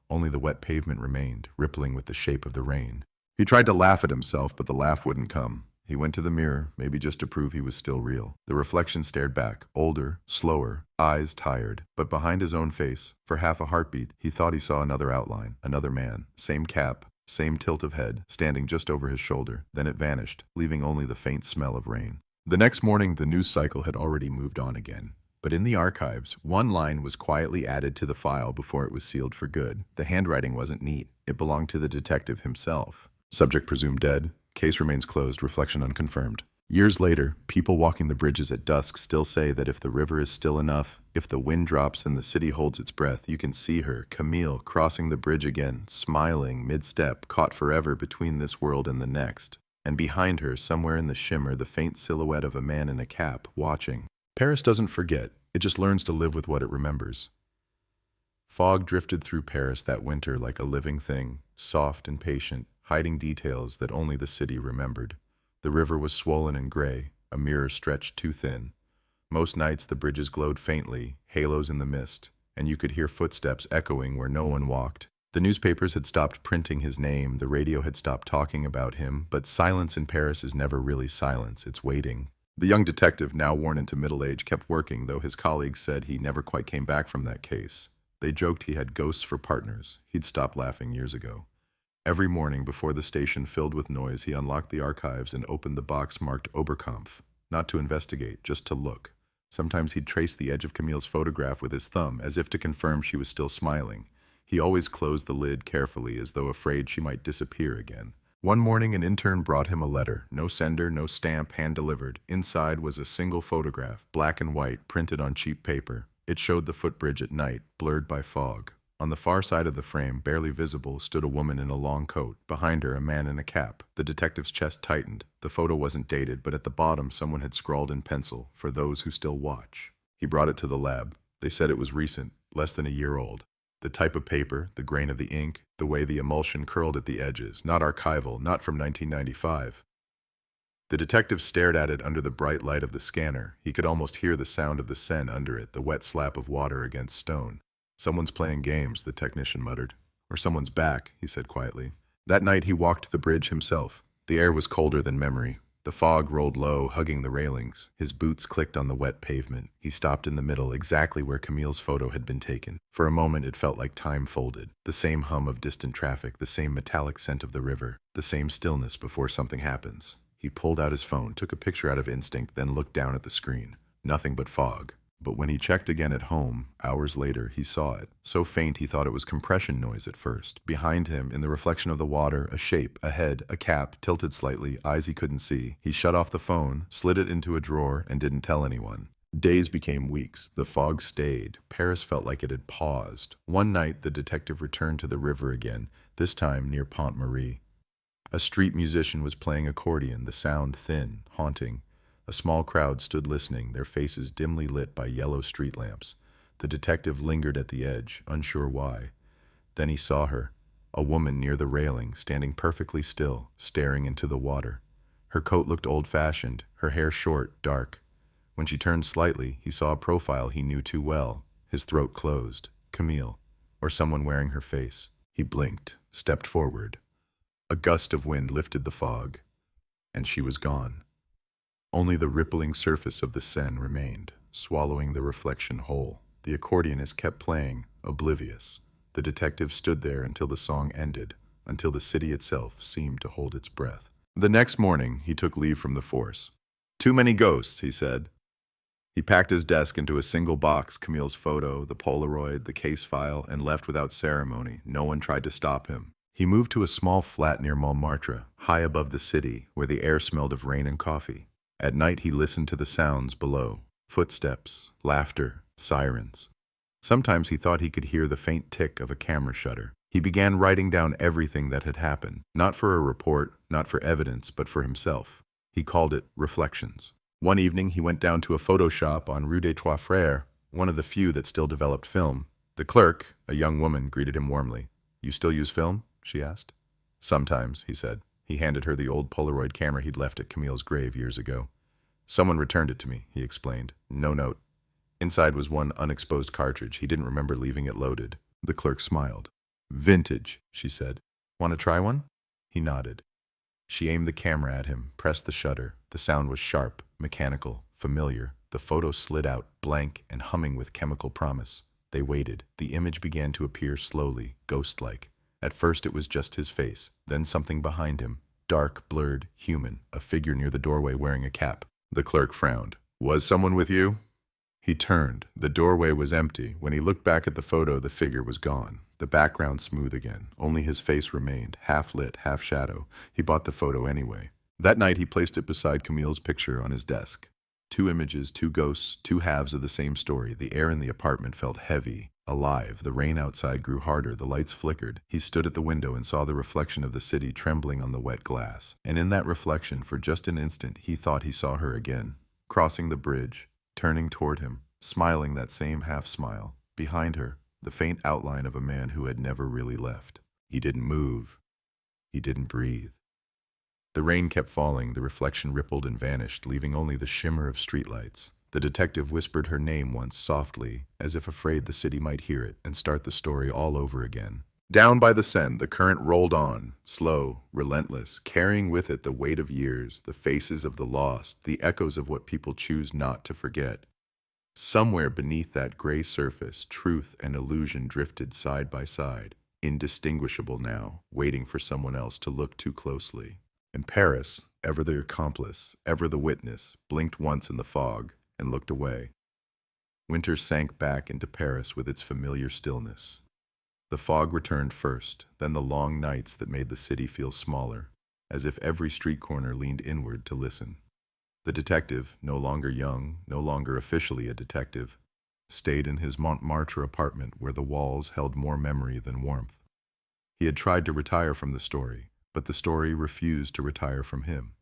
Only the wet pavement remained, rippling with the shape of the rain. He tried to laugh at himself, but the laugh wouldn't come. He went to the mirror, maybe just to prove he was still real. The reflection stared back, older, slower, eyes tired. But behind his own face, for half a heartbeat, he thought he saw another outline, another man, same cap, same tilt of head, standing just over his shoulder. Then it vanished, leaving only the faint smell of rain. The next morning, the news cycle had already moved on again. But in the archives, one line was quietly added to the file before it was sealed for good. The handwriting wasn't neat. It belonged to the detective himself. Subject presumed dead. Case remains closed. Reflection unconfirmed. Years later, people walking the bridges at dusk still say that if the river is still enough, if the wind drops and the city holds its breath, you can see her, Camille, crossing the bridge again, smiling, mid-step, caught forever between this world and the next. And behind her, somewhere in the shimmer, the faint silhouette of a man in a cap, watching. Paris doesn't forget, it just learns to live with what it remembers. Fog drifted through Paris that winter like a living thing, soft and patient, hiding details that only the city remembered. The river was swollen and gray, a mirror stretched too thin. Most nights the bridges glowed faintly, halos in the mist, and you could hear footsteps echoing where no one walked. The newspapers had stopped printing his name, the radio had stopped talking about him, but silence in Paris is never really silence, it's waiting. The young detective, now worn into middle age, kept working, though his colleagues said he never quite came back from that case. They joked he had ghosts for partners. He'd stopped laughing years ago. Every morning before the station filled with noise, he unlocked the archives and opened the box marked Oberkampf, not to investigate, just to look. Sometimes he'd trace the edge of Camille's photograph with his thumb, as if to confirm she was still smiling. He always closed the lid carefully, as though afraid she might disappear again. One morning, an intern brought him a letter. No sender, no stamp, hand-delivered. Inside was a single photograph, black and white, printed on cheap paper. It showed the footbridge at night, blurred by fog. On the far side of the frame, barely visible, stood a woman in a long coat. Behind her, a man in a cap. The detective's chest tightened. The photo wasn't dated, but at the bottom someone had scrawled in pencil, "For those who still watch." He brought it to the lab. They said it was recent, less than a year old. The type of paper, the grain of the ink, the way the emulsion curled at the edges. Not archival, not from 1995. The detective stared at it under the bright light of the scanner. He could almost hear the sound of the Seine under it, the wet slap of water against stone. "Someone's playing games," the technician muttered. "Or someone's back," he said quietly. That night he walked to the bridge himself. The air was colder than memory. The fog rolled low, hugging the railings. His boots clicked on the wet pavement. He stopped in the middle, exactly where Camille's photo had been taken. For a moment it felt like time folded. The same hum of distant traffic, the same metallic scent of the river, the same stillness before something happens. He pulled out his phone, took a picture out of instinct, then looked down at the screen. Nothing but fog. But when he checked again at home, hours later, he saw it. So faint he thought it was compression noise at first. Behind him, in the reflection of the water, a shape, a head, a cap, tilted slightly, eyes he couldn't see. He shut off the phone, slid it into a drawer, and didn't tell anyone. Days became weeks. The fog stayed. Paris felt like it had paused. One night, the detective returned to the river again, this time near Pont Marie. A street musician was playing accordion, the sound thin, haunting. A small crowd stood listening, their faces dimly lit by yellow street lamps. The detective lingered at the edge, unsure why. Then he saw her, a woman near the railing, standing perfectly still, staring into the water. Her coat looked old-fashioned, her hair short, dark. When she turned slightly, he saw a profile he knew too well. His throat closed. Camille, or someone wearing her face. He blinked, stepped forward. A gust of wind lifted the fog, and she was gone. Only the rippling surface of the Seine remained, swallowing the reflection whole. The accordionist kept playing, oblivious. The detective stood there until the song ended, until the city itself seemed to hold its breath. The next morning, he took leave from the force. "Too many ghosts," he said. He packed his desk into a single box, Camille's photo, the Polaroid, the case file, and left without ceremony. No one tried to stop him. He moved to a small flat near Montmartre, high above the city, where the air smelled of rain and coffee. At night he listened to the sounds below, footsteps, laughter, sirens. Sometimes he thought he could hear the faint tick of a camera shutter. He began writing down everything that had happened, not for a report, not for evidence, but for himself. He called it Reflections. One evening he went down to a photo shop on Rue des Trois Frères, one of the few that still developed film. The clerk, a young woman, greeted him warmly. "You still use film?" she asked. "Sometimes," he said. He handed her the old Polaroid camera he'd left at Camille's grave years ago. "Someone returned it to me," he explained. "No note." Inside was one unexposed cartridge. He didn't remember leaving it loaded. The clerk smiled. "Vintage," she said. "Want to try one?" He nodded. She aimed the camera at him, pressed the shutter. The sound was sharp, mechanical, familiar. The photo slid out, blank and humming with chemical promise. They waited. The image began to appear slowly, ghost-like. At first it was just his face, then something behind him, dark, blurred, human, a figure near the doorway wearing a cap. The clerk frowned. "Was someone with you?" He turned. The doorway was empty. When he looked back at the photo, the figure was gone. The background smooth again. Only his face remained, half lit, half shadow. He bought the photo anyway. That night he placed it beside Camille's picture on his desk. Two images, two ghosts, two halves of the same story. The air in the apartment felt heavy, alive. The rain outside grew harder. The lights flickered. He stood at the window and saw the reflection of the city trembling on the wet glass. And in that reflection, for just an instant, he thought he saw her again, crossing the bridge, turning toward him, smiling that same half-smile. Behind her, the faint outline of a man who had never really left. He didn't move. He didn't breathe. The rain kept falling. The reflection rippled and vanished, leaving only the shimmer of streetlights. The detective whispered her name once softly, as if afraid the city might hear it and start the story all over again. Down by the Seine, the current rolled on, slow, relentless, carrying with it the weight of years, the faces of the lost, the echoes of what people choose not to forget. Somewhere beneath that gray surface, truth and illusion drifted side by side, indistinguishable now, waiting for someone else to look too closely. And Paris, ever the accomplice, ever the witness, blinked once in the fog and looked away. Winter sank back into Paris with its familiar stillness. The fog returned first, then the long nights that made the city feel smaller, as if every street corner leaned inward to listen. The detective, no longer young, no longer officially a detective, stayed in his Montmartre apartment where the walls held more memory than warmth. He had tried to retire from the story, but the story refused to retire from him.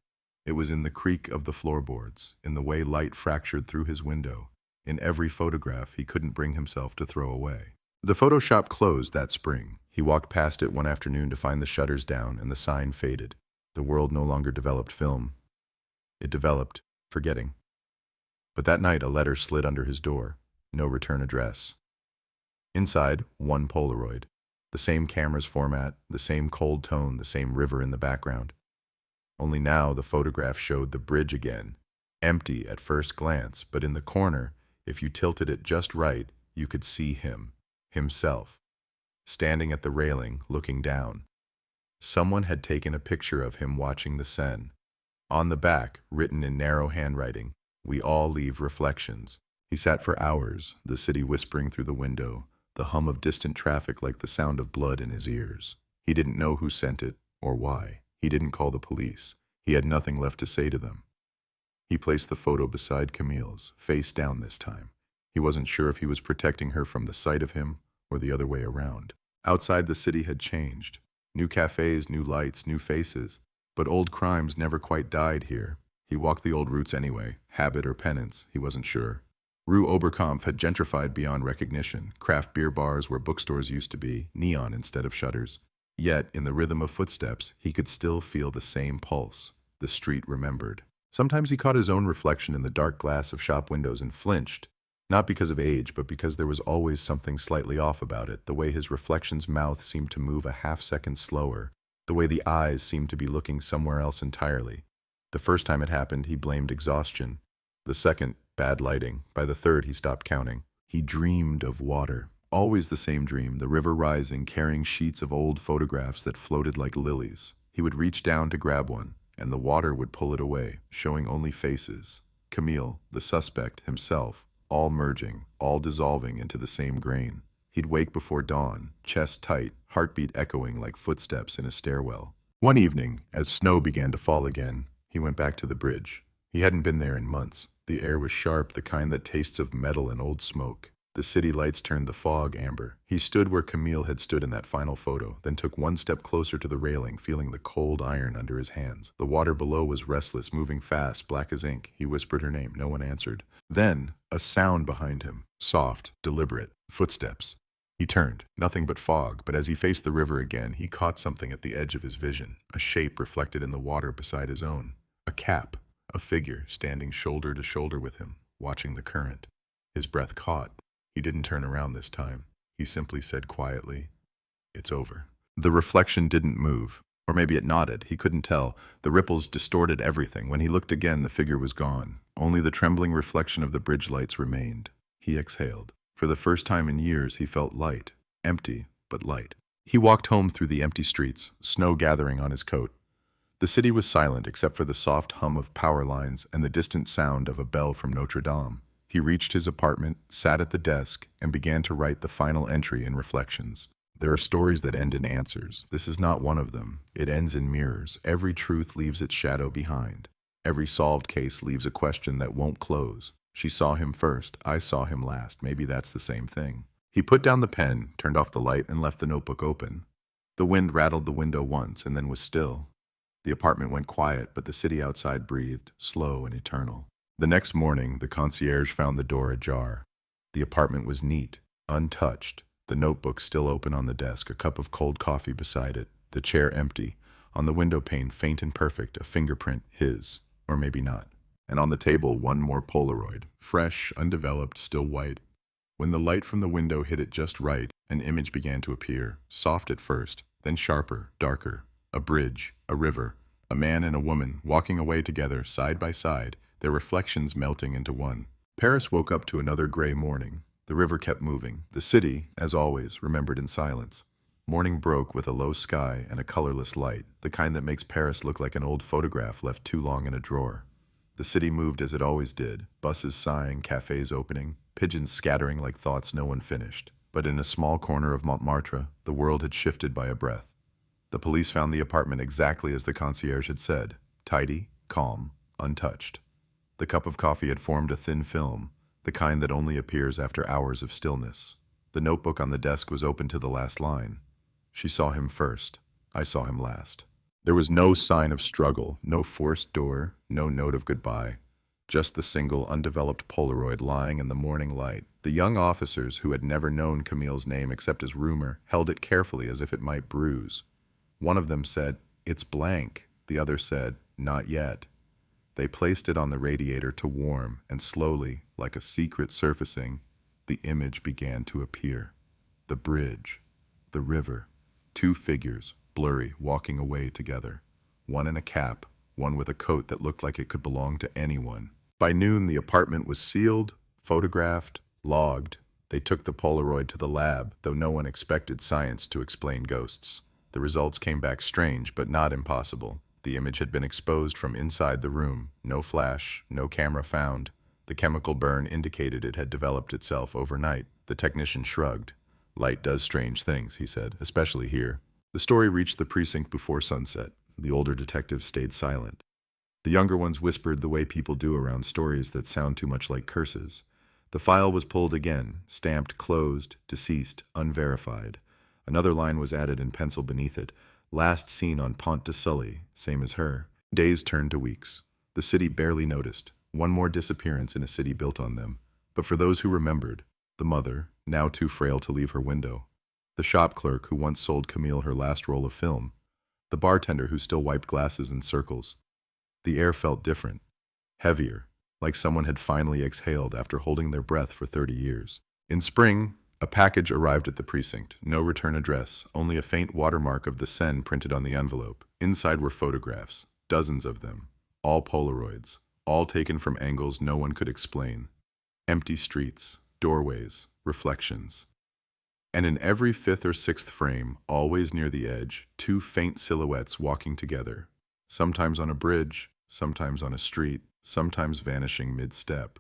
It was in the creak of the floorboards, in the way light fractured through his window, in every photograph he couldn't bring himself to throw away. The photo shop closed that spring. He walked past it one afternoon to find the shutters down and the sign faded. The world no longer developed film. It developed forgetting. But that night a letter slid under his door. No return address. Inside, one Polaroid. The same camera's format, the same cold tone, the same river in the background. Only now the photograph showed the bridge again, empty at first glance, but in the corner, if you tilted it just right, you could see him, himself, standing at the railing, looking down. Someone had taken a picture of him watching the Seine. On the back, written in narrow handwriting, "We all leave reflections." He sat for hours, the city whispering through the window, the hum of distant traffic like the sound of blood in his ears. He didn't know who sent it, or why. He didn't call the police. He had nothing left to say to them. He placed the photo beside Camille's, face down this time. He wasn't sure if he was protecting her from the sight of him, or the other way around. Outside, the city had changed. New cafes, new lights, new faces. But old crimes never quite died here. He walked the old routes anyway, habit or penance, he wasn't sure. Rue Oberkampf had gentrified beyond recognition, craft beer bars where bookstores used to be, neon instead of shutters. Yet, in the rhythm of footsteps, he could still feel the same pulse. The street remembered. Sometimes he caught his own reflection in the dark glass of shop windows and flinched, not because of age, but because there was always something slightly off about it, the way his reflection's mouth seemed to move a half-second slower, the way the eyes seemed to be looking somewhere else entirely. The first time it happened, he blamed exhaustion. The second, bad lighting. By the third, he stopped counting. He dreamed of water. Always the same dream, the river rising, carrying sheets of old photographs that floated like lilies. He would reach down to grab one, and the water would pull it away, showing only faces. Camille, the suspect, himself, all merging, all dissolving into the same grain. He'd wake before dawn, chest tight, heartbeat echoing like footsteps in a stairwell. One evening, as snow began to fall again, he went back to the bridge. He hadn't been there in months. The air was sharp, the kind that tastes of metal and old smoke. The city lights turned the fog amber. He stood where Camille had stood in that final photo, then took one step closer to the railing, feeling the cold iron under his hands. The water below was restless, moving fast, black as ink. He whispered her name. No one answered. Then, a sound behind him. Soft, deliberate. Footsteps. He turned. Nothing but fog, but as he faced the river again, he caught something at the edge of his vision. A shape reflected in the water beside his own. A cap. A figure standing shoulder to shoulder with him, watching the current. His breath caught. He didn't turn around this time. He simply said quietly, "It's over." The reflection didn't move. Or maybe it nodded. He couldn't tell. The ripples distorted everything. When he looked again, the figure was gone. Only the trembling reflection of the bridge lights remained. He exhaled. For the first time in years, he felt light. Empty, but light. He walked home through the empty streets, snow gathering on his coat. The city was silent except for the soft hum of power lines and the distant sound of a bell from Notre Dame. He reached his apartment, sat at the desk, and began to write the final entry in Reflections. There are stories that end in answers. This is not one of them. It ends in mirrors. Every truth leaves its shadow behind. Every solved case leaves a question that won't close. She saw him first. I saw him last. Maybe that's the same thing. He put down the pen, turned off the light, and left the notebook open. The wind rattled the window once and then was still. The apartment went quiet, but the city outside breathed, slow and eternal. The next morning, the concierge found the door ajar. The apartment was neat, untouched, the notebook still open on the desk, a cup of cold coffee beside it, the chair empty. On the window pane, faint and perfect, a fingerprint, his, or maybe not. And on the table, one more Polaroid, fresh, undeveloped, still white. When the light from the window hit it just right, an image began to appear, soft at first, then sharper, darker. A bridge, a river, a man and a woman walking away together, side by side, their reflections melting into one. Paris woke up to another gray morning. The river kept moving. The city, as always, remembered in silence. Morning broke with a low sky and a colorless light, the kind that makes Paris look like an old photograph left too long in a drawer. The city moved as it always did, buses sighing, cafes opening, pigeons scattering like thoughts no one finished. But in a small corner of Montmartre, the world had shifted by a breath. The police found the apartment exactly as the concierge had said, tidy, calm, untouched. The cup of coffee had formed a thin film, the kind that only appears after hours of stillness. The notebook on the desk was open to the last line. She saw him first. I saw him last. There was no sign of struggle, no forced door, no note of goodbye. Just the single, undeveloped Polaroid lying in the morning light. The young officers, who had never known Camille's name except as rumor, held it carefully as if it might bruise. One of them said, "It's blank." The other said, "Not yet." They placed it on the radiator to warm, and slowly, like a secret surfacing, the image began to appear. The bridge, the river, two figures, blurry, walking away together. One in a cap, one with a coat that looked like it could belong to anyone. By noon, the apartment was sealed, photographed, logged. They took the Polaroid to the lab, though no one expected science to explain ghosts. The results came back strange, but not impossible. The image had been exposed from inside the room. No flash, no camera found. The chemical burn indicated it had developed itself overnight. The technician shrugged. "Light does strange things," he said, "especially here." The story reached the precinct before sunset. The older detectives stayed silent. The younger ones whispered the way people do around stories that sound too much like curses. The file was pulled again, stamped closed, deceased, unverified. Another line was added in pencil beneath it. Last seen on Pont de Sully, same as her. Days turned to weeks. The city barely noticed. One more disappearance in a city built on them. But for those who remembered, the mother, now too frail to leave her window. The shop clerk who once sold Camille her last roll of film. The bartender who still wiped glasses in circles. The air felt different. Heavier, like someone had finally exhaled after holding their breath for 30 years. In spring, a package arrived at the precinct. No return address, only a faint watermark of the Seine printed on the envelope. Inside were photographs, dozens of them, all Polaroids, all taken from angles no one could explain. Empty streets, doorways, reflections. And in every fifth or sixth frame, always near the edge, two faint silhouettes walking together, sometimes on a bridge, sometimes on a street, sometimes vanishing mid-step.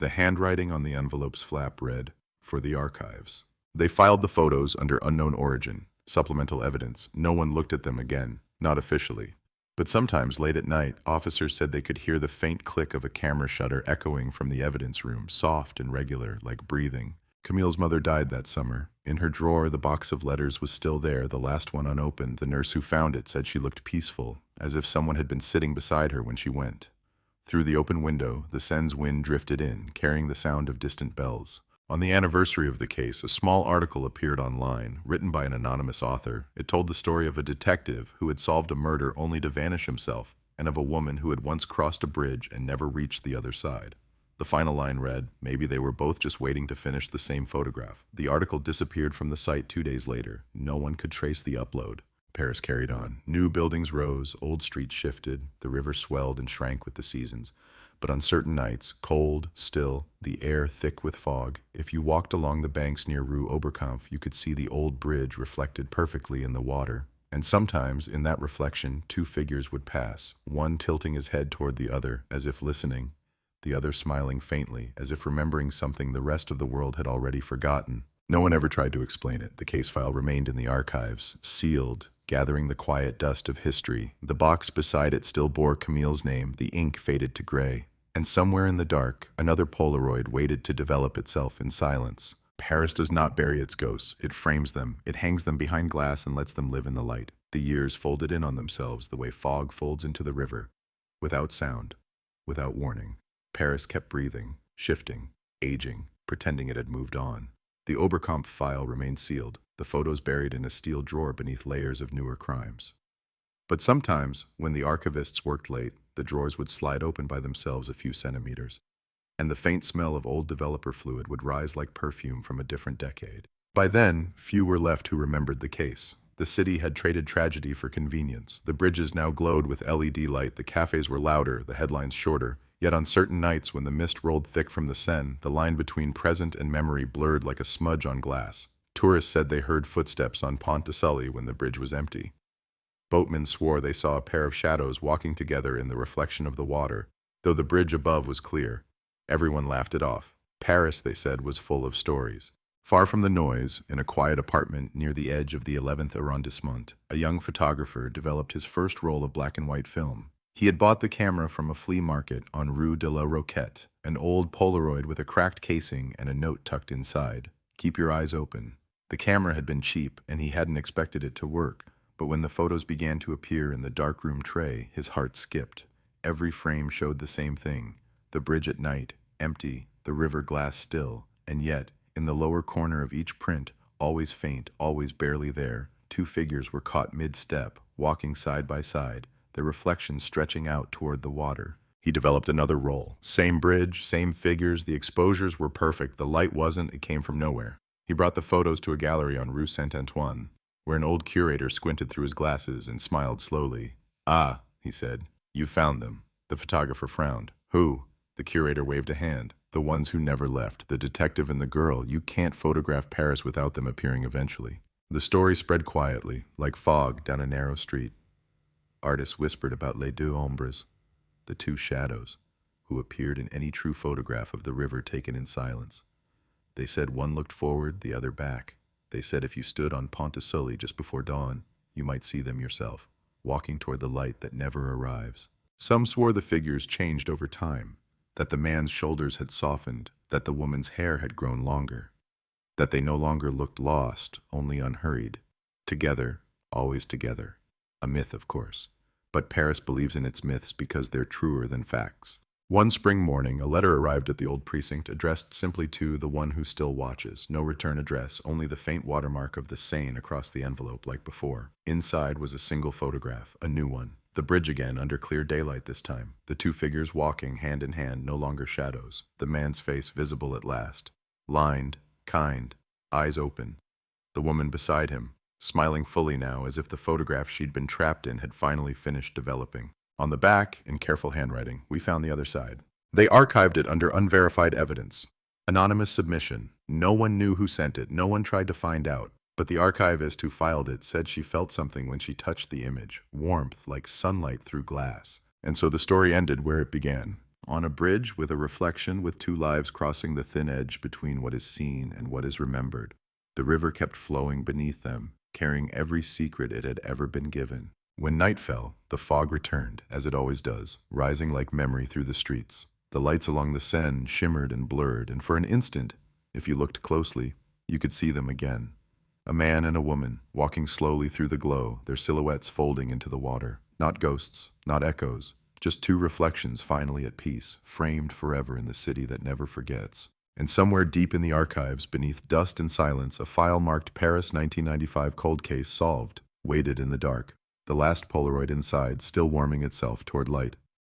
The handwriting on the envelope's flap read, "For the archives." They filed the photos under unknown origin, supplemental evidence. No one looked at them again, not officially. But sometimes, late at night, officers said they could hear the faint click of a camera shutter echoing from the evidence room, soft and regular, like breathing. Camille's mother died that summer. In her drawer, the box of letters was still there, the last one unopened. The nurse who found it said she looked peaceful, as if someone had been sitting beside her when she went. Through the open window, the Seine's wind drifted in, carrying the sound of distant bells. On the anniversary of the case, a small article appeared online, written by an anonymous author. It told the story of a detective who had solved a murder only to vanish himself, and of a woman who had once crossed a bridge and never reached the other side. The final line read, "Maybe they were both just waiting to finish the same photograph." The article disappeared from the site 2 days later. No one could trace the upload. Paris carried on. New buildings rose, old streets shifted, the river swelled and shrank with the seasons. But on certain nights, cold, still, the air thick with fog, if you walked along the banks near Rue Oberkampf, you could see the old bridge reflected perfectly in the water. And sometimes, in that reflection, two figures would pass, one tilting his head toward the other, as if listening, the other smiling faintly, as if remembering something the rest of the world had already forgotten. No one ever tried to explain it. The case file remained in the archives, sealed, gathering the quiet dust of history. The box beside it still bore Camille's name. The ink faded to gray. And somewhere in the dark, another Polaroid waited to develop itself in silence. Paris does not bury its ghosts. It frames them. It hangs them behind glass and lets them live in the light. The years folded in on themselves the way fog folds into the river. Without sound, without warning. Paris kept breathing, shifting, aging, pretending it had moved on. The Oberkampf file remained sealed, the photos buried in a steel drawer beneath layers of newer crimes. But sometimes, when the archivists worked late, the drawers would slide open by themselves a few centimeters, and the faint smell of old developer fluid would rise like perfume from a different decade. By then, few were left who remembered the case. The city had traded tragedy for convenience. The bridges now glowed with LED light, the cafes were louder, the headlines shorter. Yet on certain nights when the mist rolled thick from the Seine, the line between present and memory blurred like a smudge on glass. Tourists said they heard footsteps on Pont de Sully when the bridge was empty. Boatmen swore they saw a pair of shadows walking together in the reflection of the water, though the bridge above was clear. Everyone laughed it off. Paris, they said, was full of stories. Far from the noise, in a quiet apartment near the edge of the 11th arrondissement, a young photographer developed his first roll of black and white film. He had bought the camera from a flea market on Rue de la Roquette, an old Polaroid with a cracked casing and a note tucked inside. Keep your eyes open. The camera had been cheap, and he hadn't expected it to work, but when the photos began to appear in the darkroom tray, his heart skipped. Every frame showed the same thing: the bridge at night, empty, the river glass still, and yet, in the lower corner of each print, always faint, always barely there, two figures were caught mid-step, walking side by side, their reflections stretching out toward the water. He developed another roll. Same bridge, same figures, the exposures were perfect, the light wasn't, it came from nowhere. He brought the photos to a gallery on Rue Saint-Antoine, where an old curator squinted through his glasses and smiled slowly. "Ah," he said, "you found them." The photographer frowned. "Who?" The curator waved a hand. "The ones who never left, the detective and the girl. You can't photograph Paris without them appearing eventually." The story spread quietly, like fog down a narrow street. Artists whispered about les deux ombres, the two shadows, who appeared in any true photograph of the river taken in silence. They said one looked forward, the other back. They said if you stood on Pont de Sully just before dawn, you might see them yourself, walking toward the light that never arrives. Some swore the figures changed over time, that the man's shoulders had softened, that the woman's hair had grown longer, that they no longer looked lost, only unhurried. Together, always together. A myth, of course. But Paris believes in its myths because they're truer than facts. One spring morning, a letter arrived at the old precinct addressed simply to the one who still watches. No return address, only the faint watermark of the Seine across the envelope like before. Inside was a single photograph, a new one. The bridge again, under clear daylight this time. The two figures walking hand in hand, no longer shadows. The man's face visible at last. Lined, kind, eyes open. The woman beside him, smiling fully now as if the photograph she'd been trapped in had finally finished developing. On the back, in careful handwriting, we found the other side. They archived it under unverified evidence. Anonymous submission. No one knew who sent it. No one tried to find out. But the archivist who filed it said she felt something when she touched the image. Warmth, like sunlight through glass. And so the story ended where it began. On a bridge with a reflection, with two lives crossing the thin edge between what is seen and what is remembered. The river kept flowing beneath them, carrying every secret it had ever been given. When night fell, the fog returned, as it always does, rising like memory through the streets. The lights along the Seine shimmered and blurred, and for an instant, if you looked closely, you could see them again. A man and a woman, walking slowly through the glow, their silhouettes folding into the water. Not ghosts, not echoes, just two reflections finally at peace, framed forever in the city that never forgets. And somewhere deep in the archives, beneath dust and silence, a file marked Paris 1995 cold case solved, waited in the dark. The last Polaroid inside still warming itself toward light.